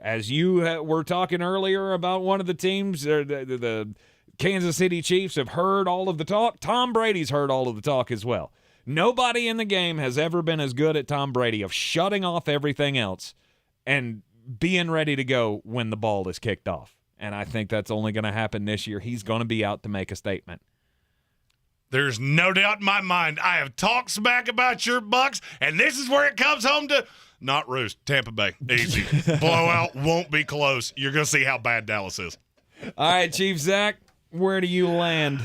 as you were talking earlier about one of the teams, the Kansas City Chiefs have heard all of the talk. Tom Brady's heard all of the talk as well. Nobody in the game has ever been as good at Tom Brady of shutting off everything else and being ready to go when the ball is kicked off. And I think that's only going to happen this year. He's going to be out to make a statement. There's no doubt in my mind. I have talked smack about your Bucks, and this is where it comes home to not roost. Tampa Bay. Easy. Blowout won't be close. You're going to see how bad Dallas is. All right, Chief Zack, where do you land?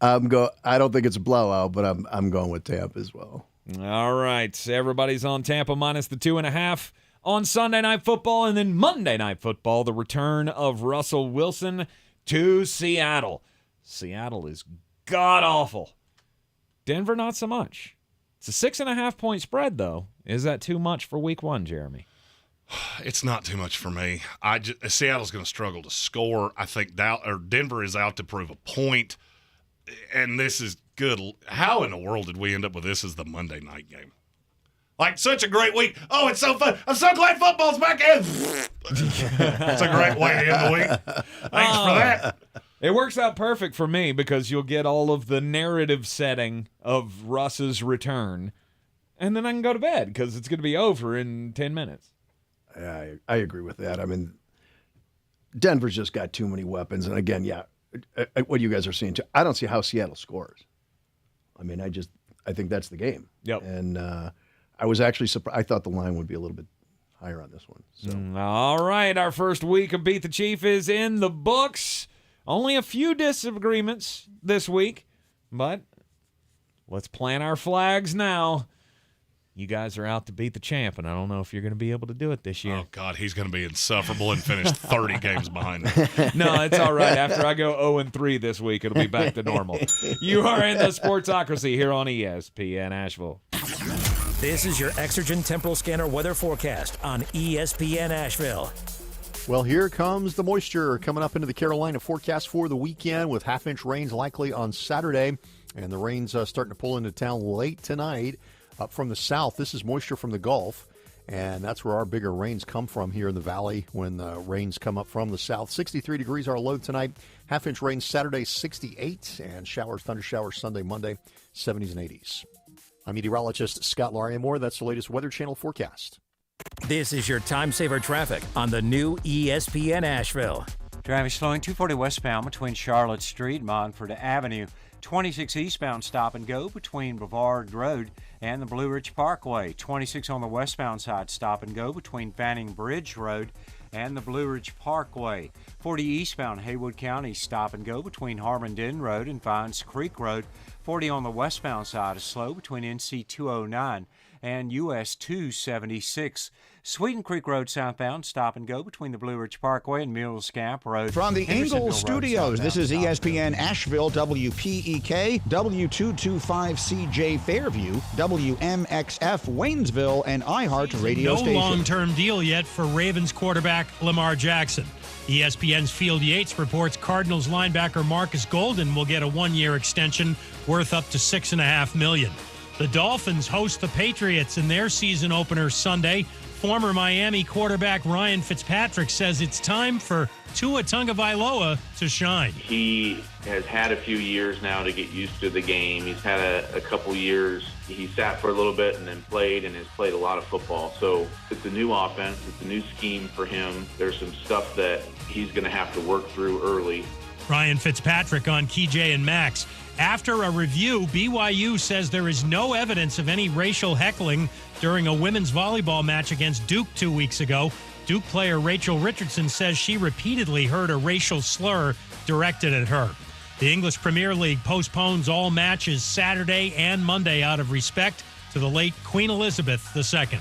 I don't think it's a blowout, but I'm going with Tampa as well. All right. Everybody's on Tampa minus the 2.5 on Sunday Night Football. And then Monday Night Football, the return of Russell Wilson to Seattle. Seattle is god-awful. Denver, not so much. It's a 6.5-point spread, though. Is that too much for week one, Jeremy? It's not too much for me. Seattle's going to struggle to score. I think Denver is out to prove a point, and this is good. How in the world did we end up with this as the Monday night game? Like, such a great week. Oh, it's so fun. I'm so glad football's back in. It's a great way to end the week. Thanks for that. It works out perfect for me because you'll get all of the narrative setting of Russ's return, and then I can go to bed because it's going to be over in 10 minutes. I agree with that. I mean, Denver's just got too many weapons. And again, what you guys are seeing too, I don't see how Seattle scores. I mean, I think that's the game. Yep. And I was actually surprised. I thought the line would be a little bit higher on this one. So. All right, our first week of Beat the Chief is in the books. Only a few disagreements this week, but let's plant our flags now. You guys are out to beat the champ, and I don't know if you're going to be able to do it this year. Oh, God, he's going to be insufferable and finish 30 games behind me. No, it's all right. After I go 0-3 this week, it'll be back to normal. You are in the Sportsocracy here on ESPN Asheville. This is your Exergen Temporal Scanner weather forecast on ESPN Asheville. Well, here comes the moisture coming up into the Carolina forecast for the weekend with half-inch rains likely on Saturday, and the rains starting to pull into town late tonight. Up from the south, this is moisture from the Gulf, and that's where our bigger rains come from here in the valley when the rains come up from the south. 63 degrees our low tonight. Half-inch rain Saturday, 68, and thunder showers Sunday, Monday, 70s and 80s. I'm meteorologist Scott Lariamore. That's the latest Weather Channel forecast. This is your time saver traffic on the new ESPN Asheville. Traffic slowing 240 westbound between Charlotte Street and Montford Avenue. 26 eastbound stop and go between Brevard Road and the Blue Ridge Parkway. 26 on the westbound side stop and go between Fanning Bridge Road and the Blue Ridge Parkway. 40 eastbound Haywood County stop and go between Harmon-Den Road and Vines Creek Road. 40 on the westbound side is slow between NC 209 and US 276. Sweeten Creek Road southbound stop and go between the Blue Ridge Parkway and Mills Gap Road. From the Ingles Studios, this is ESPN Asheville, WPEK, W225CJ Fairview, WMXF Waynesville, and iHeart Radio Station. No long-term deal yet for Ravens quarterback Lamar Jackson. ESPN's Field Yates reports Cardinals linebacker Marcus Golden will get a one-year extension worth up to $6.5 million. The Dolphins host the Patriots in their season opener Sunday. Former Miami quarterback Ryan Fitzpatrick says it's time for Tua Tagovailoa to shine. He has had a few years now to get used to the game. He's had a couple years. He sat for a little bit and then played and has played a lot of football. So it's a new offense. It's a new scheme for him. There's some stuff that he's going to have to work through early. Ryan Fitzpatrick on KJ and Max. After a review, BYU says there is no evidence of any racial heckling during a women's volleyball match against Duke 2 weeks ago. Duke player Rachel Richardson says she repeatedly heard a racial slur directed at her. The English Premier League postpones all matches Saturday and Monday out of respect to the late Queen Elizabeth II.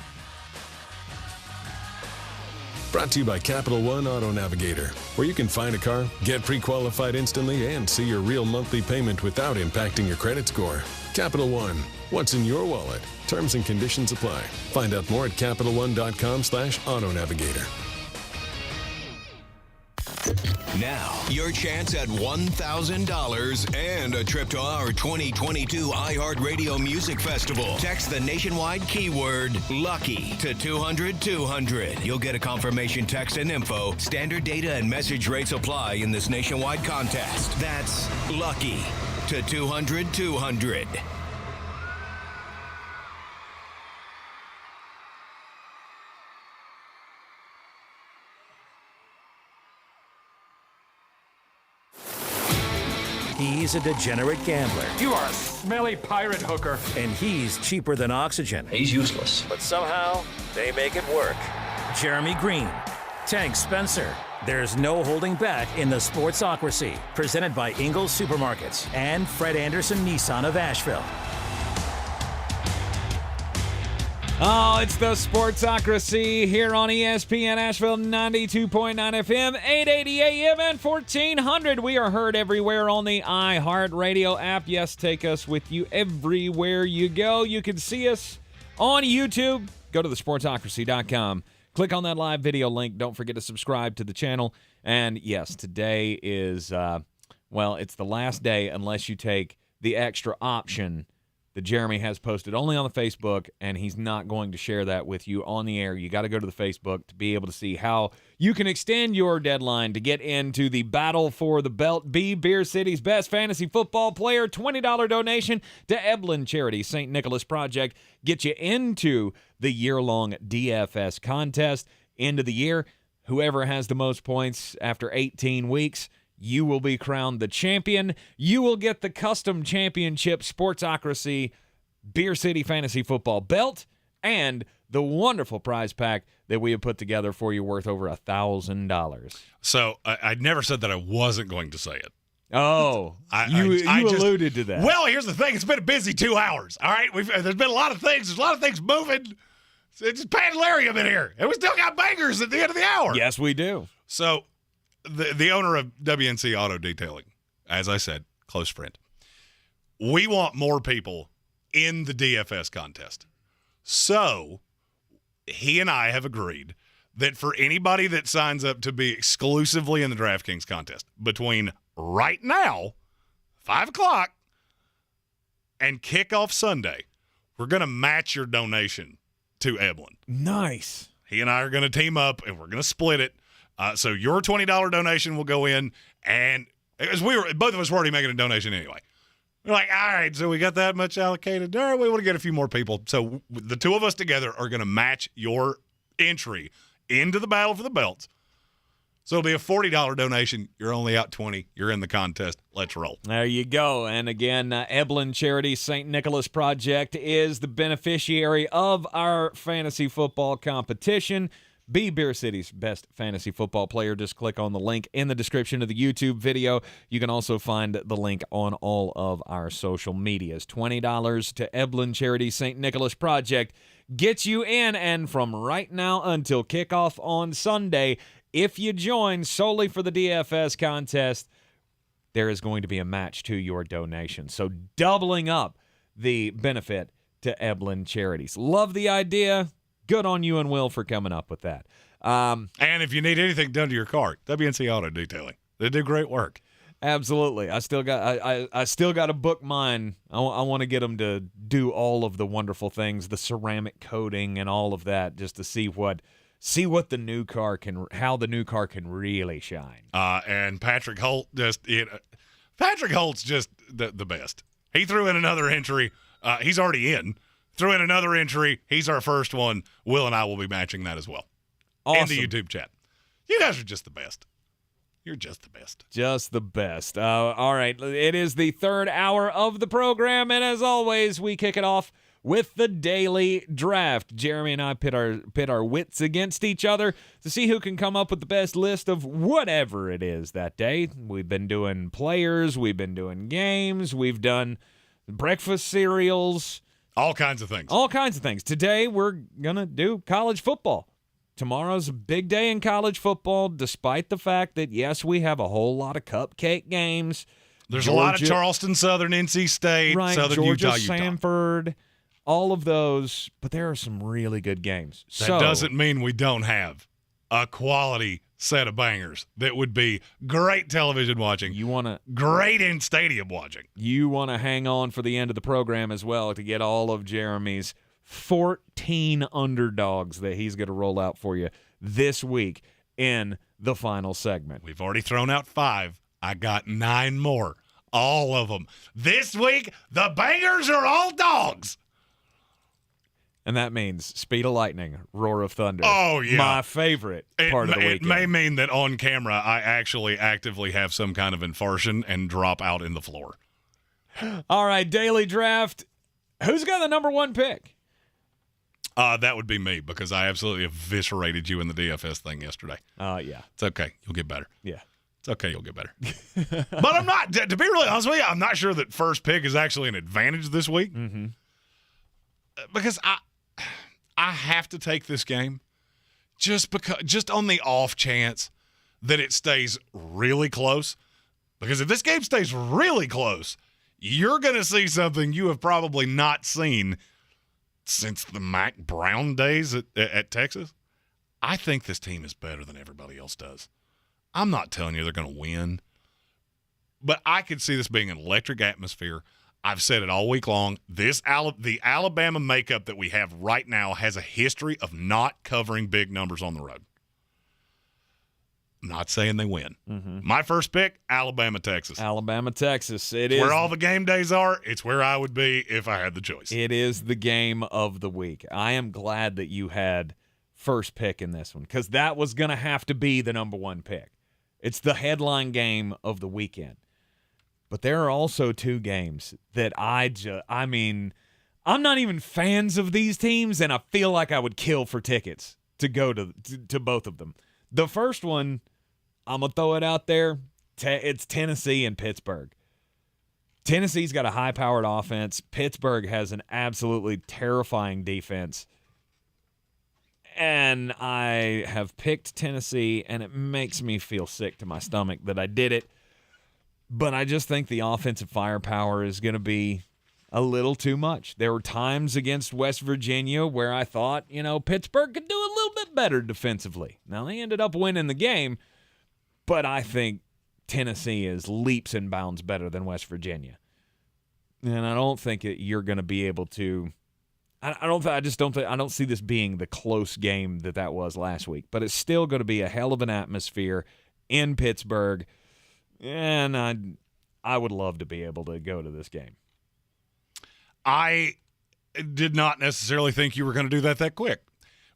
Brought to you by Capital One Auto Navigator, where you can find a car, get pre-qualified instantly, and see your real monthly payment without impacting your credit score. Capital One, what's in your wallet? Terms and conditions apply. Find out more at CapitalOne.com/Auto Navigator. Now, your chance at $1,000 and a trip to our 2022 iHeartRadio Music Festival. Text the nationwide keyword LUCKY to 200-200. You'll get a confirmation text and info. Standard data and message rates apply in this nationwide contest. That's LUCKY to 200-200. He's a degenerate gambler. You are a smelly pirate hooker. And he's cheaper than oxygen. He's useless. But somehow, they make it work. Jeremy Greene, Tank Spencer. There's no holding back in the Sportsocracy. Presented by Ingles Supermarkets and Fred Anderson Nissan of Asheville. Oh, it's the Sportsocracy here on ESPN Asheville 92.9 FM, 880 AM, and 1400. We are heard everywhere on the iHeartRadio app. Yes, take us with you everywhere you go. You can see us on YouTube. Go to thesportsocracy.com. Click on that live video link. Don't forget to subscribe to the channel. And yes, today is, it's the last day unless you take the extra option that Jeremy has posted only on the Facebook, and he's not going to share that with you on the air. You got to go to the Facebook to be able to see how you can extend your deadline to get into the battle for the belt. Be Beer City's best fantasy football player. $20 donation to Eblin Charity St. Nicholas Project. Get you into the year-long DFS contest. End of the year, whoever has the most points after 18 weeks, you will be crowned the champion. You will get the custom championship Sportsocracy Beer City Fantasy Football belt and the wonderful prize pack that we have put together for you worth over $1,000. So I never said that I wasn't going to say it. Oh, you alluded to that. Well, here's the thing. It's been a busy 2 hours, all right? There's been a lot of things. There's a lot of things moving. It's pandalarium in here. And we still got bangers at the end of the hour. Yes, we do. So the owner of WNC Auto Detailing, as I said, close friend. We want more people in the DFS contest. So he and I have agreed that for anybody that signs up to be exclusively in the DraftKings contest between right now, 5 o'clock, and kickoff Sunday, we're going to match your donation to Eblin. Nice. He and I are going to team up, and we're going to split it. So your $20 donation will go in, and as both of us were already making a donation anyway. We're like, all right, so we got that much allocated. All right, we want to get a few more people. So the two of us together are going to match your entry into the battle for the belts. So it'll be a $40 donation. You're only out 20. You're in the contest. Let's roll. There you go. And again, Eblin Charity St. Nicholas Project is the beneficiary of our fantasy football competition. Be Beer City's best fantasy football player. Just click on the link in the description of the YouTube video. You can also find the link on all of our social medias. $20 to Eblin Charity St. Nicholas Project gets you in, and from right now until kickoff on Sunday, if you join solely for the DFS contest, there is going to be a match to your donation. So doubling up the benefit to Eblin Charities. Love the idea. Good on you and Will for coming up with that. And if you need anything done to your car, WNC Auto Detailing. They do great work. Absolutely. I still got to book mine. I want to get them to do all of the wonderful things, the ceramic coating and all of that, just to see what the new car how the new car can really shine. And Patrick Holt Patrick Holt's just the best. He threw in another entry. He's already in. Threw in another entry. He's our first one. Will and I will be matching that as well. Awesome. In the YouTube chat. You guys are just the best. You're just the best. Just the best. All right. It is the third hour of the program, and as always, we kick it off with the daily draft. Jeremy and I pit our wits against each other to see who can come up with the best list of whatever it is that day. We've been doing players. We've been doing games. We've done breakfast cereals. All kinds of things. All kinds of things. Today, we're going to do college football. Tomorrow's a big day in college football, despite the fact that, yes, we have a whole lot of cupcake games. There's a lot of Charleston Southern, NC State, right, Southern Georgia, Utah. Samford, all of those. But there are some really good games. That doesn't mean we don't have a quality set of bangers that would be great television watching. Great in stadium watching. You want to hang on for the end of the program as well to get all of Jeremy's 14 underdogs that he's going to roll out for you this week in the final segment. We've already thrown out 5. I got 9 more. All of them. This week, the bangers are all dogs. And that means Speed of Lightning, Roar of Thunder. Oh, yeah. My favorite part of the weekend. It may mean that on camera, I actually actively have some kind of infarction and drop out in the floor. All right, daily draft. Who's got the number 1 pick? That would be me, because I absolutely eviscerated you in the DFS thing yesterday. Yeah. It's okay. You'll get better. Yeah. It's okay. You'll get better. But I'm not, to be really honest with you, I'm not sure that first pick is actually an advantage this week. Mm-hmm. Because I have to take this game just on the off chance that it stays really close. Because if this game stays really close, you're going to see something you have probably not seen since the Mac Brown days at Texas. I think this team is better than everybody else does. I'm not telling you they're going to win, but I could see this being an electric atmosphere. I've said it all week long. The Alabama makeup that we have right now has a history of not covering big numbers on the road. I'm not saying they win. Mm-hmm. My first pick, Alabama, Texas. Alabama, Texas. It is where all the game days are. It's where I would be if I had the choice. It is the game of the week. I am glad that you had first pick in this one because that was going to have to be the number one pick. It's the headline game of the weekend. But there are also two games that I'm not even fans of these teams, and I feel like I would kill for tickets to go to both of them. The first one, I'm going to throw it out there. It's Tennessee and Pittsburgh. Tennessee's got a high-powered offense. Pittsburgh has an absolutely terrifying defense. And I have picked Tennessee, and it makes me feel sick to my stomach that I did it. But I just think the offensive firepower is going to be a little too much. There were times against West Virginia where I thought, Pittsburgh could do a little bit better defensively. Now, they ended up winning the game, but I think Tennessee is leaps and bounds better than West Virginia. And I don't think you're going to be able to I don't see this being the close game that was last week, but it's still going to be a hell of an atmosphere in Pittsburgh. And I would love to be able to go to this game. I did not necessarily think you were going to do that quick,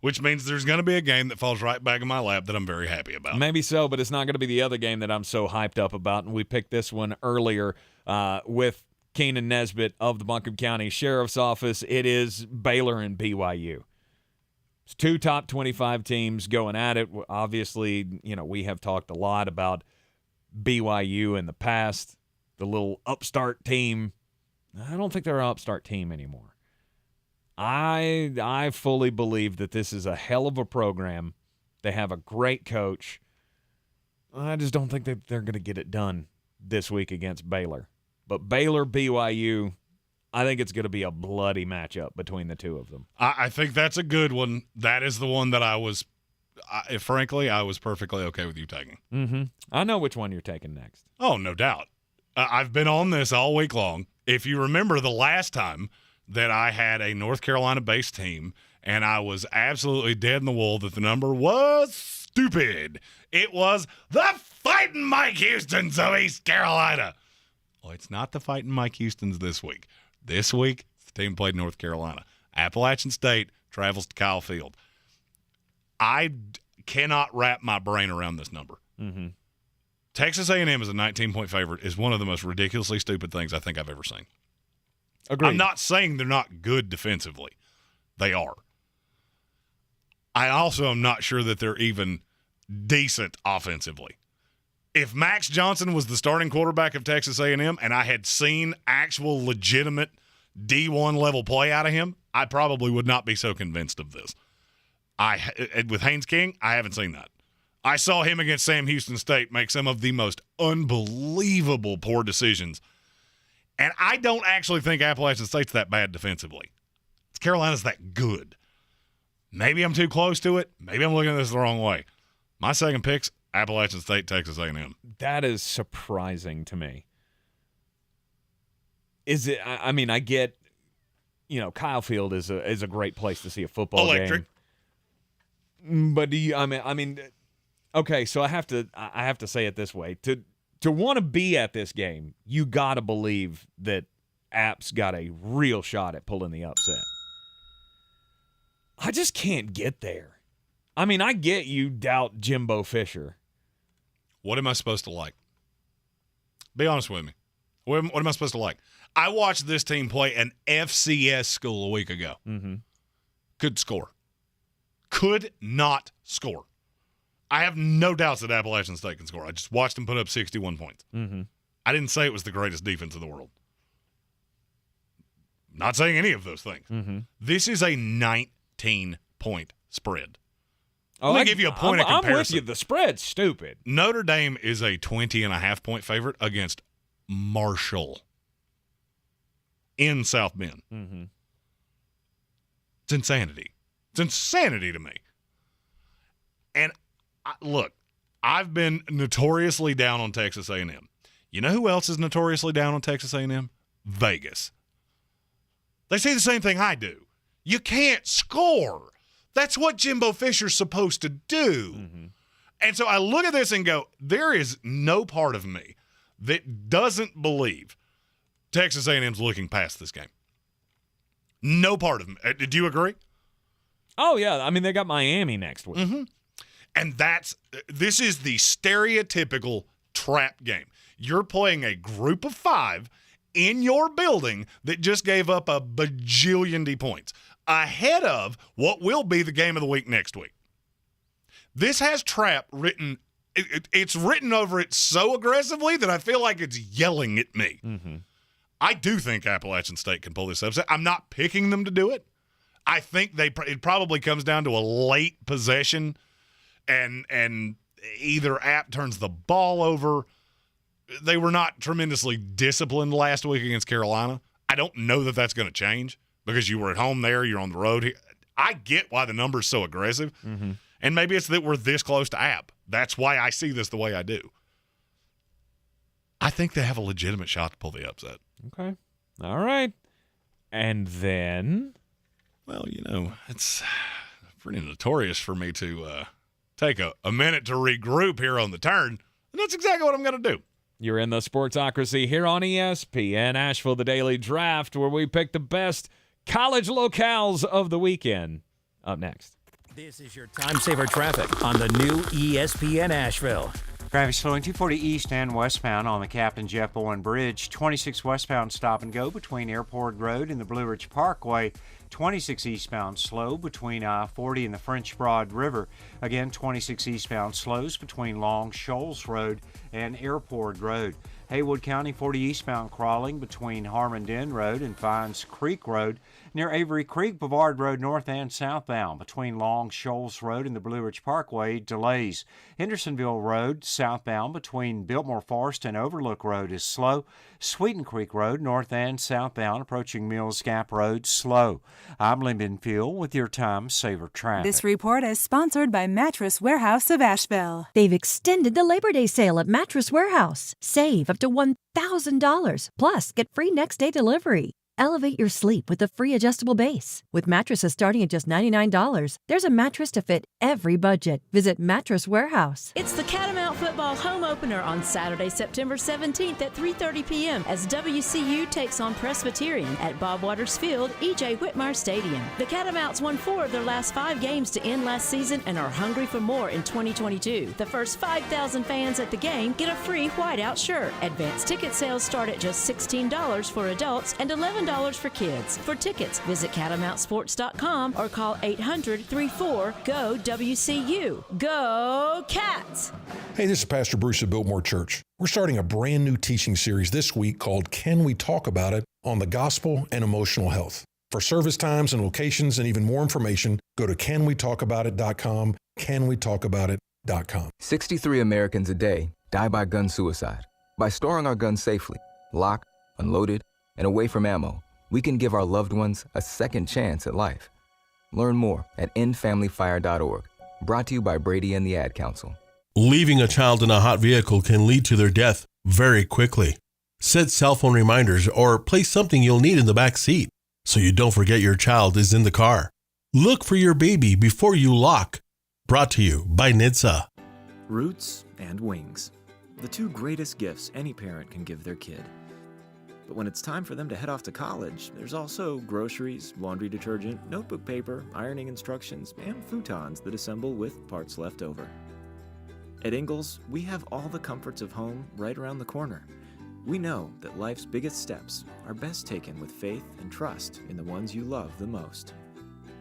which means there's going to be a game that falls right back in my lap that I'm very happy about. Maybe so, but it's not going to be the other game that I'm so hyped up about. And we picked this one earlier with Keenan Nesbitt of the Buncombe County Sheriff's Office. It is Baylor and BYU. It's two top 25 teams going at it. Obviously, we have talked a lot about BYU in the past, the little upstart team. I don't think they're an upstart team anymore. I fully believe that this is a hell of a program. They have a great coach. I just don't think that they're going to get it done this week against Baylor. But Baylor, BYU, I think it's going to be a bloody matchup between the two of them. I think that's a good one. That is the one that I was perfectly okay with you taking. Mm-hmm. I know which one you're taking next. Oh, no doubt. I've been on this all week long. If you remember the last time that I had a North Carolina-based team and I was absolutely dead in the wool that the number was stupid, it was the Fighting Mike Houstons of East Carolina. Well, it's not the Fighting Mike Houstons this week. This week, the team played North Carolina. Appalachian State travels to Kyle Field. I cannot wrap my brain around this number. Mm-hmm. Texas A&M as a 19-point favorite is one of the most ridiculously stupid things I think I've ever seen. Agreed. I'm not saying they're not good defensively. They are. I also am not sure that they're even decent offensively. If Max Johnson was the starting quarterback of Texas A&M and I had seen actual legitimate D1 level play out of him, I probably would not be so convinced of this. With Haynes King, I haven't seen that. I saw him against Sam Houston State make some of the most unbelievable poor decisions. And I don't actually think Appalachian State's that bad defensively. Carolina's that good. Maybe I'm too close to it. Maybe I'm looking at this the wrong way. My second pick's Appalachian State, Texas A&M. That is surprising to me. Is it? I mean, I get, Kyle Field is a great place to see a football game. But do you? I mean, okay. So I have to say it this way: to want to be at this game, you got to believe that App's got a real shot at pulling the upset. I just can't get there. I mean, I get you doubt Jimbo Fisher. What am I supposed to like? Be honest with me. What am I supposed to like? I watched this team play an FCS school a week ago. Mm-hmm. Could score. Could not score. I have no doubts that Appalachian State can score. I just watched them put up 61 points. Mm-hmm. I didn't say it was the greatest defense in the world. Not saying any of those things. Mm-hmm. This is a 14-point spread. Oh, Let me give you a point of comparison. I'm with you. The spread's stupid. Notre Dame is a 20.5-point favorite against Marshall in South Bend. Mm-hmm. It's insanity. It's insanity to me. And look, I've been notoriously down on Texas A&M. You know who else is notoriously down on Texas A&M? Vegas. They say the same thing I do. You can't score. That's what Jimbo Fisher's supposed to do. Mm-hmm. And so I look at this and go, there is no part of me that doesn't believe Texas A&M's looking past this game. No part of me. Do you agree? Oh, yeah. I mean, they got Miami next week. Mm-hmm. And this is the stereotypical trap game. You're playing a group of 5 in your building that just gave up a bajillion points ahead of what will be the game of the week next week. This has trap written. It's written over it so aggressively that I feel like it's yelling at me. Mm-hmm. I do think Appalachian State can pull this upset. I'm not picking them to do it. I think it probably comes down to a late possession, and either App turns the ball over. They were not tremendously disciplined last week against Carolina. I don't know that that's going to change because you were at home there, you're on the road here. I get why the number's so aggressive, mm-hmm. and maybe it's that we're this close to App. That's why I see this the way I do. I think they have a legitimate shot to pull the upset. Okay. All right. And then? Well, it's pretty notorious for me to take a minute to regroup here on the turn, and that's exactly what I'm going to do. You're in the Sportsocracy here on ESPN Asheville, the Daily Draft, where we pick the best college locales of the weekend. Up next. This is your time saver traffic on the new ESPN Asheville. Traffic slowing 240 east and westbound on the Captain Jeff Bowen Bridge. 26 westbound stop and go between Airport Road and the Blue Ridge Parkway. 26 eastbound slow between I-40 and the French Broad River. Again, 26 eastbound slows between Long Shoals Road and Airport Road. Haywood County 40 eastbound crawling between Harmon Road and Fines Creek Road. Near Avery Creek, Bavard Road north and southbound between Long Shoals Road and the Blue Ridge Parkway, delays. Hendersonville Road southbound between Biltmore Forest and Overlook Road is slow. Sweeten Creek Road north and southbound approaching Mills Gap Road, slow. I'm Lyndon Fuel with your Time Saver Traffic. This report is sponsored by Mattress Warehouse of Asheville. They've extended the Labor Day sale at Mattress Warehouse. Save up to $1,000, plus get free next-day delivery. Elevate your sleep with a free adjustable base. With mattresses starting at just $99, there's a mattress to fit every budget. Visit Mattress Warehouse. It's the Catamount football home opener on Saturday, September 17th at 3:30 p.m. as WCU takes on Presbyterian at Bob Waters Field, E.J. Whitmire Stadium. The Catamounts won 4 of their last 5 games to end last season and are hungry for more in 2022. The first 5,000 fans at the game get a free whiteout shirt. Advanced ticket sales start at just $16 for adults and $11 for kids. For tickets, visit catamountsports.com or call 800-34-GO-WCU. Go Cats! Hey, this is Pastor Bruce of Biltmore Church. We're starting a brand new teaching series this week called Can We Talk About It? On the gospel and emotional health. For service times and locations and even more information, go to canwetalkaboutit.com, canwetalkaboutit.com. 63 Americans a day die by gun suicide. By storing our guns safely, locked, unloaded, and away from ammo, we can give our loved ones a second chance at life. Learn more at endfamilyfire.org. Brought to you by Brady and the Ad Council. Leaving a child in a hot vehicle can lead to their death very quickly. Set cell phone reminders or place something you'll need in the back seat so you don't forget your child is in the car. Look for your baby before you lock. Brought to you by NHTSA. Roots and wings. The 2 greatest gifts any parent can give their kid. But when it's time for them to head off to college, there's also groceries, laundry detergent, notebook paper, ironing instructions, and futons that assemble with parts left over. At Ingles, we have all the comforts of home right around the corner. We know that life's biggest steps are best taken with faith and trust in the ones you love the most.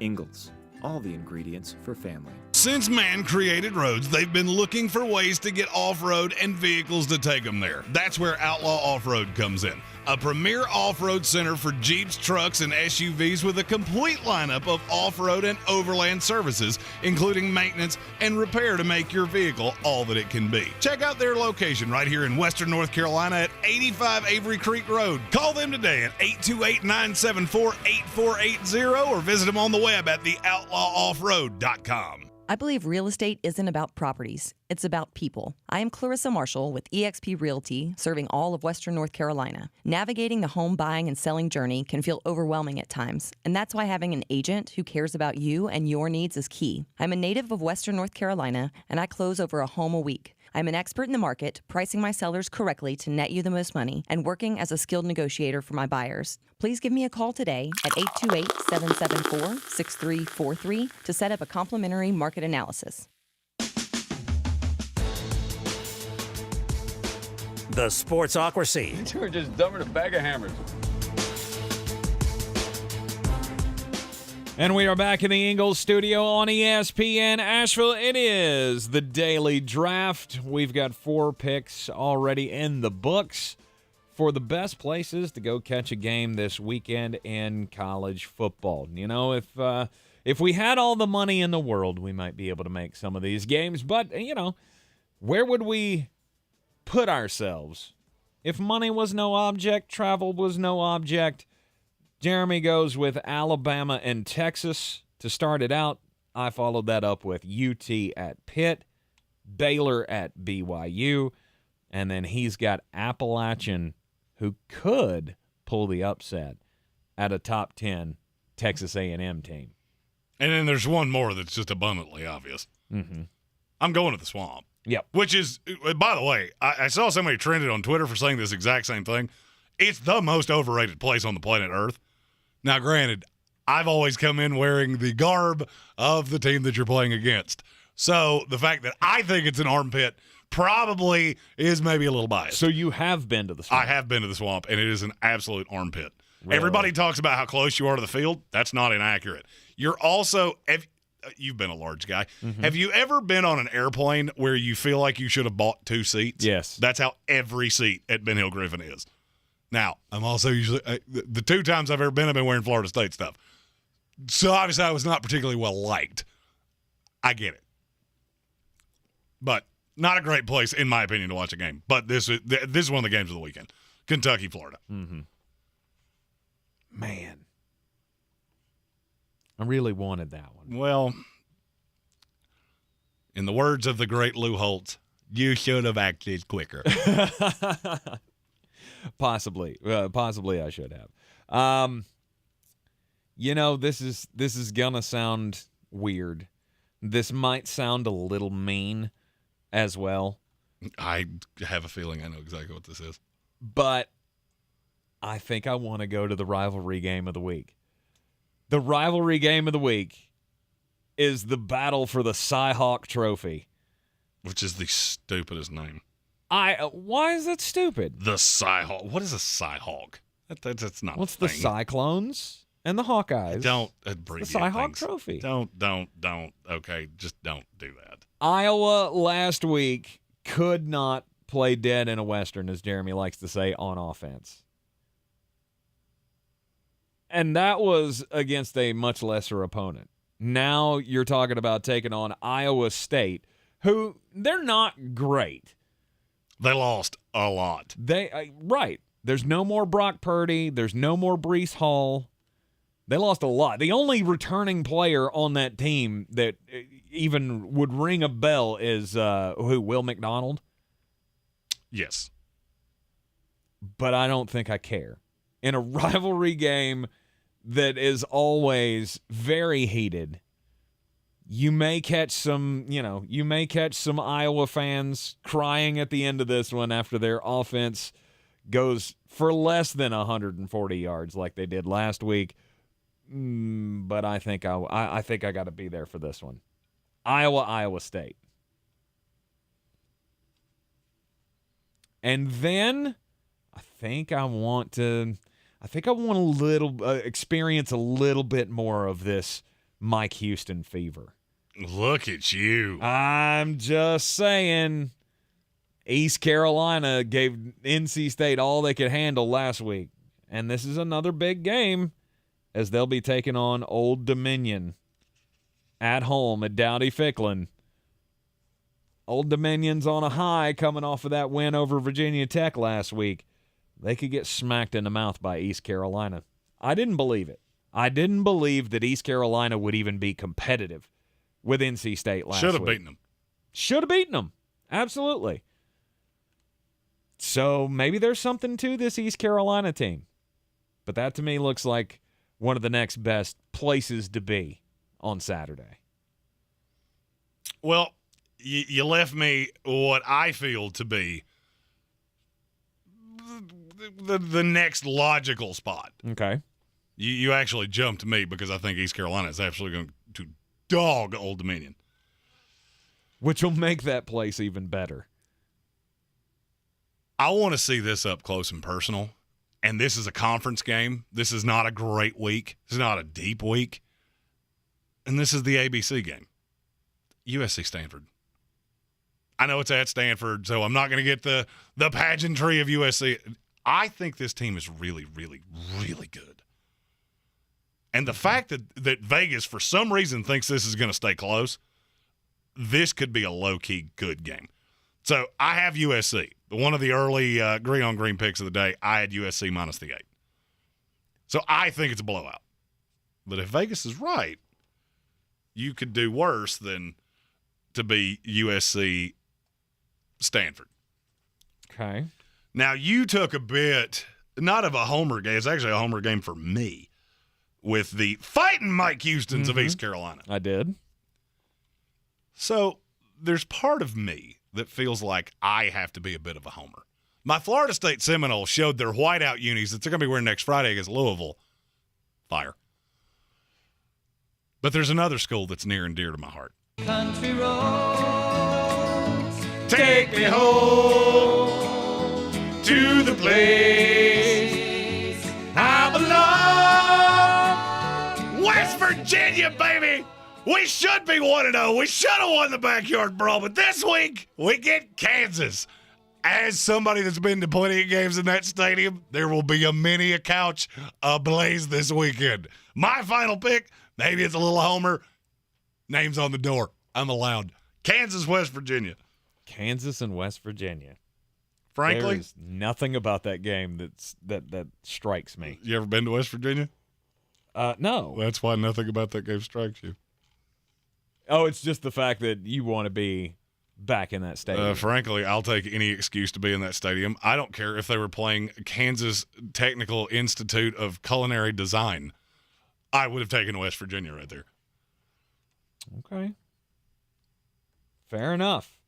Ingles, all the ingredients for family. Since man created roads, they've been looking for ways to get off-road and vehicles to take them there. That's where Outlaw Off-Road comes in. a premier off-road center for Jeeps, trucks, and SUVs with a complete lineup of off-road and overland services, including maintenance and repair to make your vehicle all that it can be. Check out their location right here in Western North Carolina at 85 Avery Creek Road. Call them today at 828-974-8480 or visit them on the web at theoutlawoffroad.com. I believe real estate isn't about properties. It's about people. I am Clarissa Marshall with eXp Realty, serving all of Western North Carolina. Navigating the home buying and selling journey can feel overwhelming at times, and that's why having an agent who cares about you and your needs is key. I'm a native of Western North Carolina, and I close over a home a week. I'm an expert in the market, pricing my sellers correctly to net you the most money, and working as a skilled negotiator for my buyers. Please give me a call today at 828-774-6343 to set up a complimentary market analysis. The Sportsocracy. You two are just dumber than a bag of hammers. And we are back in the Ingles Studio on ESPN Asheville. It is the Daily Draft. We've got 4 picks already in the books for the best places to go catch a game this weekend in college football. You know, if we had all the money in the world, we might be able to make some of these games. But, you know, where would we put ourselves if money was no object, travel was no object? Jeremy goes with Alabama and Texas to start it out. I followed that up with UT at Pitt, Baylor at BYU, and then he's got Appalachian, who could pull the upset at a top 10 Texas A&M team. And then there's one more that's just abundantly obvious. Mm-hmm. I'm going to the Swamp. Yep. Which is, by the way, I saw somebody trended on Twitter for saying this exact same thing. It's the most overrated place on the planet Earth. Now, granted, I've always come in wearing the garb of the team that you're playing against. So the fact that I think it's an armpit probably is maybe a little biased. So you have been to the Swamp? I have been to the Swamp, and it is an absolute armpit. Really? Everybody talks about how close you are to the field. That's not inaccurate. You're also you've been a large guy. Mm-hmm. Have you ever been on an airplane where you feel like you should have bought 2 seats? Yes. That's how every seat at Ben Hill Griffin is. Now, I'm also usually the 2 times I've ever been, I've been wearing Florida State stuff. So obviously I was not particularly well liked. I get it. But not a great place, in my opinion, to watch a game. But this is one of the games of the weekend. Kentucky, Florida. Mm-hmm. Man. I really wanted that one. Well, in the words of the great Lou Holtz, you should have acted quicker. Possibly I should have. You know, this is gonna sound weird. This might sound a little mean as well. I have a feeling I know exactly what this is. But I think I want to go to the rivalry game of the week. The rivalry game of the week is the battle for the Cy-Hawk Trophy. Which is the stupidest name. Why is that stupid? The Cy-Hawk. What is a Cy-Hawk? That's not What's a thing. The Cyclones and the Hawkeyes? Don't abbreviate the Cy-Hawk things. Trophy. Don't. Okay, just don't do that. Iowa last week could not play dead in a Western, as Jeremy likes to say, on offense. And that was against a much lesser opponent. Now you're talking about taking on Iowa State, who they're not great. They lost a lot. Right. There's no more Brock Purdy. There's no more Breece Hall. They lost a lot. The only returning player on that team that even would ring a bell is Will McDonald? Yes. But I don't think I care. In a rivalry game that is always very heated, you may catch some Iowa fans crying at the end of this one after their offense goes for less than 140 yards like they did last week. But I think I got to be there for this one. Iowa State. And then I think I want to experience a little bit more of this Mike Houston fever. Look at you. I'm just saying. East Carolina gave NC State all they could handle last week. And this is another big game as they'll be taking on Old Dominion at home at Dowdy-Ficklin. Old Dominion's on a high coming off of that win over Virginia Tech last week. They could get smacked in the mouth by East Carolina. I didn't believe it. I didn't believe that East Carolina would even be competitive with NC State last week. Should have beaten them. Should have beaten them. Absolutely. So maybe there's something to this East Carolina team. But that to me looks like one of the next best places to be on Saturday. Well, you left me what I feel to be the next logical spot. Okay. You actually jumped me because I think East Carolina is absolutely going to dog Old Dominion. Which will make that place even better. I want to see this up close and personal. And this is a conference game. This is not a great week. This is not a deep week. And this is the ABC game. USC Stanford. I know it's at Stanford, so I'm not going to get the pageantry of USC. I think this team is really, really, really good. And the fact that Vegas, for some reason, thinks this is going to stay close, this could be a low-key good game. So I have USC. One of the early green-on-green picks of the day, I had USC minus the 8. So I think it's a blowout. But if Vegas is right, you could do worse than to be USC Stanford. Okay. Now, you took a bit, not of a homer game. It's actually a homer game for me with the fighting Mike Houstons of East Carolina. I did. So there's part of me that feels like I have to be a bit of a homer. My Florida State Seminoles showed their whiteout unis that they're going to be wearing next Friday against Louisville. Fire. But there's another school that's near and dear to my heart. Country roads, take me home to the place I belong. West Virginia, baby! We should be 1-0. We should have won the backyard brawl, but this week we get Kansas. As somebody that's been to plenty of games in that stadium, there will be a mini couch ablaze this weekend. My final pick, maybe it's a little homer. Name's on the door. I'm allowed. Kansas, West Virginia. Kansas and West Virginia. Frankly, there's nothing about that game that strikes me. You ever been to West Virginia? No. That's why nothing about that game strikes you. Oh, it's just the fact that you want to be back in that stadium. Frankly, I'll take any excuse to be in that stadium. I don't care if they were playing Kansas Technical Institute of Culinary Design. I would have taken West Virginia right there. Okay. Fair enough.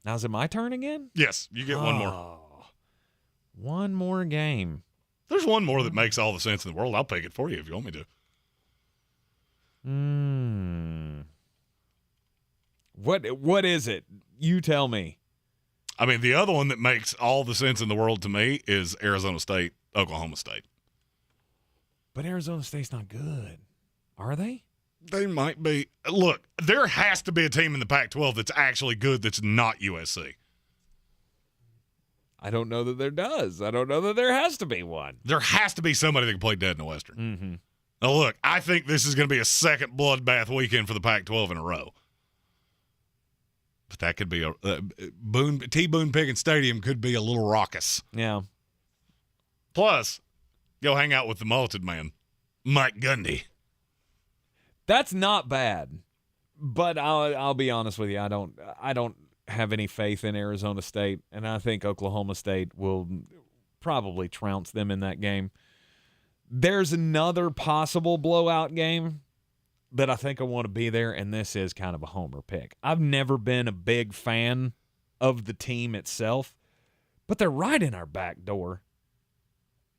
Now, is it my turn again? Yes, you get one more. One more game. There's one more that makes all the sense in the world. I'll pick it for you if you want me to. What is it? You tell me. I mean, the other one that makes all the sense in the world to me is Arizona State, Oklahoma State. But Arizona State's not good. Are they? They might be. Look, there has to be a team in the Pac-12 that's actually good that's not USC. I don't know that there does. I don't know that there has to be one. There has to be somebody that can play dead in the Western. Mm-hmm. Now, look, I think this is going to be a second bloodbath weekend for the Pac-12 in a row. But that could be T-Boone Pickens Stadium could be a little raucous. Yeah. Plus, go hang out with the mulleted man, Mike Gundy. That's not bad. But I'll be honest with you, I don't have any faith in Arizona State, and I think Oklahoma State will probably trounce them in that game. There's another possible blowout game that I think I want to be there, and this is kind of a homer pick. I've never been a big fan of the team itself, but they're right in our back door,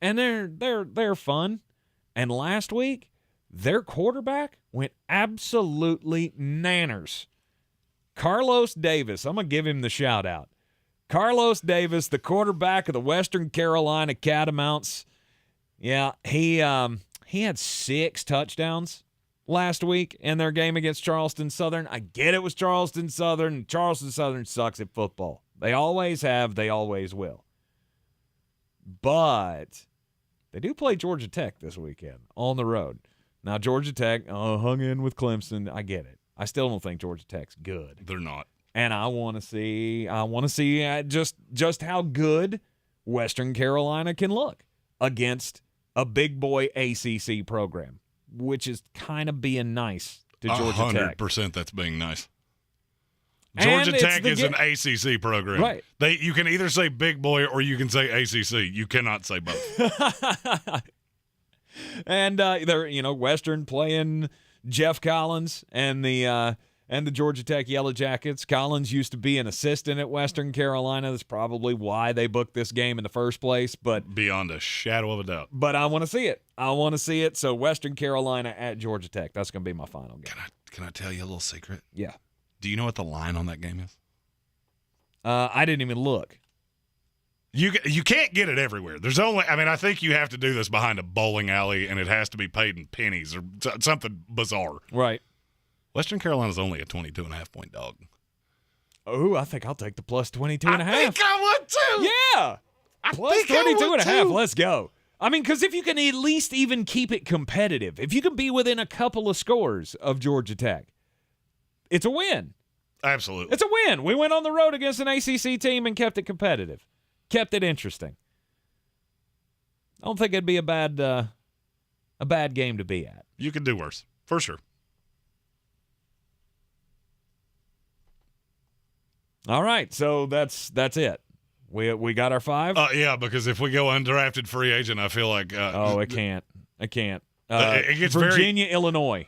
and they're fun. And last week, their quarterback went absolutely nanners. Carlos Davis, I'm going to give him the shout-out. Carlos Davis, the quarterback of the Western Carolina Catamounts. Yeah, he had 6 touchdowns last week in their game against Charleston Southern. I get it was Charleston Southern. Charleston Southern sucks at football. They always have. They always will. But they do play Georgia Tech this weekend on the road. Now, Georgia Tech hung in with Clemson. I get it. I still don't think Georgia Tech's good. They're not. And I want to see just how good Western Carolina can look against a big boy ACC program, which is kind of being nice to Georgia Tech. 100% that's being nice. Georgia Tech is an ACC program. Right. You can either say big boy or you can say ACC. You cannot say both. And they're Western playing Jeff Collins and the Georgia Tech Yellow Jackets. Collins used to be an assistant at Western Carolina. That's probably why they booked this game in the first place. But beyond a shadow of a doubt. But I want to see it. So Western Carolina at Georgia Tech. That's going to be my final game. Can I tell you a little secret? Yeah. Do you know what the line on that game is? I didn't even look. You can't get it everywhere. There's only, I think you have to do this behind a bowling alley, and it has to be paid in pennies or something bizarre. Right. Western Carolina's only a 22.5-point dog. Oh, I think I'll take the plus 22.5. I think I would too. Yeah. Plus 22.5. Let's go. Because if you can at least even keep it competitive, if you can be within a couple of scores of Georgia Tech, it's a win. Absolutely. It's a win. We went on the road against an ACC team and kept it competitive. Kept it interesting. I don't think it'd be a bad game to be at. You could do worse, for sure. All right, so that's it. We got our 5? Yeah, because if we go undrafted free agent, I feel like it can't. It gets Virginia, Illinois.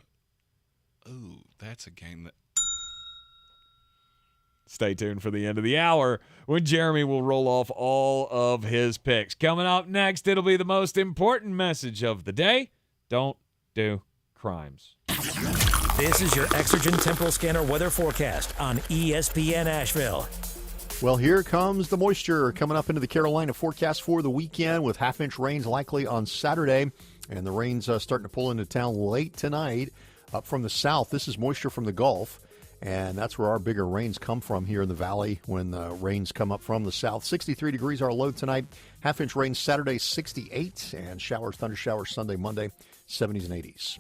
Ooh, that's a game that. Stay tuned for the end of the hour when Jeremy will roll off all of his picks. Coming up next, it'll be the most important message of the day. Don't do crimes. This is your Exergen Temporal Scanner weather forecast on ESPN Asheville. Well, here comes the moisture coming up into the Carolina forecast for the weekend with half-inch rains likely on Saturday. And the rains starting to pull into town late tonight. Up from the south, this is moisture from the Gulf. And that's where our bigger rains come from here in the valley when the rains come up from the south. 63 degrees our low tonight. Half-inch rain Saturday, 68. And showers, thunder showers Sunday, Monday, 70s and 80s.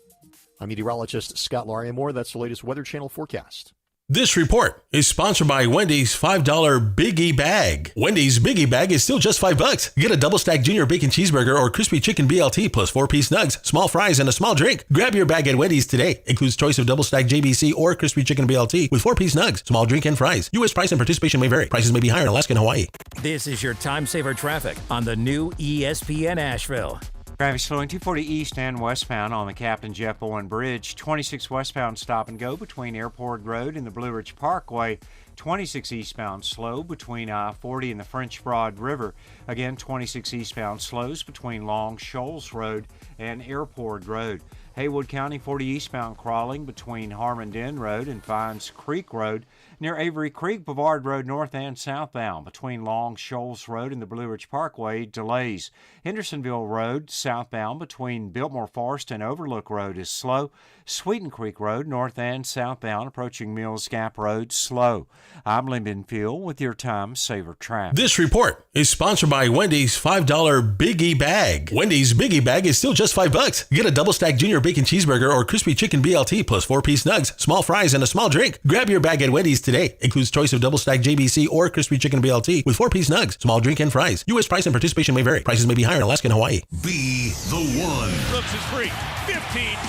I'm meteorologist Scott Lariamore. That's the latest Weather Channel forecast. This report is sponsored by Wendy's $5 Biggie Bag. Wendy's Biggie Bag is still just $5. Get a double-stack junior bacon cheeseburger or crispy chicken BLT plus 4-piece nugs, small fries, and a small drink. Grab your bag at Wendy's today. Includes choice of double-stack JBC or crispy chicken BLT with 4-piece nugs, small drink, and fries. U.S. price and participation may vary. Prices may be higher in Alaska and Hawaii. This is your time-saver traffic on the new ESPN Asheville. Traffic slowing 240 east and westbound on the Captain Jeff Bowen Bridge. 26 westbound stop and go between Airport Road and the Blue Ridge Parkway. 26 eastbound slow between I-40 and the French Broad River. Again, 26 eastbound slows between Long Shoals Road and Airport Road. Haywood County 40 eastbound crawling between Harmon Den Road and Fines Creek Road. Near Avery Creek, Bavard Road north and southbound between Long Shoals Road and the Blue Ridge Parkway, delays. Hendersonville Road southbound between Biltmore Forest and Overlook Road is slow. Sweeten Creek Road north and southbound approaching Mills Gap Road, slow. I'm Lyndon Field with your Time Saver Traffic. This report is sponsored by Wendy's $5 Biggie Bag. Wendy's Biggie Bag is still just $5. Get a double-stack junior bacon cheeseburger or crispy chicken BLT plus 4-piece nugs, small fries, and a small drink. Grab your bag at Wendy's today. Includes choice of double-stack JBC or crispy chicken BLT with 4-piece nugs, small drink, and fries. U.S. price and participation may vary. Prices may be higher in Alaska and Hawaii. Be the one. Brooks is free. 15,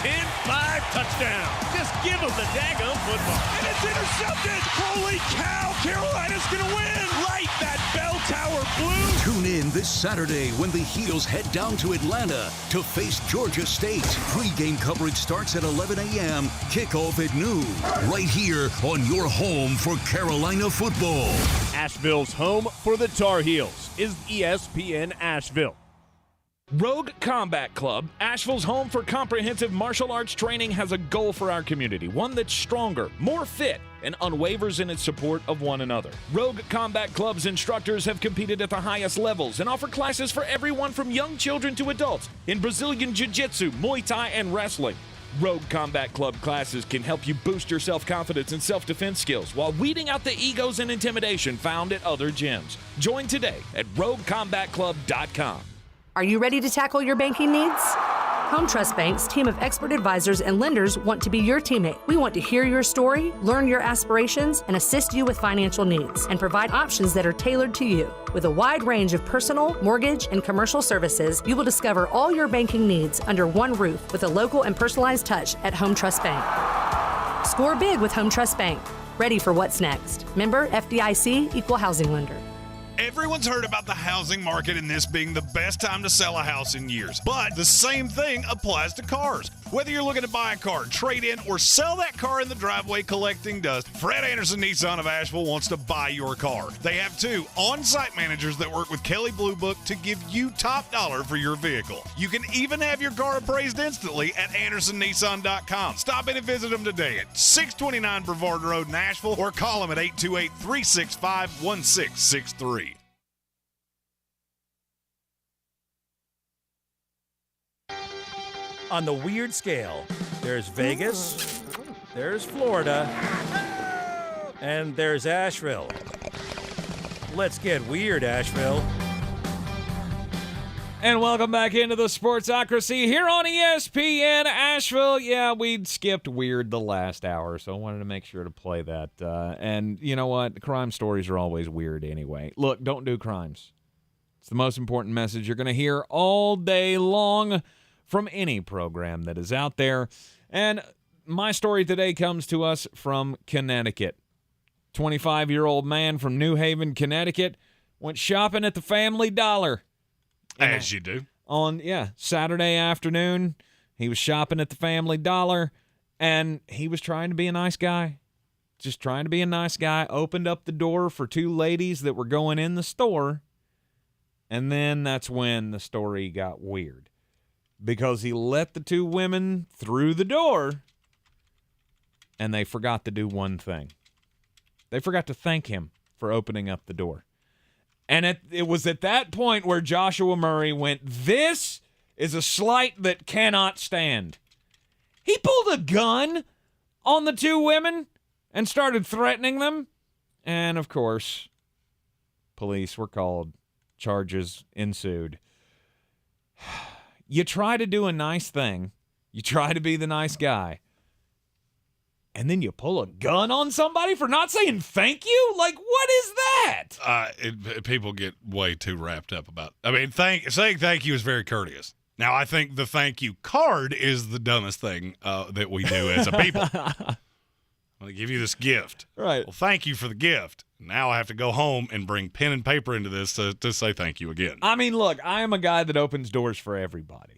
10, 5, touchdown. Just give him the daggum football. And it's intercepted. Holy cow, Carolina's going to win. Light that bell tower blue. Tune in this Saturday when the Heels head down to Atlanta to face Georgia State. Pre-game coverage starts at 11 a.m. Kickoff at noon. Right here on your home for Carolina football. Asheville's home for the Tar Heels is ESPN Asheville. Rogue Combat Club, Asheville's home for comprehensive martial arts training, has a goal for our community, one that's stronger, more fit, and unwavers in its support of one another. Rogue Combat Club's instructors have competed at the highest levels and offer classes for everyone from young children to adults in Brazilian Jiu-Jitsu, Muay Thai, and wrestling. Rogue Combat Club classes can help you boost your self-confidence and self-defense skills while weeding out the egos and intimidation found at other gyms. Join today at roguecombatclub.com. Are you ready to tackle your banking needs? Home Trust Bank's team of expert advisors and lenders want to be your teammate. We want to hear your story, learn your aspirations, and assist you with financial needs, and provide options that are tailored to you. With a wide range of personal, mortgage, and commercial services, you will discover all your banking needs under one roof with a local and personalized touch at Home Trust Bank. Score big with Home Trust Bank. Ready for what's next. Member FDIC, Equal Housing Lender. Everyone's heard about the housing market and this being the best time to sell a house in years. But the same thing applies to cars. Whether you're looking to buy a car, trade in, or sell that car in the driveway collecting dust, Fred Anderson Nissan of Asheville wants to buy your car. They have 2 on-site managers that work with Kelley Blue Book to give you top dollar for your vehicle. You can even have your car appraised instantly at AndersonNissan.com. Stop in and visit them today at 629 Brevard Road in Asheville or call them at 828-365-1663. On the weird scale, there's Vegas, there's Florida, and there's Asheville. Let's get weird, Asheville. And welcome back into the Sportsocracy here on ESPN Asheville. Yeah, we skipped weird the last hour, so I wanted to make sure to play that. And you know what? Crime stories are always weird anyway. Look, don't do crimes. It's the most important message you're going to hear all day long from any program that is out there. And my story today comes to us from Connecticut. 25-year-old man from New Haven, Connecticut, went shopping at the Family Dollar. As you do. On, Saturday afternoon, he was shopping at the Family Dollar, and he was trying to be a nice guy. Just trying to be a nice guy. Opened up the door for 2 ladies that were going in the store, and then that's when the story got weird. Because he let the 2 women through the door, and they forgot to do one thing. They forgot to thank him for opening up the door. And it was at that point where Joshua Murray went, "This is a slight that cannot stand." He pulled a gun on the 2 women and started threatening them. And, of course, police were called. Charges ensued. You try to do a nice thing. You try to be the nice guy. And then you pull a gun on somebody for not saying thank you? Like, what is that? People get way too wrapped up about it. I mean, saying thank you is very courteous. Now, I think the thank you card is the dumbest thing that we do as a people. I'm going to give you this gift. Right. Well, thank you for the gift. Now I have to go home and bring pen and paper into this to say thank you again. I mean, look, I am a guy that opens doors for everybody.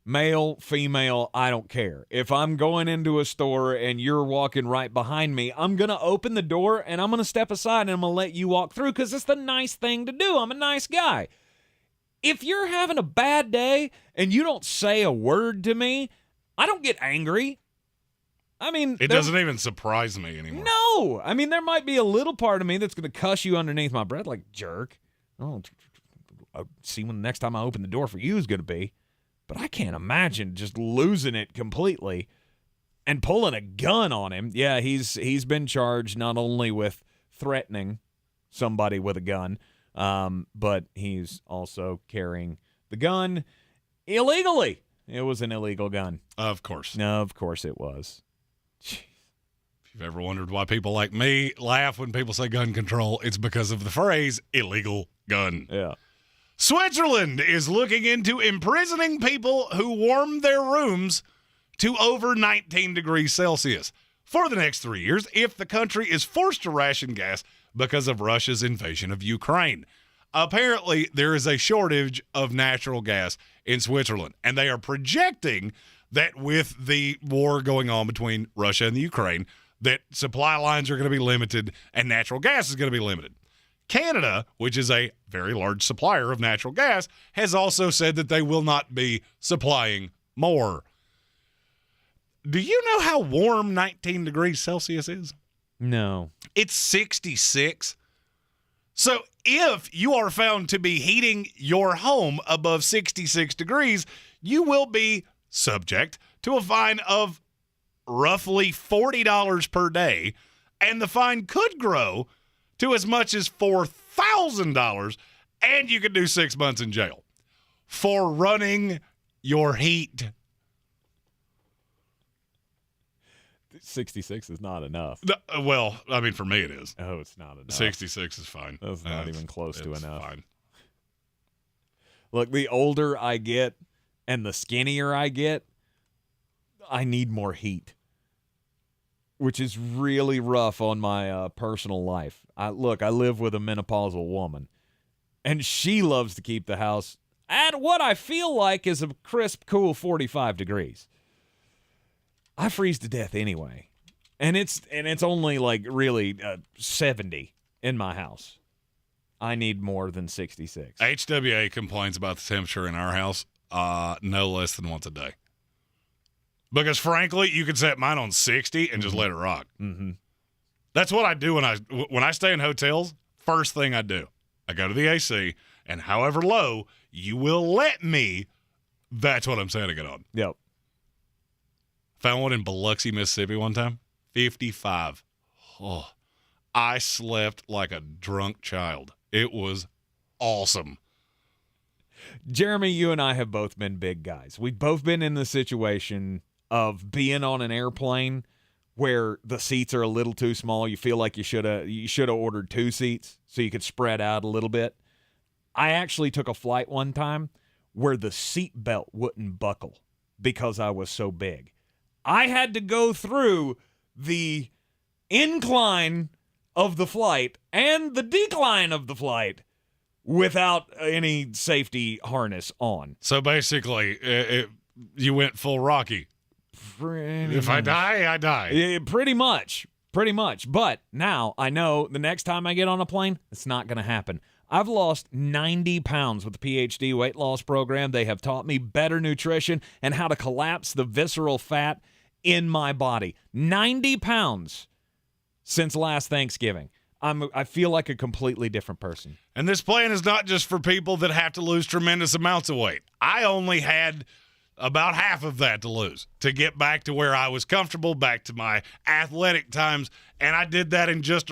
Male, female, I don't care. If I'm going into a store and you're walking right behind me, I'm going to open the door and I'm going to step aside and I'm going to let you walk through because it's the nice thing to do. I'm a nice guy. If you're having a bad day and you don't say a word to me, I don't get angry. I mean, it doesn't even surprise me anymore. No. I mean, there might be a little part of me that's going to cuss you underneath my breath like, jerk. Oh, I'll see when the next time I open the door for you is going to be. But I can't imagine just losing it completely and pulling a gun on him. Yeah, he's been charged not only with threatening somebody with a gun, but he's also carrying the gun illegally. It was an illegal gun. Of course. No, of course it was. Jeez. If you've ever wondered why people like me laugh when people say gun control, it's because of the phrase illegal gun. Yeah. Switzerland is looking into imprisoning people who warm their rooms to over 19 degrees Celsius for the next 3 years if the country is forced to ration gas because of Russia's invasion of Ukraine. Apparently, there is a shortage of natural gas in Switzerland, and they are projecting that with the war going on between Russia and the Ukraine, that supply lines are going to be limited and natural gas is going to be limited. Canada, which is a very large supplier of natural gas, has also said that they will not be supplying more. Do you know how warm 19 degrees Celsius is? No. It's 66. So if you are found to be heating your home above 66 degrees, you will be subject to a fine of roughly $40 per day, and the fine could grow to as much as $4,000, and you could do 6 months in jail for running your heat. 66 is not enough. Well, I mean, for me it is. Oh, it's not enough. 66 is fine. That's not even close to enough. Fine. Look, the older I get and the skinnier I get, I need more heat, which is really rough on my personal life. I live with a menopausal woman, and she loves to keep the house at what I feel like is a crisp, cool 45 degrees. I freeze to death anyway, and it's only like really 70 in my house. I need more than 66. HWA complains about the temperature in our house no less than once a day. Because, frankly, you could set mine on 60 and just let it rock. Mm-hmm. That's what I do when I stay in hotels. First thing I do, I go to the AC, and however low you will let me, that's what I'm setting it on. Yep. Found one in Biloxi, Mississippi one time, 55. Oh, I slept like a drunk child. It was awesome. Jeremy, you and I have both been big guys. We've both been in the situation of being on an airplane where the seats are a little too small. You feel like you should have ordered 2 seats so you could spread out a little bit. I actually took a flight one time where the seat belt wouldn't buckle because I was so big. I had to go through the incline of the flight and the decline of the flight without any safety harness on. So basically, you went full Rocky. If I die, I die. Yeah, pretty much. But now I know the next time I get on a plane, it's not going to happen. I've lost 90 pounds with the PhD weight loss program. They have taught me better nutrition and how to collapse the visceral fat in my body. 90 pounds since last Thanksgiving. I feel like a completely different person. And this plan is not just for people that have to lose tremendous amounts of weight. I only had about half of that to lose to get back to where I was comfortable, back to my athletic times, and I did that in just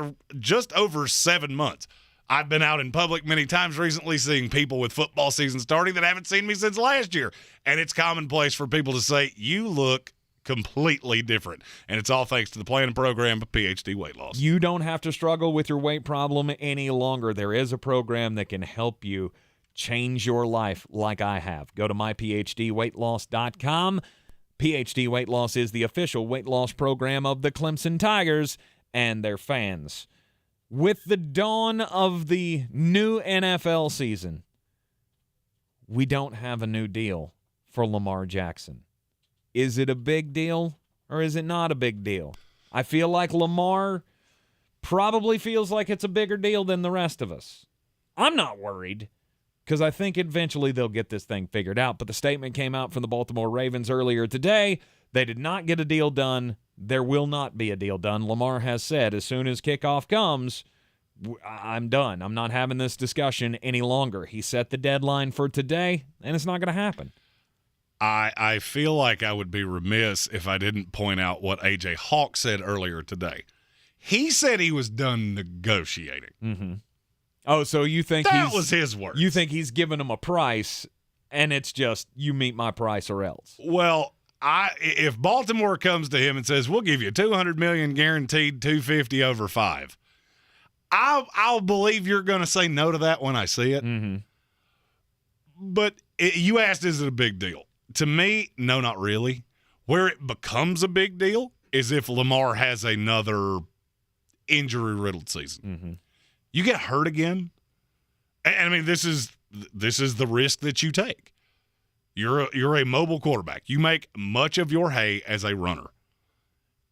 over 7 months. I've been out in public many times recently seeing people with football season starting that haven't seen me since last year, and it's commonplace for people to say, you look completely different. And it's all thanks to the plan and program of PhD Weight Loss. You don't have to struggle with your weight problem any longer. There is a program that can help you change your life like I have. Go to myphdweightloss.com. PhD Weight Loss is the official weight loss program of the Clemson Tigers and their fans. With the dawn of the new NFL season, we don't have a new deal for Lamar Jackson. Is it a big deal or is it not a big deal? I feel like Lamar probably feels like it's a bigger deal than the rest of us. I'm not worried because I think eventually they'll get this thing figured out. But the statement came out from the Baltimore Ravens earlier today. They did not get a deal done. There will not be a deal done. Lamar has said as soon as kickoff comes, I'm done. I'm not having this discussion any longer. He set the deadline for today, and it's not going to happen. I feel like I would be remiss if I didn't point out what A.J. Hawk said earlier today. He said he was done negotiating. Mm-hmm. Oh, so you think that was his words. You think he's giving him a price, and it's just, you meet my price or else. Well, if Baltimore comes to him and says, we'll give you $200 million guaranteed, $250 over 5, I'll believe you're going to say no to that when I see it. Mm-hmm. But you asked, is it a big deal? To me, no, not really. Where it becomes a big deal is if Lamar has another injury-riddled season. Mm-hmm. You get hurt again, and I mean, this is the risk that you take. You're a mobile quarterback. You make much of your hay as a runner.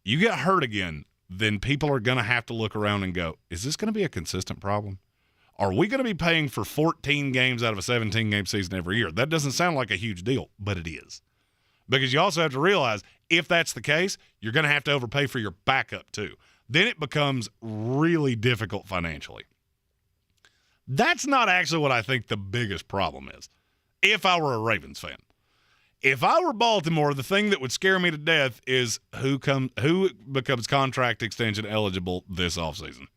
You get hurt again, then people are going to have to look around and go, is this going to be a consistent problem? Are we going to be paying for 14 games out of a 17-game season every year? That doesn't sound like a huge deal, but it is. Because you also have to realize, if that's the case, you're going to have to overpay for your backup too. Then it becomes really difficult financially. That's not actually what I think the biggest problem is, if I were a Ravens fan. If I were Baltimore, the thing that would scare me to death is who becomes contract extension eligible this offseason.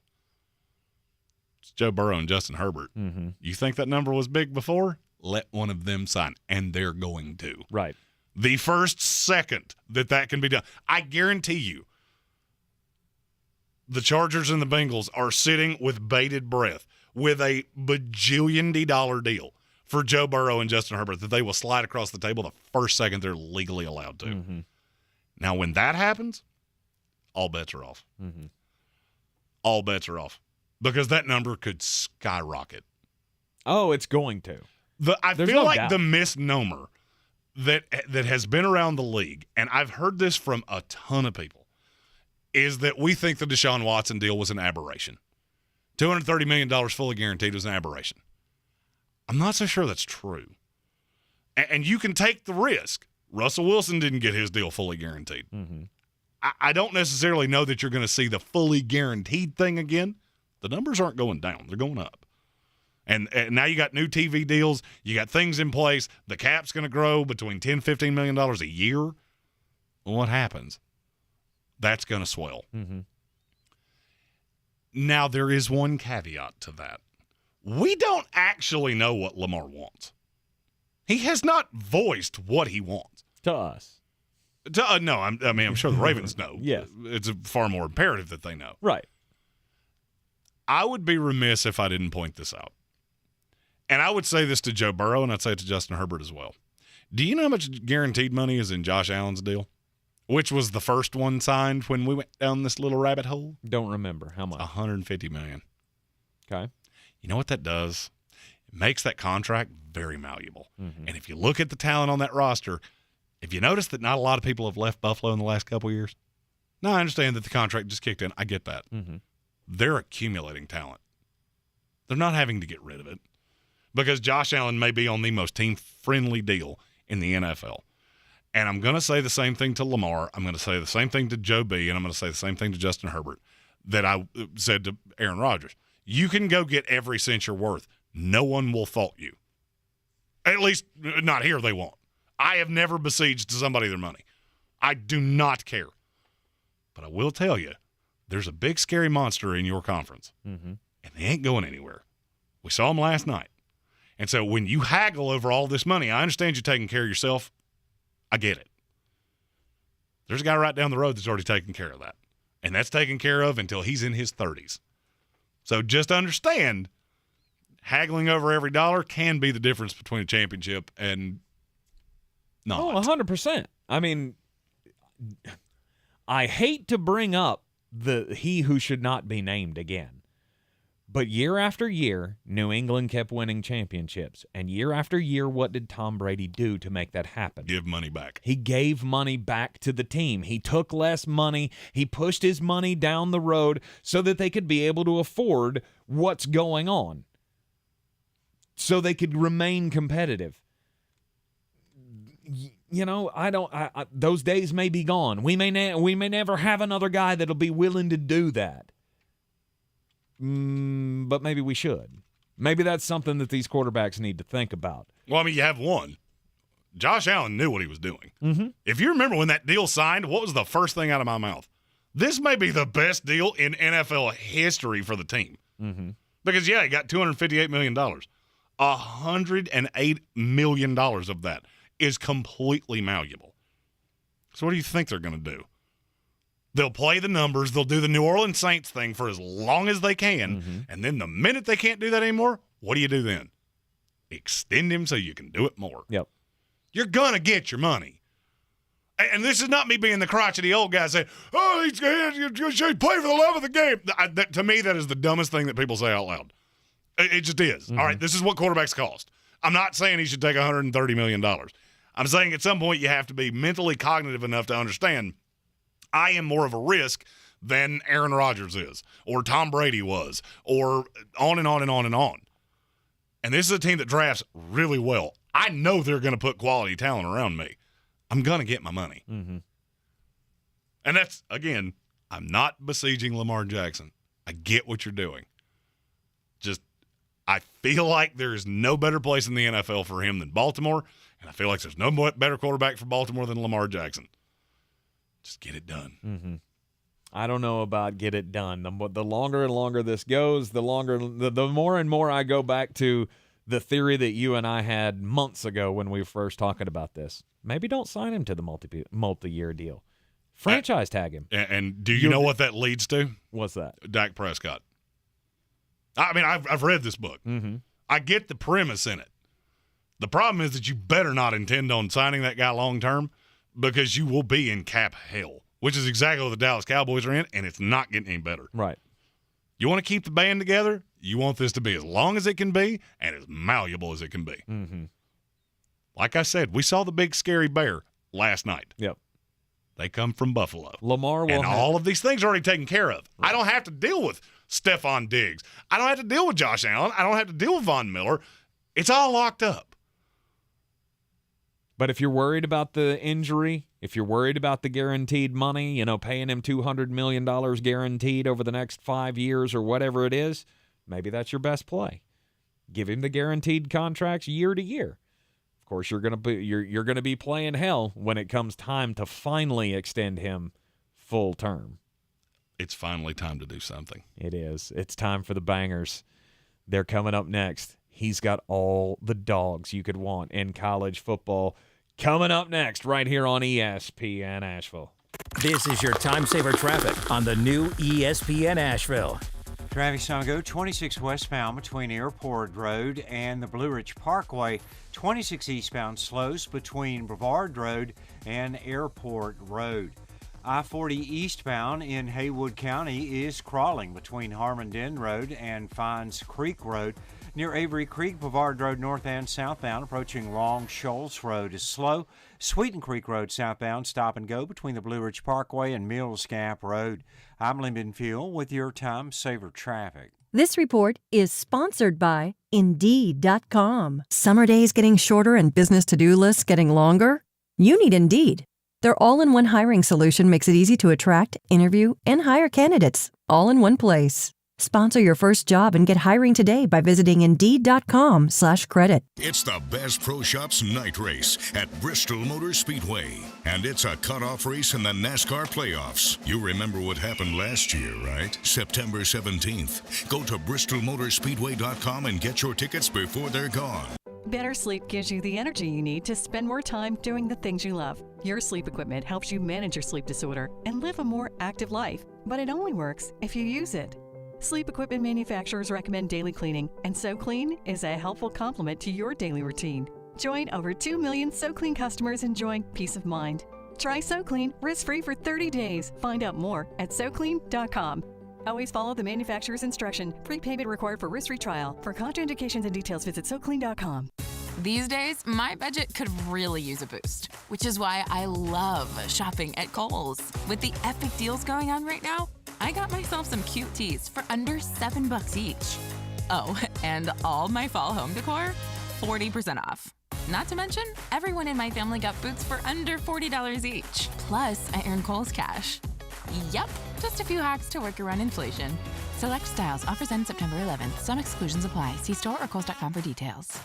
It's Joe Burrow and Justin Herbert. Mm-hmm. You think that number was big before? Let one of them sign, and they're going to. Right. The first second that can be done, I guarantee you, the Chargers and the Bengals are sitting with bated breath with a bajillion-dollar deal for Joe Burrow and Justin Herbert that they will slide across the table the first second they're legally allowed to. Mm-hmm. Now, when that happens, all bets are off. Mm-hmm. All bets are off because that number could skyrocket. Oh, it's going to. I There's feel no like doubt. the misnomer that has been around the league, and I've heard this from a ton of people, is that we think the Deshaun Watson deal was an aberration. $230 million fully guaranteed was an aberration. I'm not so sure that's true. And you can take the risk. Russell Wilson didn't get his deal fully guaranteed. Mm-hmm. I don't necessarily know that you're going to see the fully guaranteed thing again. The numbers aren't going down. They're going up. And now you got new TV deals. You got things in place. The cap's going to grow between $10, $15 million a year. Well, what happens? That's going to swell. Mm-hmm. Now, there is one caveat to that. We don't actually know what Lamar wants. He has not voiced what he wants. To us. No, I'm sure the Ravens know. Yes. It's far more imperative that they know. Right. I would be remiss if I didn't point this out. And I would say this to Joe Burrow, and I'd say it to Justin Herbert as well. Do you know how much guaranteed money is in Josh Allen's deal? Which was the first one signed when we went down this little rabbit hole? Don't remember. How much? $150 million. Okay. You know what that does? It makes that contract very malleable. Mm-hmm. And if you look at the talent on that roster, if you notice that not a lot of people have left Buffalo in the last couple of years, now I understand that the contract just kicked in. I get that. Mm-hmm. They're accumulating talent. They're not having to get rid of it because Josh Allen may be on the most team-friendly deal in the NFL. And I'm going to say the same thing to Lamar. I'm going to say the same thing to Joe B. And I'm going to say the same thing to Justin Herbert that I said to Aaron Rodgers. You can go get every cent you're worth. No one will fault you. At least not here, they won't. I have never besieged somebody their money. I do not care. But I will tell you, there's a big scary monster in your conference. Mm-hmm. And they ain't going anywhere. We saw them last night. And so when you haggle over all this money, I understand you're taking care of yourself. I get it. There's a guy right down the road that's already taken care of that. And that's taken care of until he's in his 30s. So just understand, haggling over every dollar can be the difference between a championship and not. Oh, 100%. I mean, I hate to bring up the he who should not be named again. But year after year, New England kept winning championships. And year after year, what did Tom Brady do to make that happen? Give money back. He gave money back to the team. He took less money. He pushed his money down the road so that they could be able to afford what's going on. So they could remain competitive. You know, those days may be gone. We may never have another guy that'll be willing to do that. But maybe we should. Maybe that's something that these quarterbacks need to think about. Well, I mean, you have one. Josh Allen knew what he was doing. Mm-hmm. If you remember when that deal signed, what was the first thing out of my mouth? This may be the best deal in NFL history for the team. Mm-hmm. Because, yeah, he got $258 million. $108 million of that is completely malleable. So what do you think they're going to do? They'll play the numbers. They'll do the New Orleans Saints thing for as long as they can. Mm-hmm. And then the minute they can't do that anymore, what do you do then? Extend him so you can do it more. Yep. You're going to get your money. And this is not me being the crotchety old guy saying, oh, he's going to play for the love of the game. To me, that is the dumbest thing that people say out loud. It just is. Mm-hmm. All right, this is what quarterbacks cost. I'm not saying he should take $130 million. I'm saying at some point you have to be mentally cognitive enough to understand I am more of a risk than Aaron Rodgers is, or Tom Brady was, or on and on and on and on. And this is a team that drafts really well. I know they're going to put quality talent around me. I'm going to get my money. Mm-hmm. And that's, again, I'm not besieging Lamar Jackson. I get what you're doing. Just, I feel like there is no better place in the NFL for him than Baltimore, And I feel like there's no better quarterback for Baltimore than Lamar Jackson. Just get it done. Mm-hmm. I don't know about get it done. The longer and longer this goes, the more and more I go back to the theory that you and I had months ago when we were first talking about this. Maybe don't sign him to the multi-year deal. Franchise tag him. And do you know what that leads to? What's that? Dak Prescott. I mean, I've read this book. Mm-hmm. I get the premise in it. The problem is that you better not intend on signing that guy long-term because you will be in cap hell, which is exactly what the Dallas Cowboys are in, and it's not getting any better. Right. You want to keep the band together? You want this to be as long as it can be and as malleable as it can be. Mm-hmm. Like I said, we saw the big scary bear last night. Yep. They come from Buffalo. Lamar will and all of these things are already taken care of. Right. I don't have to deal with Stephon Diggs. I don't have to deal with Josh Allen. I don't have to deal with Von Miller. It's all locked up. But if you're worried about the injury, if you're worried about the guaranteed money, paying him $200 million guaranteed over the next 5 years or whatever it is, maybe that's your best play. Give him the guaranteed contracts year to year. Of course, you're going to be playing hell when it comes time to finally extend him full term. It's finally time to do something. It is. It's time for the bangers. They're coming up next. He's got all the dogs you could want in college football. Coming up next, right here on ESPN Asheville. This is your time saver traffic on the new ESPN Asheville. Traffic on go 26 westbound between Airport Road and the Blue Ridge Parkway. 26 eastbound slows between Brevard Road and Airport Road. I-40 eastbound in Haywood County is crawling between Harmon Road and Fines Creek Road. Near Avery Creek, Brevard Road north and southbound approaching Long Shoals Road is slow. Sweeten Creek Road southbound stop and go between the Blue Ridge Parkway and Mills Gap Road. I'm Lyndon Fuel with your time saver traffic. This report is sponsored by Indeed.com. Summer days getting shorter and business to-do lists getting longer? You need Indeed. Their all-in-one hiring solution makes it easy to attract, interview, and hire candidates all in one place. Sponsor your first job and get hiring today by visiting Indeed.com/credit. It's the Bass Pro Shops night race at Bristol Motor Speedway. And it's a cutoff race in the NASCAR playoffs. You remember what happened last year, right? September 17th. Go to BristolMotorspeedway.com and get your tickets before they're gone. Better sleep gives you the energy you need to spend more time doing the things you love. Your sleep equipment helps you manage your sleep disorder and live a more active life. But it only works if you use it. Sleep equipment manufacturers recommend daily cleaning, and SoClean is a helpful complement to your daily routine. Join over 2 million SoClean customers enjoying peace of mind. Try SoClean risk-free for 30 days. Find out more at SoClean.com. Always follow the manufacturer's instruction. Prepayment required for risk-free trial. For contraindications and details, visit SoClean.com. These days, my budget could really use a boost, which is why I love shopping at Kohl's. With the epic deals going on right now, I got myself some cute tees for under $7 each. Oh, and all my fall home decor, 40% off. Not to mention, everyone in my family got boots for under $40 each. Plus, I earned Kohl's cash. Yep, just a few hacks to work around inflation. Select styles. Offers end September 11th. Some exclusions apply. See store or Kohl's.com for details.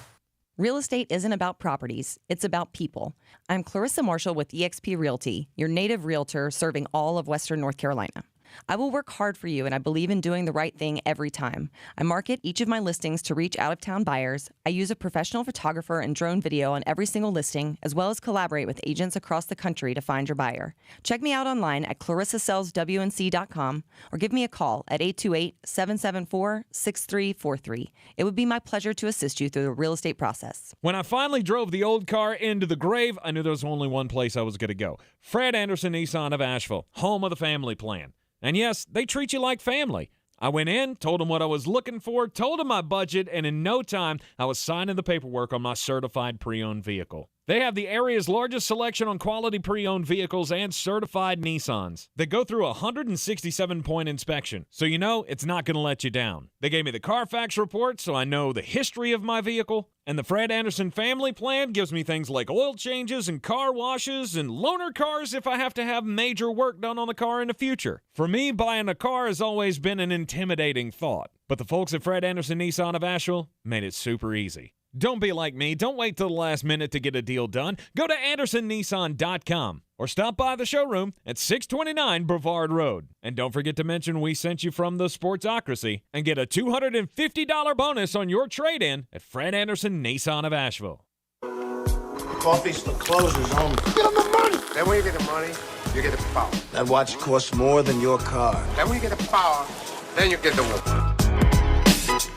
Real estate isn't about properties, it's about people. I'm Clarissa Marshall with eXp Realty, your native realtor serving all of Western North Carolina. I will work hard for you, and I believe in doing the right thing every time. I market each of my listings to reach out-of-town buyers. I use a professional photographer and drone video on every single listing, as well as collaborate with agents across the country to find your buyer. Check me out online at clarissasellswnc.com or give me a call at 828-774-6343. It would be my pleasure to assist you through the real estate process. When I finally drove the old car into the grave, I knew there was only one place I was going to go. Fred Anderson Nissan of Asheville, home of the family plan. And yes, they treat you like family. I went in, told them what I was looking for, told them my budget, and in no time, I was signing the paperwork on my certified pre-owned vehicle. They have the area's largest selection on quality pre-owned vehicles and certified Nissans. They go through a 167-point inspection, so you know it's not going to let you down. They gave me the Carfax report, so I know the history of my vehicle. And the Fred Anderson family plan gives me things like oil changes and car washes and loaner cars if I have to have major work done on the car in the future. For me, buying a car has always been an intimidating thought. But the folks at Fred Anderson Nissan of Asheville made it super easy. Don't be like me. Don't wait till the last minute to get a deal done. Go to AndersonNissan.com or stop by the showroom at 629 Brevard Road. And don't forget to mention we sent you from the Sportsocracy and get a $250 bonus on your trade-in at Fred Anderson Nissan of Asheville. Coffee's the closer's only. Get him the money. Then when you get the money, you get the power. That watch costs more than your car. Then when you get the power, then you get the woman.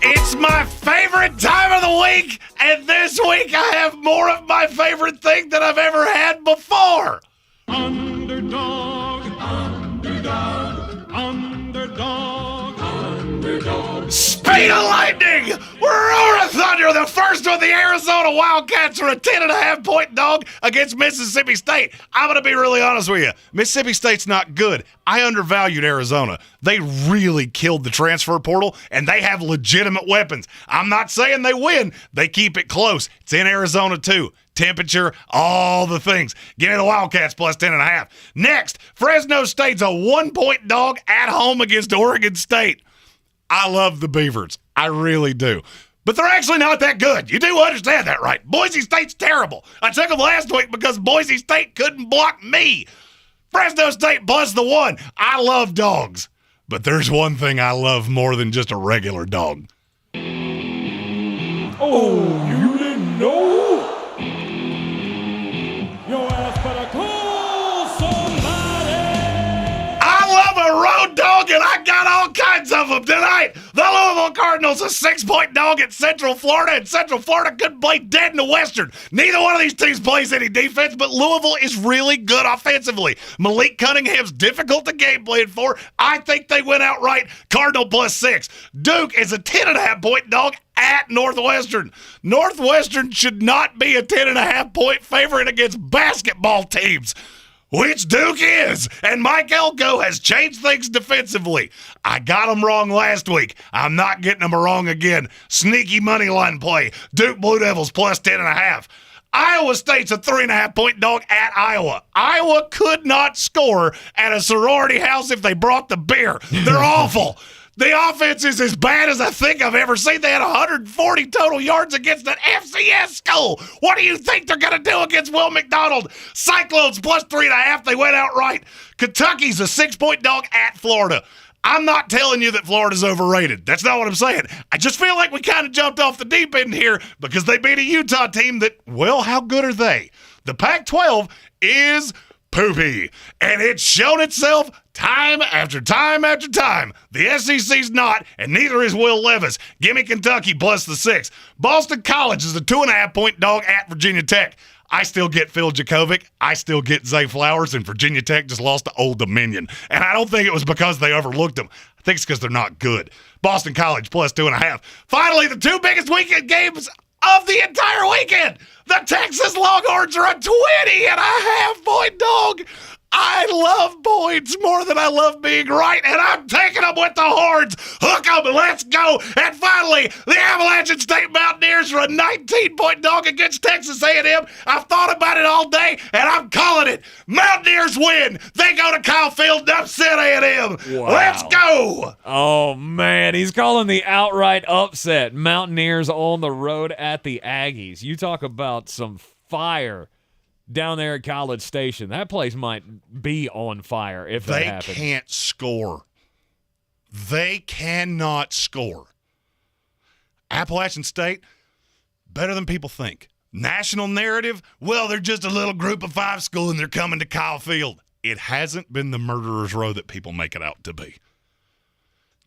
It's my favorite time of the week, and this week I have more of my favorite thing than I've ever had before. Underdog, underdog, underdog, underdog. Speed of lightning! Roar of thunder! The first one, the Arizona Wildcats are a 10.5-point dog against Mississippi State. I'm going to be really honest with you. Mississippi State's not good. I undervalued Arizona. They really killed the transfer portal, and they have legitimate weapons. I'm not saying they win. They keep it close. It's in Arizona, too. Temperature, all the things. Give me the Wildcats plus 10.5. Next, Fresno State's a 1-point dog at home against Oregon State. I love the Beavers. I really do. But they're actually not that good. You do understand that, right? Boise State's terrible. I took them last week because Boise State couldn't block me. Fresno State plus the 1. I love dogs. But there's one thing I love more than just a regular dog. Oh, you didn't know? Your ass better call somebody. I love a road dog, and I got all kinds of them tonight. The Louisville Cardinals, a 6-point dog at Central Florida, and Central Florida couldn't play dead in the Western. Neither one of these teams plays any defense, but Louisville is really good offensively. Malik Cunningham's difficult to game plan for. I think they went outright. Cardinal plus 6. Duke is a 10.5-point dog at Northwestern. Northwestern should not be a 10.5-point favorite against basketball teams, which Duke is. And Mike Elko has changed things defensively. I got them wrong last week. I'm not getting them wrong again. Sneaky money line play. Duke Blue Devils plus 10.5. Iowa State's a 3.5-point dog at Iowa. Iowa could not score at a sorority house if they brought the beer. They're awful. The offense is as bad as I think I've ever seen. They had 140 total yards against an FCS school. What do you think they're going to do against Will McDonald? Cyclones plus 3.5. They went outright. Kentucky's a 6-point dog at Florida. I'm not telling you that Florida's overrated. That's not what I'm saying. I just feel like we kind of jumped off the deep end here because they beat a Utah team that, well, how good are they? The Pac-12 is poopy, and it's shown itself time after time after time. The SEC's not, and neither is Will Levis. Give me Kentucky plus the 6. Boston College is a 2.5-point dog at Virginia Tech. I still get Phil Jakovic. I still get Zay Flowers, and Virginia Tech just lost to Old Dominion. And I don't think it was because they overlooked them. I think it's because they're not good. Boston College plus 2.5. Finally, the 2 biggest weekend games of the entire weekend. The Texas Longhorns are a 20.5-point dog. I love points more than I love being right, and I'm taking them with the horns. Hook them, let's go. And finally, the Appalachian State Mountaineers are a 19-point dog against Texas A&M. I've thought about it all day, and I'm calling it. Mountaineers win. They go to Kyle Field and upset A&M. Wow. Let's go. Oh, man, he's calling the outright upset. Mountaineers on the road at the Aggies. You talk about some fire down there at College Station. That place might be on fire if that happens. They can't score. They cannot score. Appalachian State, better than people think. National narrative, well, they're just a little group of 5 school and they're coming to Kyle Field. It hasn't been the murderer's row that people make it out to be.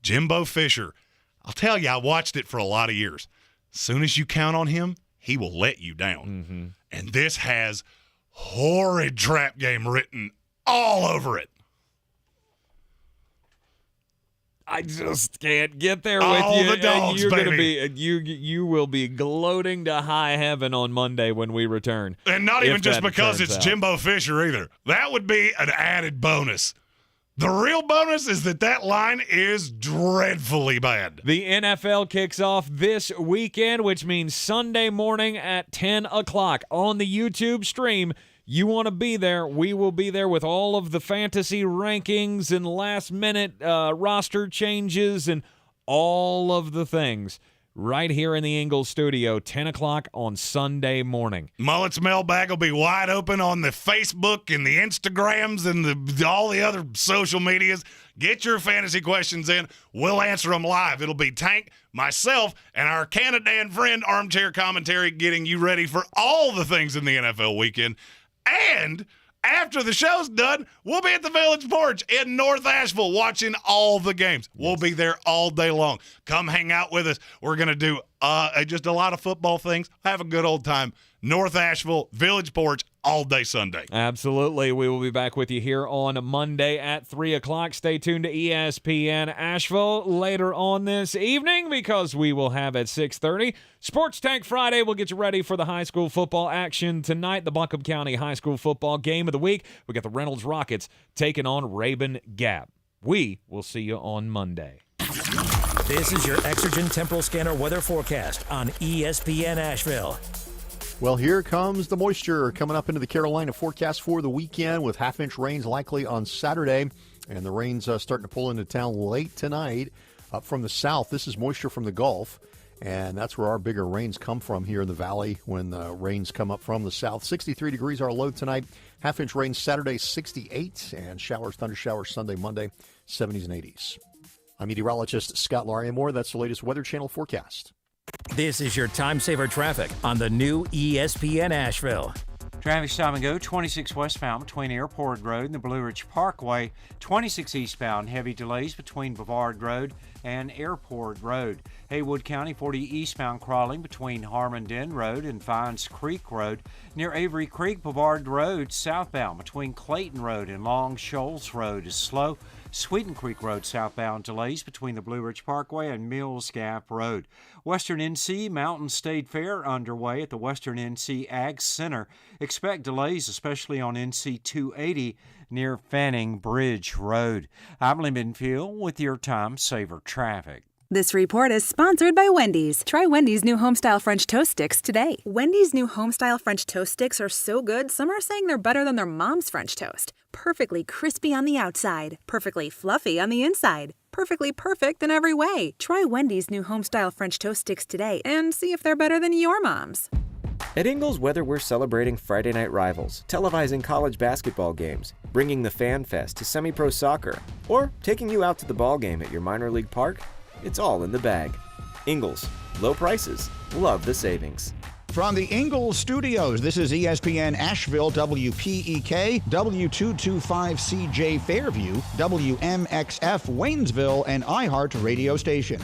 Jimbo Fisher, I'll tell you, I watched it for a lot of years. As soon as you count on him, he will let you down. Mm-hmm. And this has horrid trap game written all over it. I just can't get there with all you. The dogs, You're baby. Gonna be you will be gloating to high heaven on Monday when we return. And not even just because turns it's out. Jimbo Fisher either. That would be an added bonus. The real bonus is that line is dreadfully bad. The NFL kicks off this weekend, which means Sunday morning at 10 o'clock on the YouTube stream. You want to be there, we will be there with all of the fantasy rankings and last-minute roster changes and all of the things. right here in the Ingles Studio, 10 o'clock on Sunday morning. Mullet's mailbag will be wide open on the Facebook and the Instagrams and all the other social medias. Get your fantasy questions in. We'll answer them live. It'll be Tank, myself, and our Canada and friend Armchair Commentary getting you ready for all the things in the NFL weekend. And after the show's done, we'll be at the Village Porch in North Asheville watching all the games. We'll be there all day long. Come hang out with us. We're going to do just a lot of football things. Have a good old time. North Asheville, Village Porch, all day Sunday. Absolutely. We will be back with you here on Monday at 3 o'clock. Stay tuned to ESPN Asheville later on this evening because we will have at 6:30 Sports Tank Friday. We'll get you ready for the high school football action tonight, the Buncombe County High School Football Game of the Week. We got the Reynolds Rockets taking on Rabun Gap. We will see you on Monday. This is your Exergen Temporal Scanner weather forecast on ESPN Asheville. Well, here comes the moisture coming up into the Carolina forecast for the weekend with half-inch rains likely on Saturday. And the rains starting to pull into town late tonight. Up from the south, this is moisture from the Gulf. And that's where our bigger rains come from here in the valley when the rains come up from the south. 63 degrees our low tonight. Half-inch rain Saturday, 68. And showers, thunder showers Sunday, Monday, 70s and 80s. I'm meteorologist Scott Lariamore. That's the latest Weather Channel forecast. This is your time saver traffic on the new ESPN Asheville. Traffic stop and go 26 westbound between Airport Road and the Blue Ridge Parkway. 26 eastbound, heavy delays between Bavard Road and Airport Road. Haywood County 40 eastbound crawling between Harmondin Road and Vines Creek Road. Near Avery Creek, Bavard Road southbound between Clayton Road and Long Shoals Road is slow. Sweeten Creek Road southbound delays between the Blue Ridge Parkway and Mills Gap Road. Western NC Mountain State Fair underway at the Western NC Ag Center. Expect delays, especially on NC 280 near Fanning Bridge Road. I'm Lee Minfield with your Time Saver Traffic. This report is sponsored by Wendy's. Try Wendy's new Homestyle French Toast Sticks today. Wendy's new Homestyle French Toast Sticks are so good, some are saying they're better than their mom's French toast. Perfectly crispy on the outside, perfectly fluffy on the inside, perfectly perfect in every way. Try Wendy's new Homestyle French Toast Sticks today and see if they're better than your mom's. At Ingles, whether we're celebrating Friday night rivals, televising college basketball games, bringing the Fan Fest to semi-pro soccer, or taking you out to the ball game at your minor league park, it's all in the bag. Ingles, low prices, love the savings. From the Ingles Studios, this is ESPN Asheville, WPEK, W225CJ Fairview, WMXF Waynesville, and iHeart radio station.